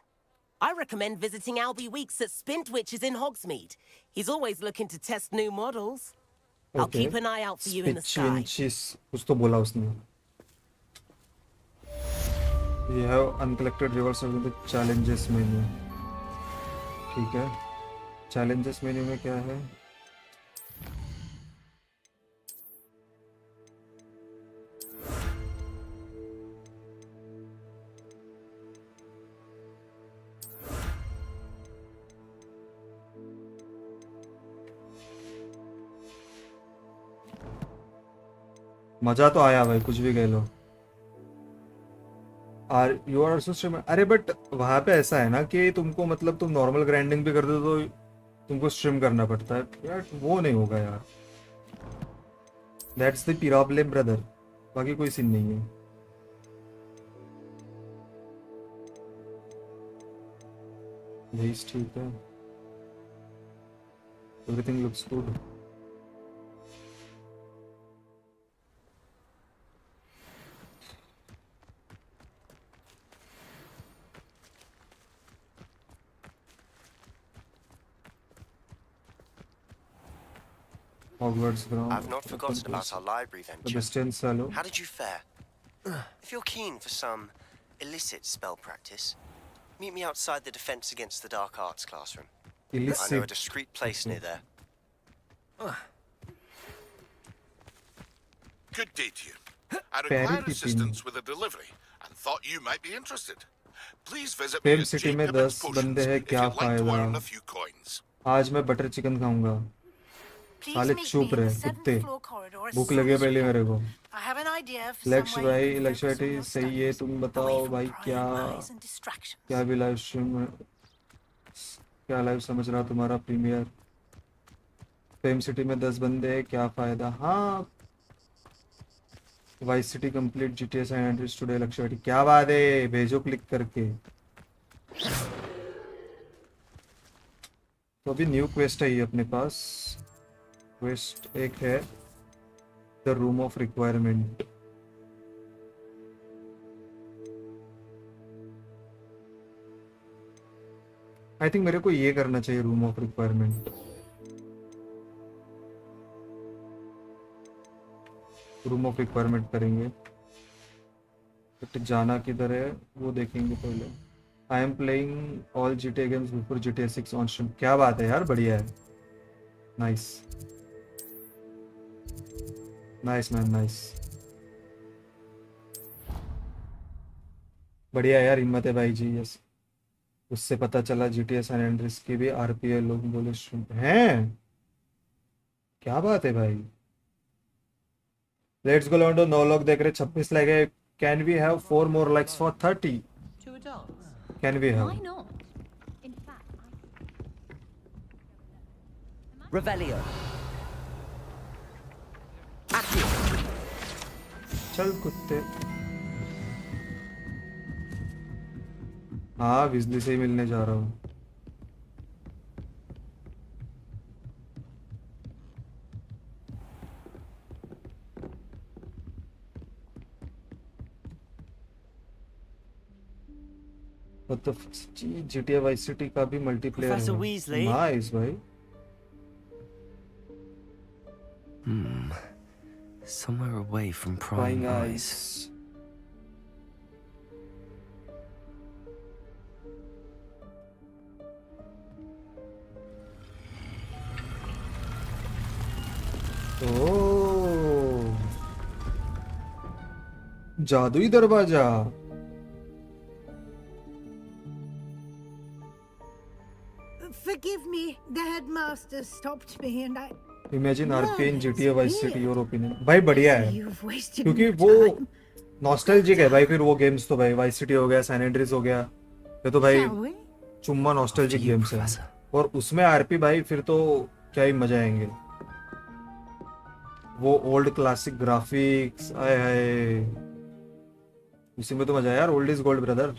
I recommend visiting Albie Weeks at Spint, which is in Hogsmeade. He's always looking to test new models. I'll keep an eye out for you in the sky. कुछ तो बोला उसने. You have uncollected rewards of the challenges menu. ठीक है. Challenges menu में क्या है? मजा तो आया भाई कुछ भी कह लो. You are also streamer. अरे बट वहां पे ऐसा है ना कि तुमको मतलब तुम नॉर्मल ग्राइंडिंग भी कर दो तो तुमको स्ट्रीम करना पड़ता है यार. वो नहीं होगा यार. That's the problem brother. बाकी कोई सीन नहीं है. यही ठीक है. Everything looks good. Hogwarts ground. I've not forgotten about our library venture. The distance hello. How did you fare? If you're keen for some illicit spell practice, meet me outside the Defense Against the Dark Arts classroom. Illicit. I know a discreet place near there. Good day to you. I require assistance with a delivery and thought you might be interested. Please visit me at JBL Quantum if you'd like to earn a few coins. आज मैं butter chicken खाऊंगा. साले चुप रहे कुत्ते. भूख लगे पहले मेरे को. लक्ष्य भाई सही है. तुम बताओ भाई क्या भी लाइव स्ट्रीम क्या लाइव समझ रहा तुम्हारा प्रीमियर. फेम सिटी में 10 बंदे हैं क्या फायदा. हाँ vice city complete GTA San Andreas today. लक्ष्य भाई क्या बात है. भेजो क्लिक करके. तो अभी न्यू क्वेस्ट है ये अपने पास. क्वेस्ट एक है the room of requirement. I think मेरे को ये करना चाहिए room of requirement. Room of requirement करेंगे. बट जाना किधर है वो देखेंगे पहले. I am playing all GTA games before GTA 6 on stream. क्या बात है यार. बढ़िया है. Nice nice man nice. बढ़िया यार. हिम्मत है भाई जी. यस उससे पता चला GTA San Andreas के भी RPL लोग बोले स्ट्रीम हैं. क्या बात है भाई. Let's go लॉन्डो. 9 लोग देख रहे. 26 लाइक है. Can we have 4 more likes for 30? Can we have? Revelio. चल कुत्ते. हाँ बिजली से ही मिलने जा रहा हूँ. तो GTA Vice City का भी मल्टीप्लेयर है. नाइस भाई. Somewhere away from prying eyes. ओह जादुई दरवाजा. Forgive me, the headmaster stopped me and I... Imagine RP in GTA Vice City. Your opinion? भाई बढ़िया है क्योंकि वो नॉस्टैल्जिक है भाई. फिर वो गेम्स तो भाई Vice City हो गया, San Andreas हो गया. ये तो भाई चुम्मा नॉस्टैल्जिक गेम्स है. और उसमें RP भाई फिर तो क्या ही मजा आएंगे. वो ओल्ड क्लासिक ग्राफिक्स, आए हाय, उसी में तो मजा है यार। Old is gold brother.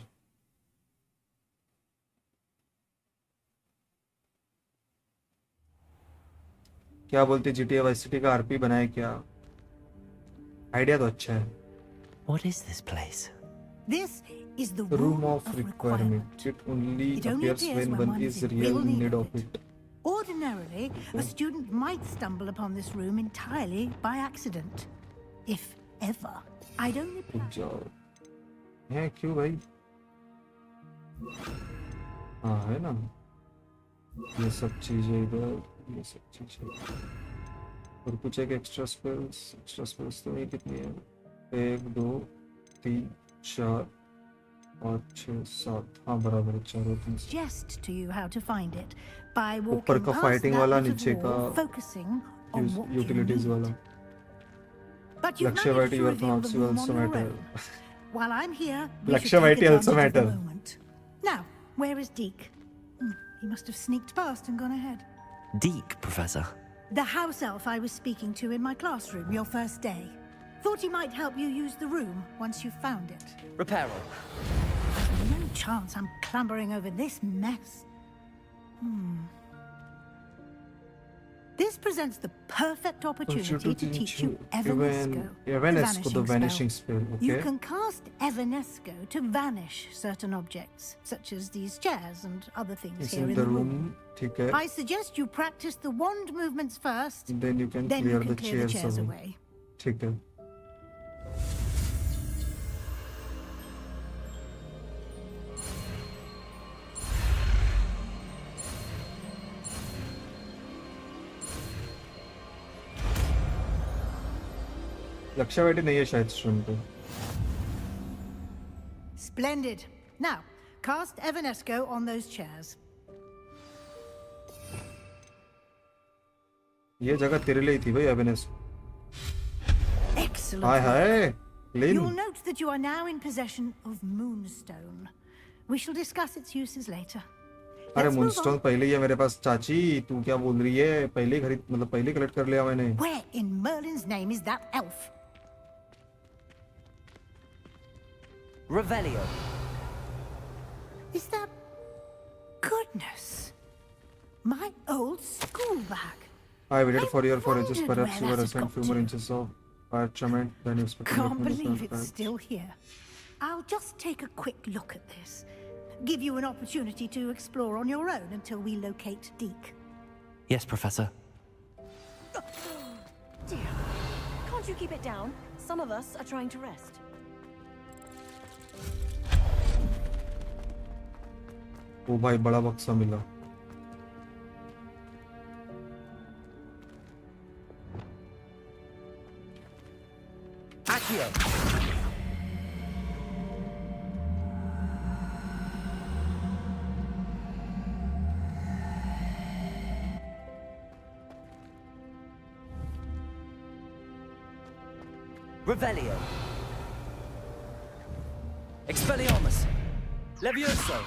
क्या बोलते GTA वाइस सिटी का आरपी बनाए क्या? आइडिया तो अच्छा है। What is this place? This is the Room of requirement. It only appears when one is real need of it. Ordinarily, a student might stumble upon this room entirely by accident. If ever. I'd only जाओ। है क्यों भाई? हाँ है ना, ये सब चीजें इधर, ये सब चीजें और कुछ एक एक्स्ट्रा स्पेल्स तो नहीं, कितनी है? 1 2 3 4 5 6 7, हाँ बराबर है, 4 और 3। suggest to you how to find it by ऊपर walking का past फाइटिंग that वाला, bit of नीचे का wall, focusing on what you utilities need. वाला। But you've Lakshya managed Vaiti to reveal also the room on your matter. own. While I'm here, we Lakshya should take Vaiti also advantage of the matter. moment. Now, where is Deke? He must have sneaked past and gone ahead. Deke, Professor. The house elf I was speaking to in my classroom your first day. Thought he might help you use the room once you found it. Reparo. There's no chance I'm clambering over this mess. This presents the perfect opportunity to teach you Evanesco, Evanesco, the vanishing spell. Okay. You can cast Evanesco to vanish certain objects, such as these chairs and other things It's here in in the the room. ठीक है. I suggest you practice the wand movements first. Then you can clear the chairs away. ठीक है. लक्ष्य वाइटी नहीं है शायद stream पे। Splendid. Now, cast Evanesco on those chairs. ये जगह तेरे लिए ही थी भाई एवेनेस्को। Excellent. Hi hi, clean. You'll note that you are now in possession of Moonstone. We shall discuss its uses later. अरे मूनस्टोन पहले ही है मेरे पास चाची, तू क्या बोल रही है? पहले ही खरीद, मतलब पहले कलेक्ट कर लिया मैंने। Where in Merlin's name is that elf? Revelio. Is that... Goodness. My old school bag. I waited for your 4 inches, perhaps you were assigned few more inches of parchment than you expected. Can't believe it's still here. I'll just take a quick look at this. Give you an opportunity to explore on your own until we locate Deke. Yes, Professor. Dear, can't you keep it down? Some of us are trying to rest. ओ भाई बड़ा बक्सा मिला। Accio. Revelio. Expelliarmus. Levioso.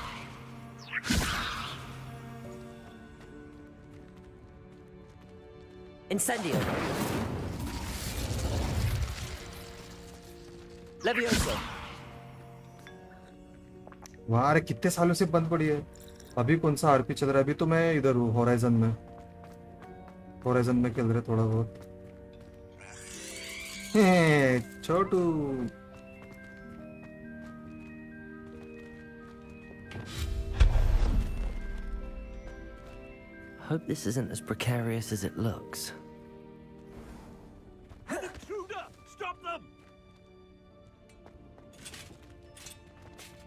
Incendio. Levioso. वाह, अरे कितने सालों से बंद पड़ी है। अभी कौन सा आरपी चल रहा है? अभी तो मैं इधर हूँ होराइजन में। होराइजन में खेल रहे थोड़ा बहुत। छोटू। Hope this isn't as precarious as it looks. Intruder! Stop them!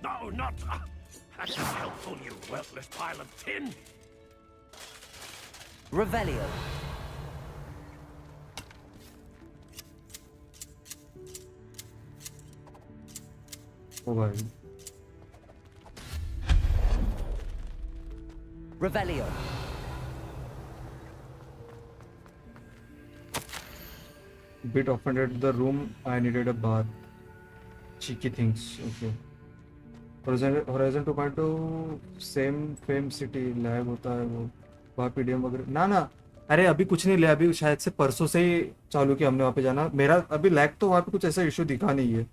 No, not... That's not helpful, you worthless pile of tin! Revelio. ओ भाई। Revelio. Bit offended the room. I needed a bath. Cheeky things. Okay. Horizon 2.2 same fame city lag होता है वो, वहाँ PDM वगैरह ना अरे अभी कुछ नहीं लिया, अभी शायद से परसों से ही चालू किया हमने वहाँ पे जाना। मेरा अभी लैग तो वहाँ पे कुछ ऐसा इशू दिखा नहीं है।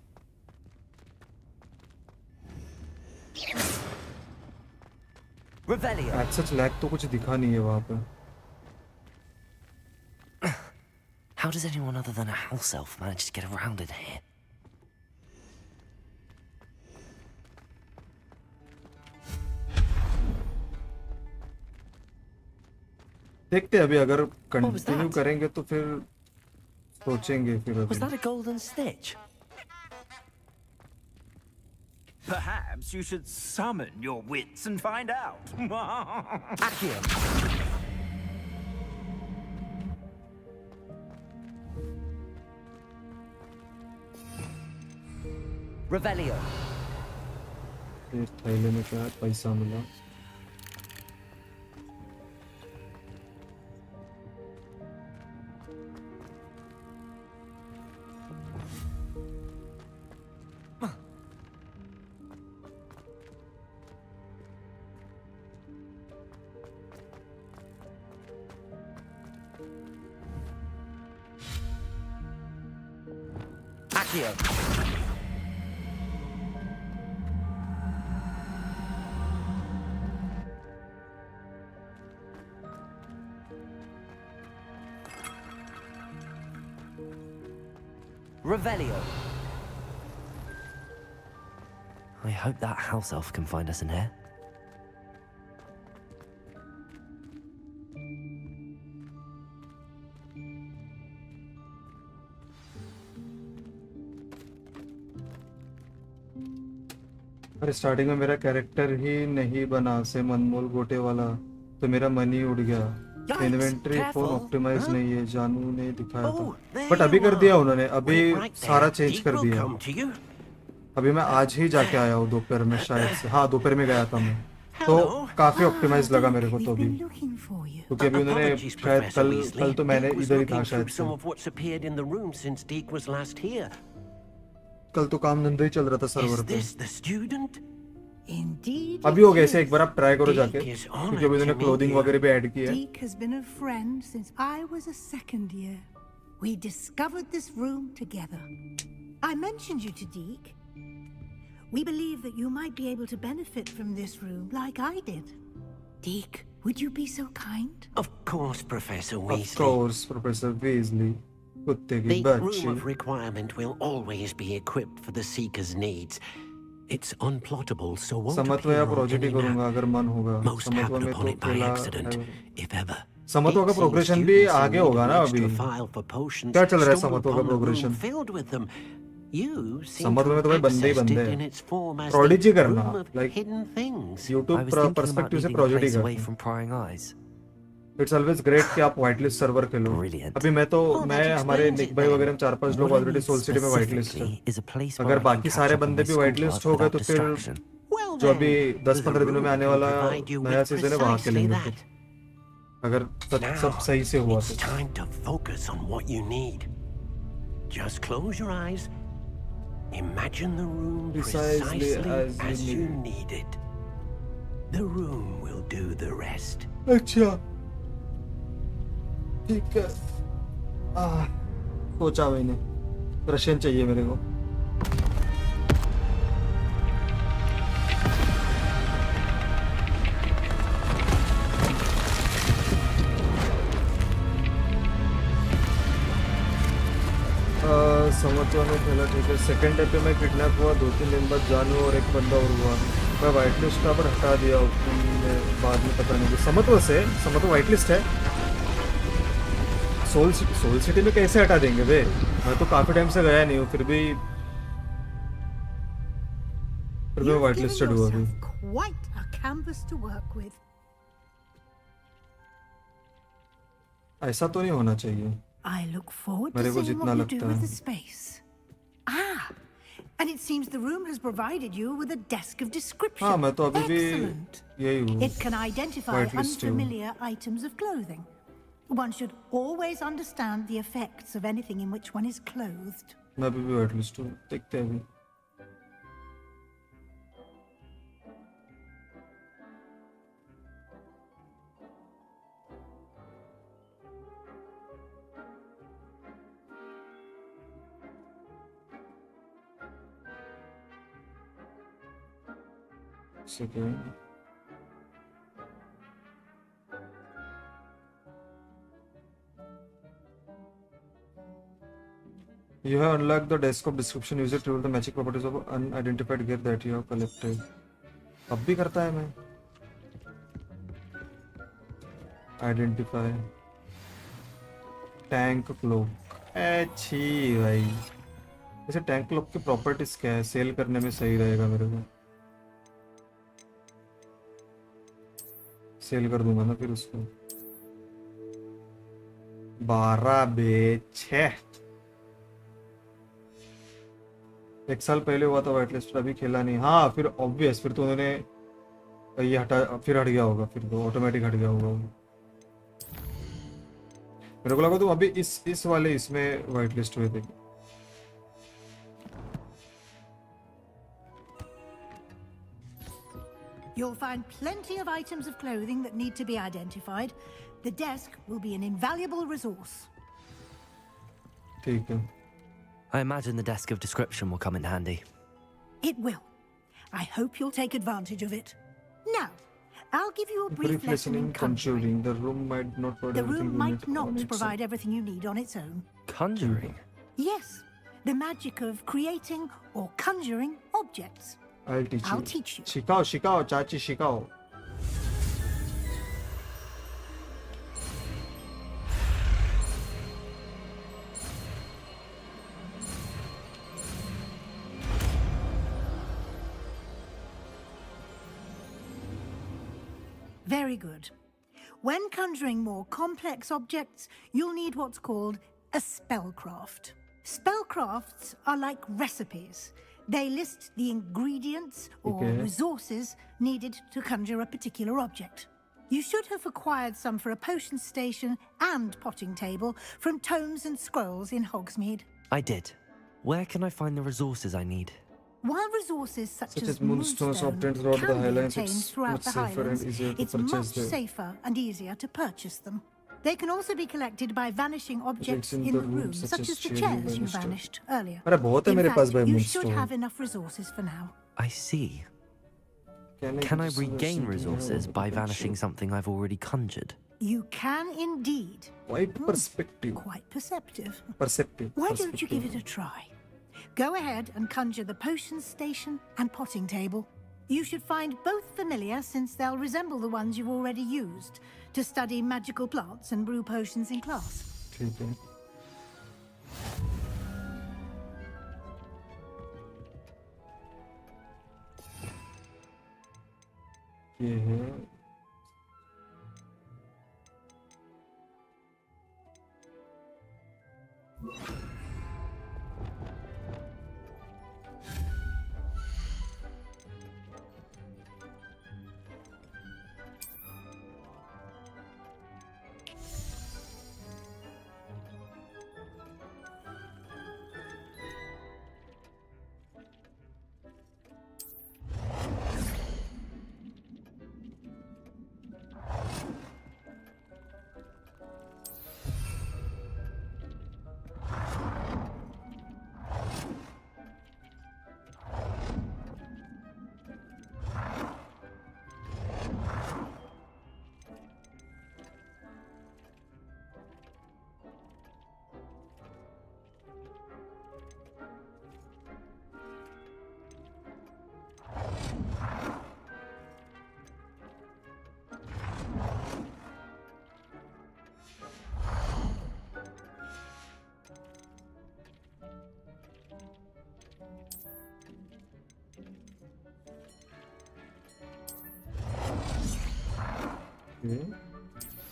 एज सच लैग तो कुछ दिखा नहीं है वहाँ पे। How does anyone other than a house elf manage to get around in here? देखते हैं अभी, अगर कंटिन्यू करेंगे तो फिर सोचेंगे फिर अभी। Was that a golden stitch? Perhaps you should summon your wits and find out. Accio. Revelio. ये थैले में क्या है? पैसा मिला। Accio. Revelio. I hope that house elf can find us in here. अरे स्टार्टिंग में मेरा कैरेक्टर ही नहीं बना, सेम अनमोल गोटे वाला, तो मेरा मनी उड़ गया। इन्वेंटरी फोन ऑप्टिमाइज नहीं है, जानू ने दिखाया था, बट अभी कर दिया उन्होंने, अभी सारा चेंज कर दिया। अभी मैं आज ही जाके आया हूँ दोपहर में शायद से, हाँ दोपहर में गया था मैं, तो काफी ऑप्टिमाइज लगा मेरे को तो अभी, क्योंकि अभी उन्होंने शायद कल तो मैंने इधर ही था शायद से, कल तो काम धंधा ही चल रहा था सर्वर पे। अभी हो गया, एक बार आप ट्राई करो जाके, क्योंकि अभी उन्होंने क्लोथिंग वगैरह भी ऐड की है। Deke has been a friend since I was a second year. We discovered this room together. I mentioned you to Deke. We believe that you might be able to benefit from this room like I did. Deke, would you be so kind? Of course, Professor Weasley. Of course, Professor Weasley. The room of requirement will always be equipped for the seeker's needs. It's unplottable, so won't समत्व या project ही करूंगा अगर मन होगा। समत्व में तो पहला समत्व का प्रोग्रेशन भी आगे होगा ना अभी। क्या चल रहा है समत्व का प्रोग्रेशन? समत्व में तो भाई बंदे ही बंदे हैं। प्रोडिजी करना, लाइक यूट्यूब पर्सपेक्टिव से प्रोजेक्ट ही करना। इट्स ऑलवेज ग्रेट कि आप व्हाइट लिस्ट सर्वर खेलो। अभी मैं हमारे निक भाई वगैरह 4-5 लोग ऑलरेडी सोल सिटी में व्हाइट लिस्ट है। अगर बाकी सारे बंदे भी व्हाइट लिस्ट हो गए तो फिर जो अभी 10-15 दिनों में आने वाला नया सीजन है वहां खेलेंगे फिर, अगर सब सही से हुआ तो। Imagine the room precisely as you need it. The room will do the rest. अच्छा ठीक है। सोचा मैंने रशियन चाहिए मेरे को। समझवा में खेला ठीक है। सेकंड डे पे मैं किडनैप हुआ, 2-3 दिन बाद जानू और एक बंदा और हुआ। मैं व्हाइट लिस्ट पर हटा दिया बाद में, पता नहीं समत्व व्हाइट लिस्ट है। सोल सिटी में कैसे हटा देंगे बे? मैं तो काफी टाइम से गया नहीं हूँ, फिर भी व्हाइट लिस्टेड हुआ अभी। Quite a canvas to work with. ऐसा तो नहीं होना चाहिए। I look forward to मेरे को seeing जितना what you लगता do with the है। space. And it seems the room has provided you with a desk of description. हाँ मैं तो अभी भी Excellent. यही हूँ। It can identify White list हूँ। unfamiliar items of clothing. One should always understand the effects of anything in which one is clothed. मैं अभी भी व्हाइट लिस्ट हूँ, देखते हैं अभी। second. You have unlocked the desk of description. Use it to reveal the magic properties of unidentified gear that you have collected. अब भी करता है मैं. Identify. Tank cloak. अच्छी भाई. वैसे टैंक क्लॉक की प्रॉपर्टीज क्या है? सेल करने में सही रहेगा मेरे को. सेल कर दूंगा ना फिर उसको. 12 बे 6. एक साल पहले हुआ था व्हाइट लिस्ट, अभी खेला नहीं. हाँ फिर ऑब्वियस, फिर तो उन्होंने ये हटा, फिर हट गया होगा, फिर तो ऑटोमेटिक हट गया होगा. मेरे को लगा तुम अभी इस वाले इसमें व्हाइट लिस्ट हुए थे. You'll find plenty of items of clothing that need to be identified. The desk will be an invaluable resource. ठीक है. I imagine the desk of description will come in handy. It will. I hope you'll take advantage of it. Now, I'll give you a brief lesson in conjuring. The room might not provide The room might not provide everything you need on its own. Conjuring? Yes, the magic of creating or conjuring objects. I'll teach you. I'll teach you. शिकाओ शिकाओ चाची शिकाओ. Very good. When conjuring more complex objects, you'll need what's called a spellcraft. Spellcrafts are like recipes. They list the ingredients or resources needed to conjure a particular object. You should have acquired some for a potion station and potting table from tomes and scrolls in Hogsmeade. I did. Where can I find the resources I need? While resources such as moonstones moonstone obtained can throughout be the Highlands, obtained it's throughout much the safer and Highlands, easier to it's much purchase them. safer and easier to purchase them. They can also be collected by vanishing objects in the room, such as the chairs you vanished earlier. अरे बहुत है मेरे पास भाई You should moonstone. have enough resources for now. I see. Can I regain resources by vanishing something I've already conjured? You can indeed. Quite perspective. Quite perceptive. Perceptive. Why don't you give it a try? Go ahead and conjure the potion station and potting table. You should find both familiar, since they'll resemble the ones you've already used to study magical plants and brew potions in class. ठीक है. ये है.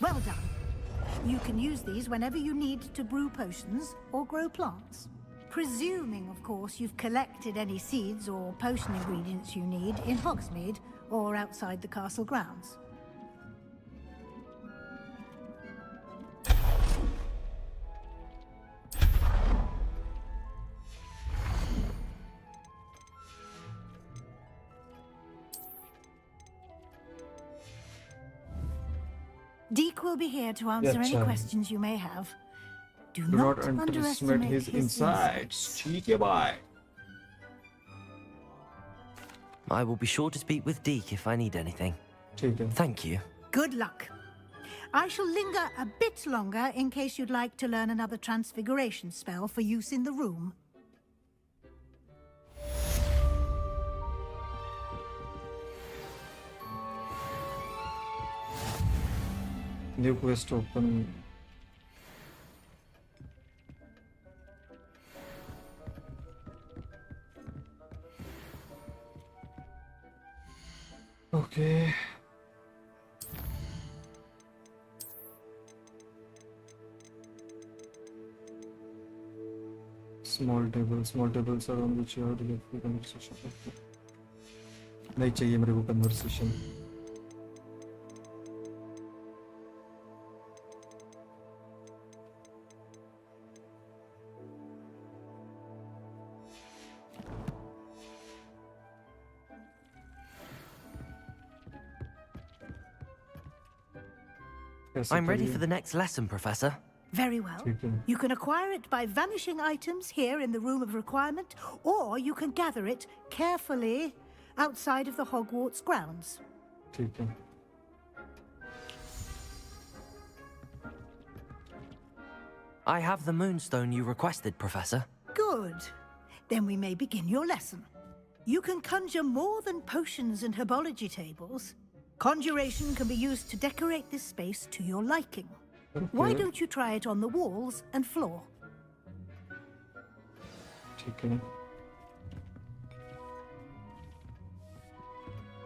Well done. You can use these whenever you need to brew potions or grow plants. Presuming, of course, you've collected any seeds or potion ingredients you need in Hogsmeade or outside the castle grounds. Deke will be here to answer any questions you may have. Do not underestimate his insights. ठीक है bye. I will be sure to speak with Deke if I need anything. ठीक है. Thank you. Good luck. I shall linger a bit longer in case you'd like to learn another transfiguration spell for use in the room. New quest open. Okay. Small tables are on which you have to get the conversation. नहीं चाहिए मेरे को conversation. I'm ready for the next lesson, Professor. Very well. You can acquire it by vanishing items here in the Room of Requirement, or you can gather it carefully outside of the Hogwarts grounds. ठीक है. I have the moonstone you requested, Professor. Good. Then we may begin your lesson. You can conjure more than potions and herbology tables. Conjuration can be used to decorate this space to your liking. Why don't you try it on the walls and floor? ठीक है.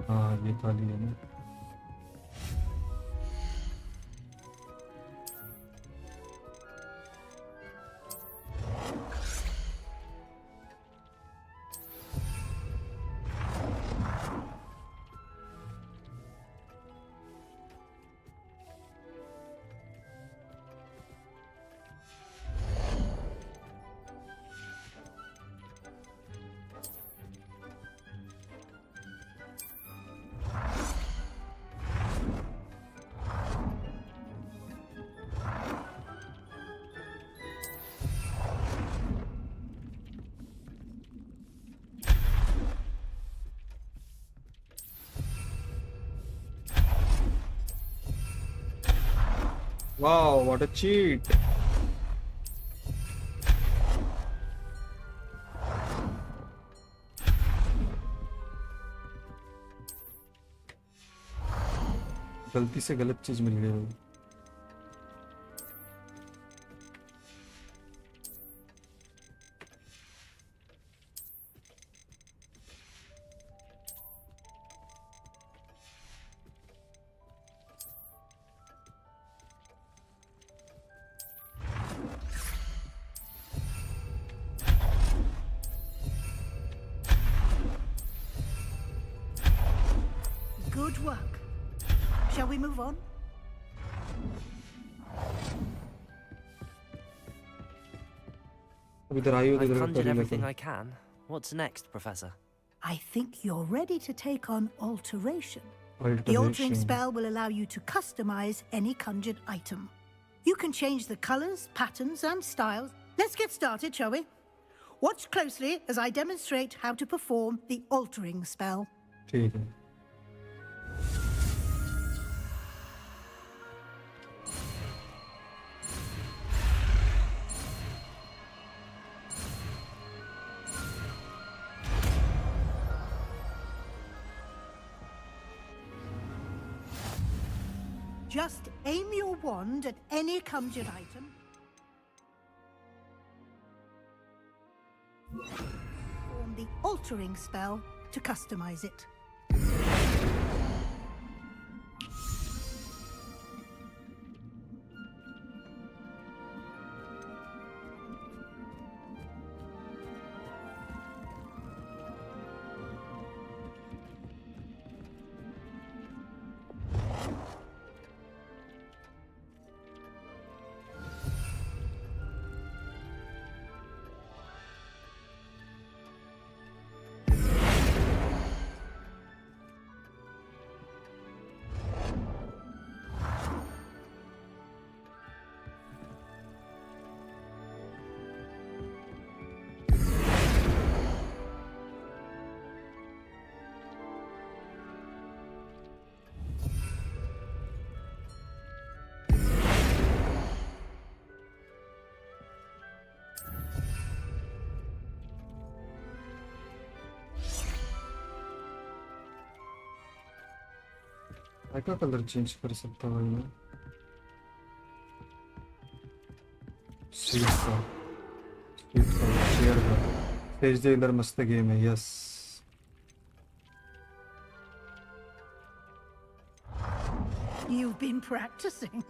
हाँ ये खाली है ना. Wow, what a cheat! गलती से गलत चीज मिल गई. Good work. Shall we move on? I've conjured everything I can. What's next, Professor? I think you're ready to take on alteration. The altering spell will allow you to customize any conjured item. You can change the colors, patterns, and styles. Let's get started, shall we? Watch closely as I demonstrate how to perform the altering spell. ठीक है. Just aim your wand at any conjured item. Perform the altering spell to customize it. क्या colour change कर सकता हूँ मैं? Seat का chair का phase दे इधर मस्त गेम है. Yes You've been practicing.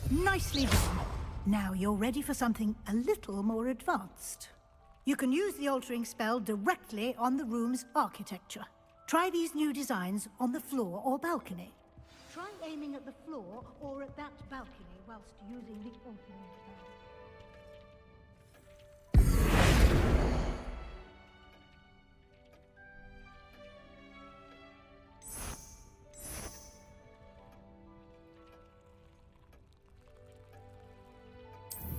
Nicely done. Now you're ready for something a little more advanced. You can use the altering spell directly on the room's architecture. Try these new designs on the floor or balcony. Try aiming at the floor or at that balcony whilst using the altering spell.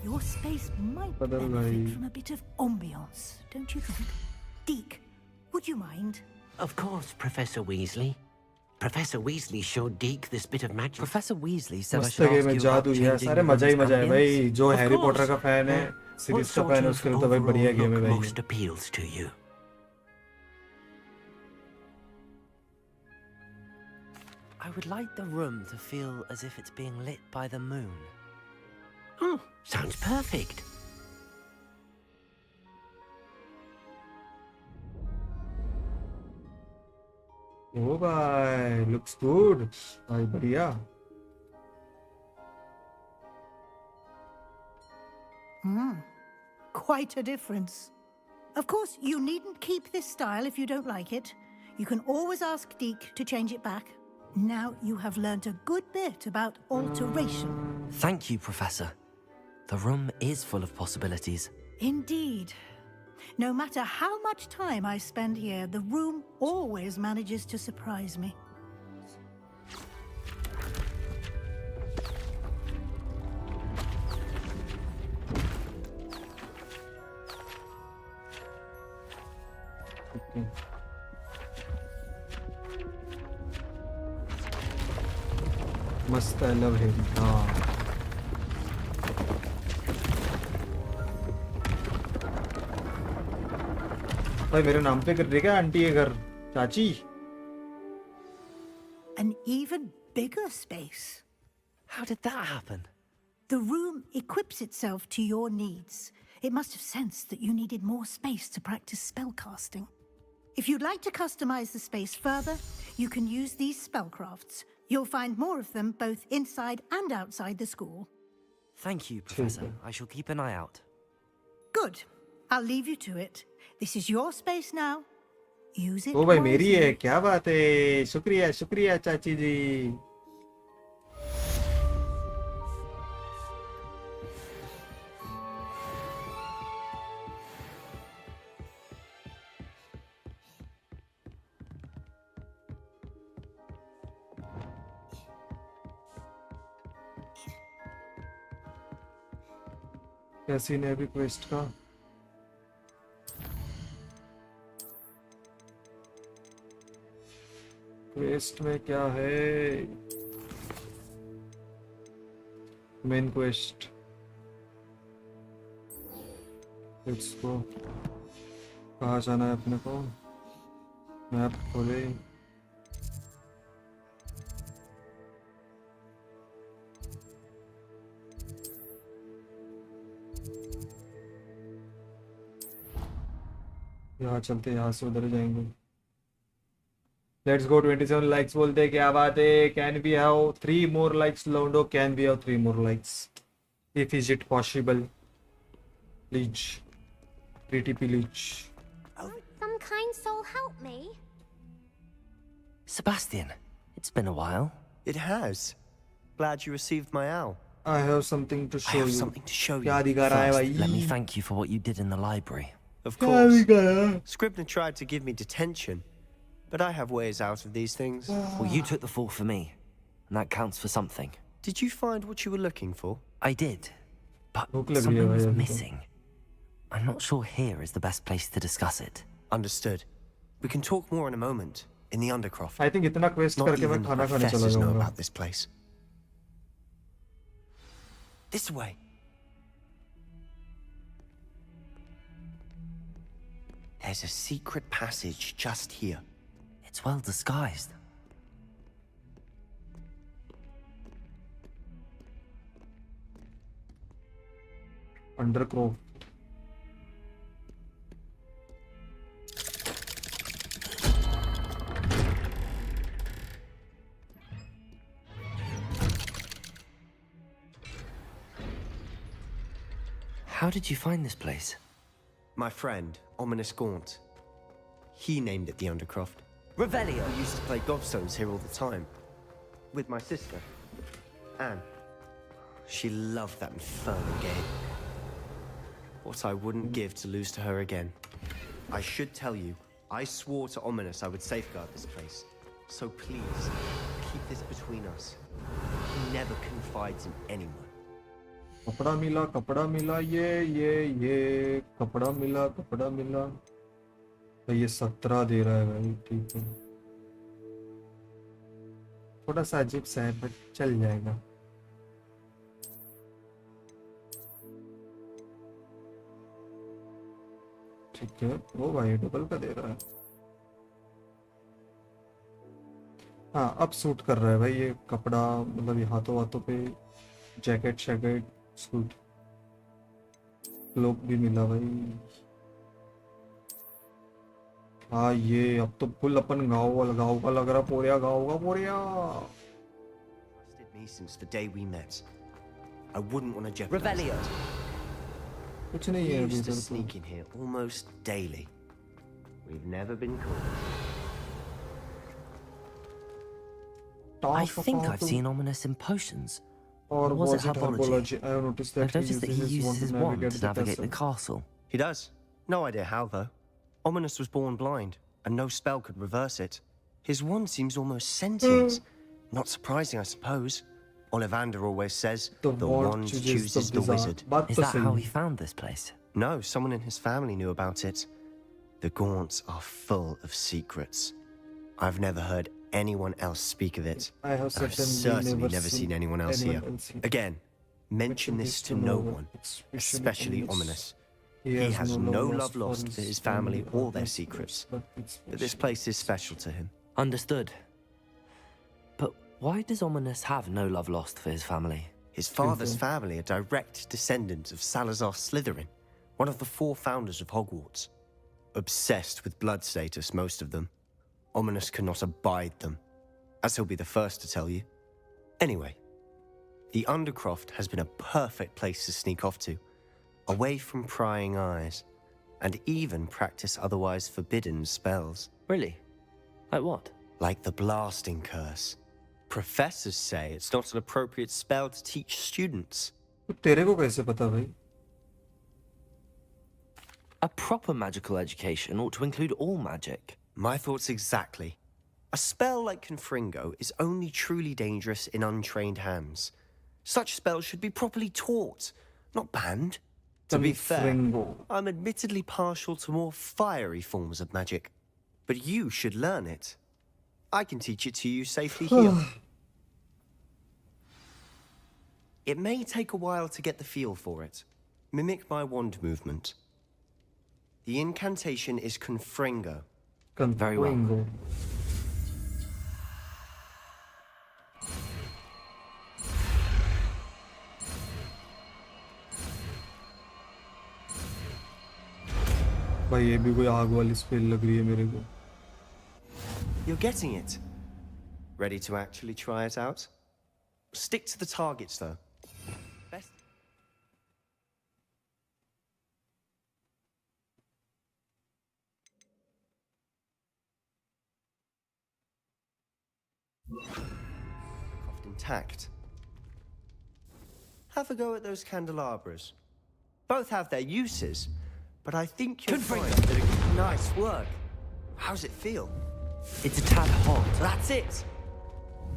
Your space might benefit from a bit of ambiance, don't you think? Deke, would you mind? Of course, Professor Weasley. Professor Weasley showed Deke this bit of magic. Professor Weasley said I मस्त should game ask है. you about जादू यार, changing सारे the मजा ही room's मजा है भाई. ambience. जो Of हैरी course. पॉटर का फैन है, सीरीज का फैन है, उसके लिए तो भाई बढ़िया गेम है भाई. Most appeals to you. I would like the room to feel as if it's being lit by the moon. Oh, sounds perfect. Oh भाई, looks good. भाई बढ़िया. Quite a difference. Of course, you needn't keep this style if you don't like it. You can always ask Deke to change it back. Now you have learnt a good bit about alteration. Thank you, Professor. The room is full of possibilities. Indeed. No matter how much time I spend here, the room always manages to surprise me. मस्त. I love him. हाँ. भाई मेरे नाम पे कर रही क्या aunty ये घर? चाची. An even bigger space. How did that happen? The room equips itself to your needs. It must have sensed that you needed more space to practice spellcasting. If you'd like to customize the space further, you can use these spellcrafts. You'll find more of them both inside and outside the school. Thank you, Professor. I shall keep an eye out. Good. I'll leave you to it. This is your space now. Use it. ओ भाई मेरी wisely. है. क्या बात है. शुक्रिया शुक्रिया चाची जी. क्या सीन है अभी क्वेस्ट का? क्वेस्ट में क्या है? Main quest. Let's go. कहाँ जाना है अपने को? मैप खोले. यहाँ चलते, यहाँ से उधर जाएंगे. Let's go. 27 लाइक्स बोलते. क्या बात है. Can we have 3 more likes लोंडो? Can we have 3 more likes? If is it possible? Please. PTP Leech. Some kind soul help me. Sebastian, it's been a while. It has. Glad you received my owl. I have something to show you. I have something to show you. क्या दिखा रहा है भाई? Let me thank you for what you did in the library. Of course. Scribner tried to give me detention, but I have ways out of these things. Well, you took the fall for me, and that counts for something. Did you find what you were looking for? I did, but something was missing. I'm not sure here is the best place to discuss it. Understood. We can talk more in a moment, in the Undercroft. I think इतना quest Not करके मैं even खाना खाने professors चला know जाऊंगा. about this place. This way. There's a secret passage just here. It's well disguised. Undercroft. How did you find this place? My friend, Ominous Gaunt. He named it the Undercroft. Revelio. We used to play gobstones here all the time. With my sister, Anne. She loved that infernal game. What I wouldn't give to lose to her again. I should tell you, I swore to Ominous I would safeguard this place. So please, keep this between us. He never confides in anyone. कपड़ा मिला ये कपड़ा मिला तो ये 17 दे रहा है भाई ठीक है थोड़ा सा अजीब सा है बट चल जाएगा ठीक है वो भाई डबल का दे रहा है हाँ अब सूट कर रहा है भाई ये कपड़ा मतलब ये हाथों पे जैकेट शैकेट सूट क्लोक भी मिला भाई हाँ ये अब तो फुल अपन गाँव का लग रहा पोरिया गाँव का पोरिया Trusted me since the day we met. I wouldn't want to jeopardize it. कुछ नहीं है We used to sneak in here almost daily. We've never been caught. I think I've seen Ominous in potions. Or was it herbology? herbology? I have noticed that I've noticed that he uses his wand to navigate the castle. He does. No idea how, though. Ominous was born blind, and no spell could reverse it. His wand seems almost sentient. Not surprising, I suppose. Ollivander always says, the wand chooses the wizard. Is that how he found this place? No, someone in his family knew about it. The Gaunts are full of secrets. I've never heard anyone else speak of it. I've certainly never seen anyone else here. Again, mention this to no one, especially Ominous. He has no love lost for his family or their secrets, but this place is special to him. Understood. But why does Ominous have no love lost for his family? His father's family are direct descendants of Salazar Slytherin, one of the 4 founders of Hogwarts. Obsessed with blood status, most of them. Ominous cannot abide them, as he'll be the first to tell you. Anyway, the Undercroft has been a perfect place to sneak off to, away from prying eyes, and even practice otherwise forbidden spells. Really? Like what? Like the Blasting Curse. Professors say it's not an appropriate spell to teach students. तेरे को कैसे पता भाई? A proper magical education ought to include all magic. My thoughts exactly. A spell like Confringo is only truly dangerous in untrained hands. Such spells should be properly taught, not banned. To be fair, I'm admittedly partial to more fiery forms of magic. But you should learn it. I can teach it to you safely here. It may take a while to get the feel for it. Mimic my wand movement. The incantation is Confringo. Very well. भाई ये भी कोई आग वाली spell लग रही है मेरे को. You're getting it. Ready to actually try it out? Stick to the targets, though. Best. Croft intact. Have a go at those candelabras. Both have their uses, but I think you'll find that it's nice work. How's it feel? It's a tad hot. That's it!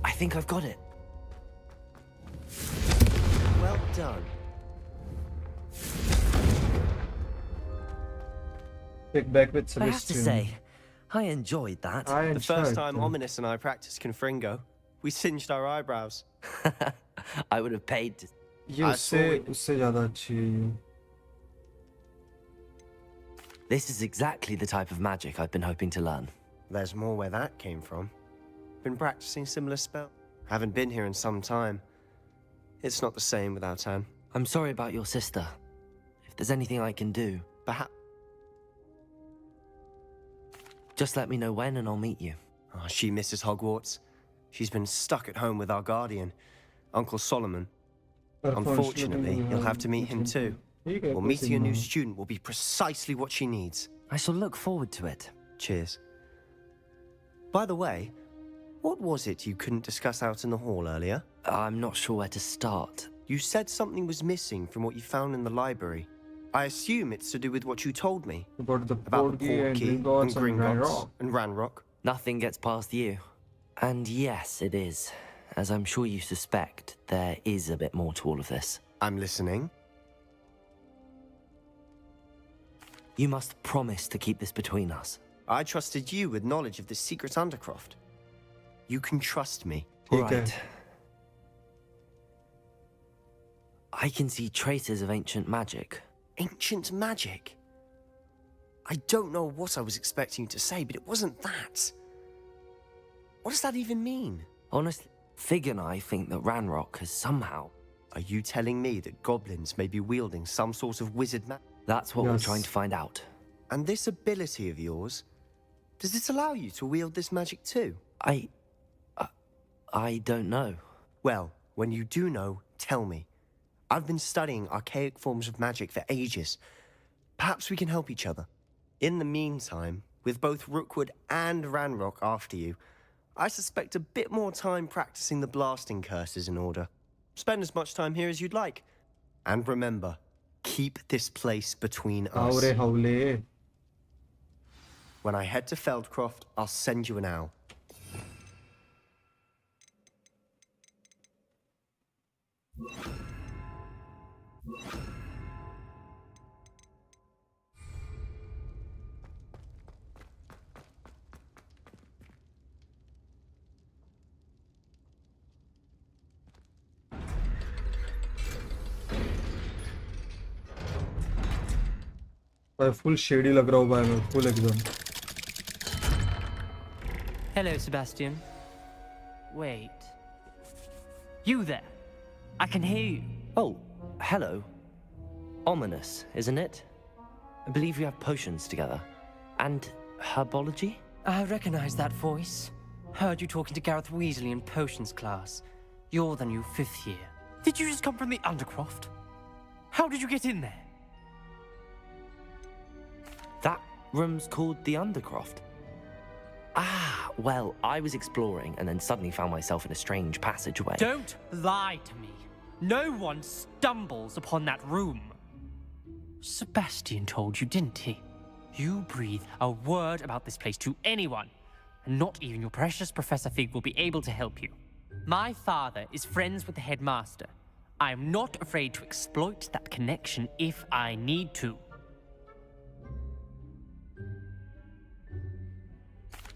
I think I've got it. Well done. Pick back with I have to say, I enjoyed that. The first time Ominous and I practiced Confringo, we singed our eyebrows. I would have paid to... ये उससे ज़्यादा अच्छी है ये. This is exactly the type of magic I've been hoping to learn. There's more where that came from. Been practicing similar spell. Haven't been here in some time. It's not the same without Anne. I'm sorry about your sister. If there's anything I can do, Perhaps. just let me know when and I'll meet you. Oh, she misses Hogwarts. She's been stuck at home with our guardian, Uncle Solomon. Unfortunately, you'll have to meet him too. Well, meeting a new student will be precisely what she needs. I shall look forward to it. Cheers. By the way, what was it you couldn't discuss out in the hall earlier? I'm not sure where to start. You said something was missing from what you found in the library. I assume it's to do with what you told me. About the Portkey and Gringotts and Ranrock. Nothing gets past you. And yes, it is. As I'm sure you suspect, there is a bit more to all of this. I'm listening. You must promise to keep this between us. I trusted you with knowledge of the secret undercroft. You can trust me. Right. I can see traces of ancient magic. Ancient magic? I don't know what I was expecting you to say, but it wasn't that. What does that even mean? Honestly, Fig and I think that Ranrock has somehow... Are you telling me that goblins may be wielding some sort of wizard magic? That's what we're trying to find out. And this ability of yours, does it allow you to wield this magic too? I don't know. Well, when you do know, tell me. I've been studying archaic forms of magic for ages. Perhaps we can help each other. In the meantime, with both Rookwood and Ranrock after you, I suspect a bit more time practicing the blasting curse is in order. Spend as much time here as you'd like. And remember, keep this place between us. When I head to Feldcroft, I'll send you an owl. भाई full shady लग रहा हूँ भाई मैं full एकदम. Hello, Sebastian. Wait. You there? I can hear you. Oh, hello. Ominous, isn't it? I believe we have potions together. And herbology? I recognize that voice. Heard you talking to Gareth Weasley in potions class. You're the new 5th year. Did you just come from the Undercroft? How did you get in there? That room's called the Undercroft. Ah, well, I was exploring and then suddenly found myself in a strange passageway. Don't lie to me. No one stumbles upon that room. Sebastian told you, didn't he? You breathe a word about this place to anyone, and not even your precious Professor Fig will be able to help you. My father is friends with the headmaster. I am not afraid to exploit that connection if I need to.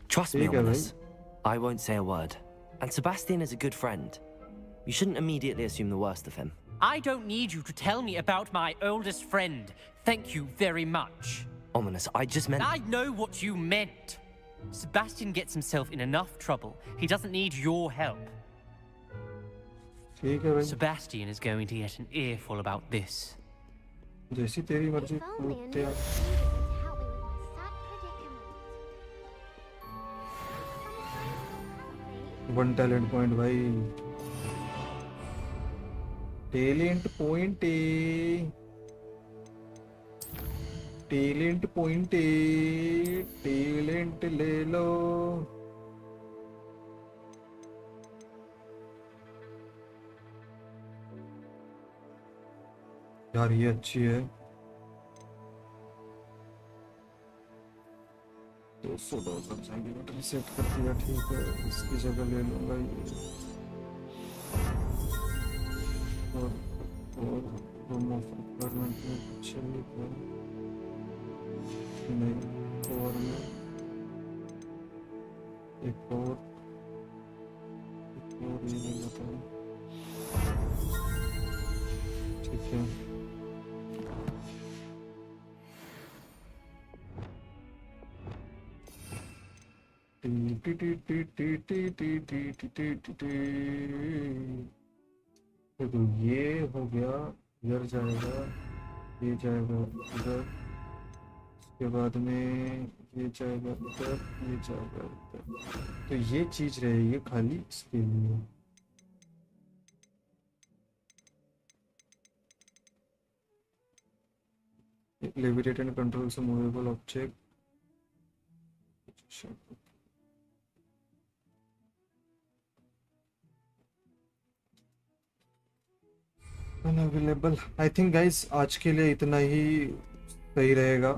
Trust me on this. I won't say a word. And Sebastian is a good friend. You shouldn't immediately assume the worst of him. I don't need you to tell me about my oldest friend. Thank you very much. Ominous, I just meant... I know what you meant. Sebastian gets himself in enough trouble. He doesn't need your help. Sebastian is going to get an earful about this. जैसी तेरी मर्जी कूदते हैं. One talent point भाई. Talent point है. Talent point है. Talent ले लो. यार ये अच्छी है. 200,000 सेंटीमीटर सेट कर दिया. ठीक है, इसकी जगह ले लूंगा ये. और रूम ऑफ रिक्वायरमेंट में चलिए नहीं और में एक और ये बताऊँ. ठीक है। देखो ये हो गया, इधर जाएगा, ये जाएगा इधर, उसके बाद में ये जाएगा इधर, ये जाएगा इधर, तो ये चीज रहेगी खाली इसके लिए। लेविटेट एंड कंट्रोल से movable object, unavailable. I think guys आज के लिए इतना ही सही रहेगा।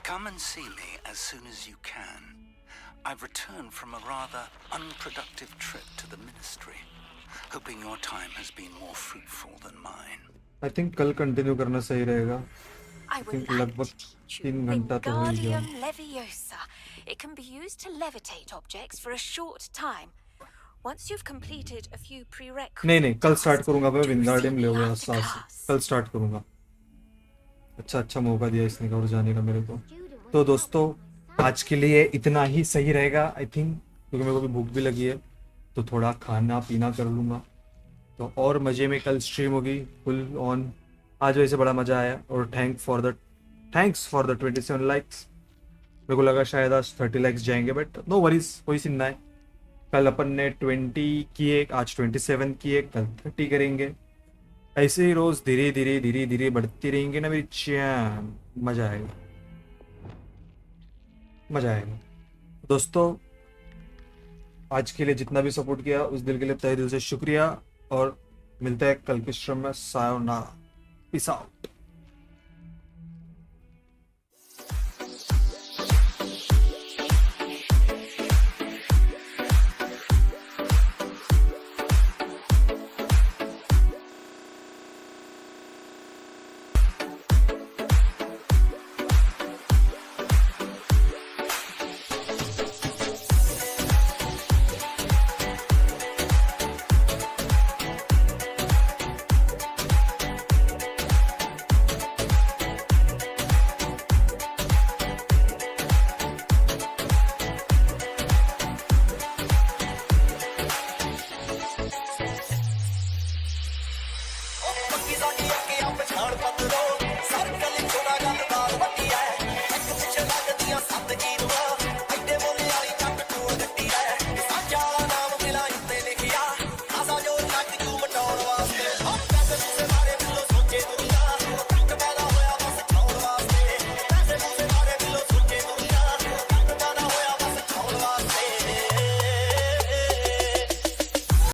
Come and see me as soon as you can. I've returned from a rather unproductive trip to the ministry, hoping your time has been more fruitful than mine. I think कल continue करना सही रहेगा। I think लगभग 3 घंटा तो हो गया। Leviosa. It can be used to levitate objects for a short time. Once you've completed a few prerequisites. नहीं कल स्टार्ट करूंगा मैं विंगार्डियम लेवियोसा से, कल स्टार्ट करूंगा। अच्छा मौका दिया इसने और जाने का मेरे को। तो दोस्तों आज के लिए इतना ही सही रहेगा आई थिंक, क्योंकि मेरे को भी भूख भी लगी है, तो थोड़ा खाना पीना कर लूँगा, तो और मज़े में कल स्ट्रीम होगी फुल ऑन। आज वैसे बड़ा मज़ा आया और थैंक्स फॉर द 27 लाइक्स। मेरे को लगा शायद आज 30 लाइक्स जाएंगे, बट नो वरीज, कोई सीन ना है। कल अपन ने 20 किए, आज 27 किए, कल 30 करेंगे। ऐसे ही रोज़ धीरे धीरे बढ़ती रहेंगे ना मेरी चैन, मज़ा आएगा। दोस्तों आज के लिए जितना भी सपोर्ट किया उस दिल के लिए तहे दिल से शुक्रिया, और मिलते हैं कल के स्ट्रीम में। Sayonara, peace out. साडी अगे आप छाड़ पत लो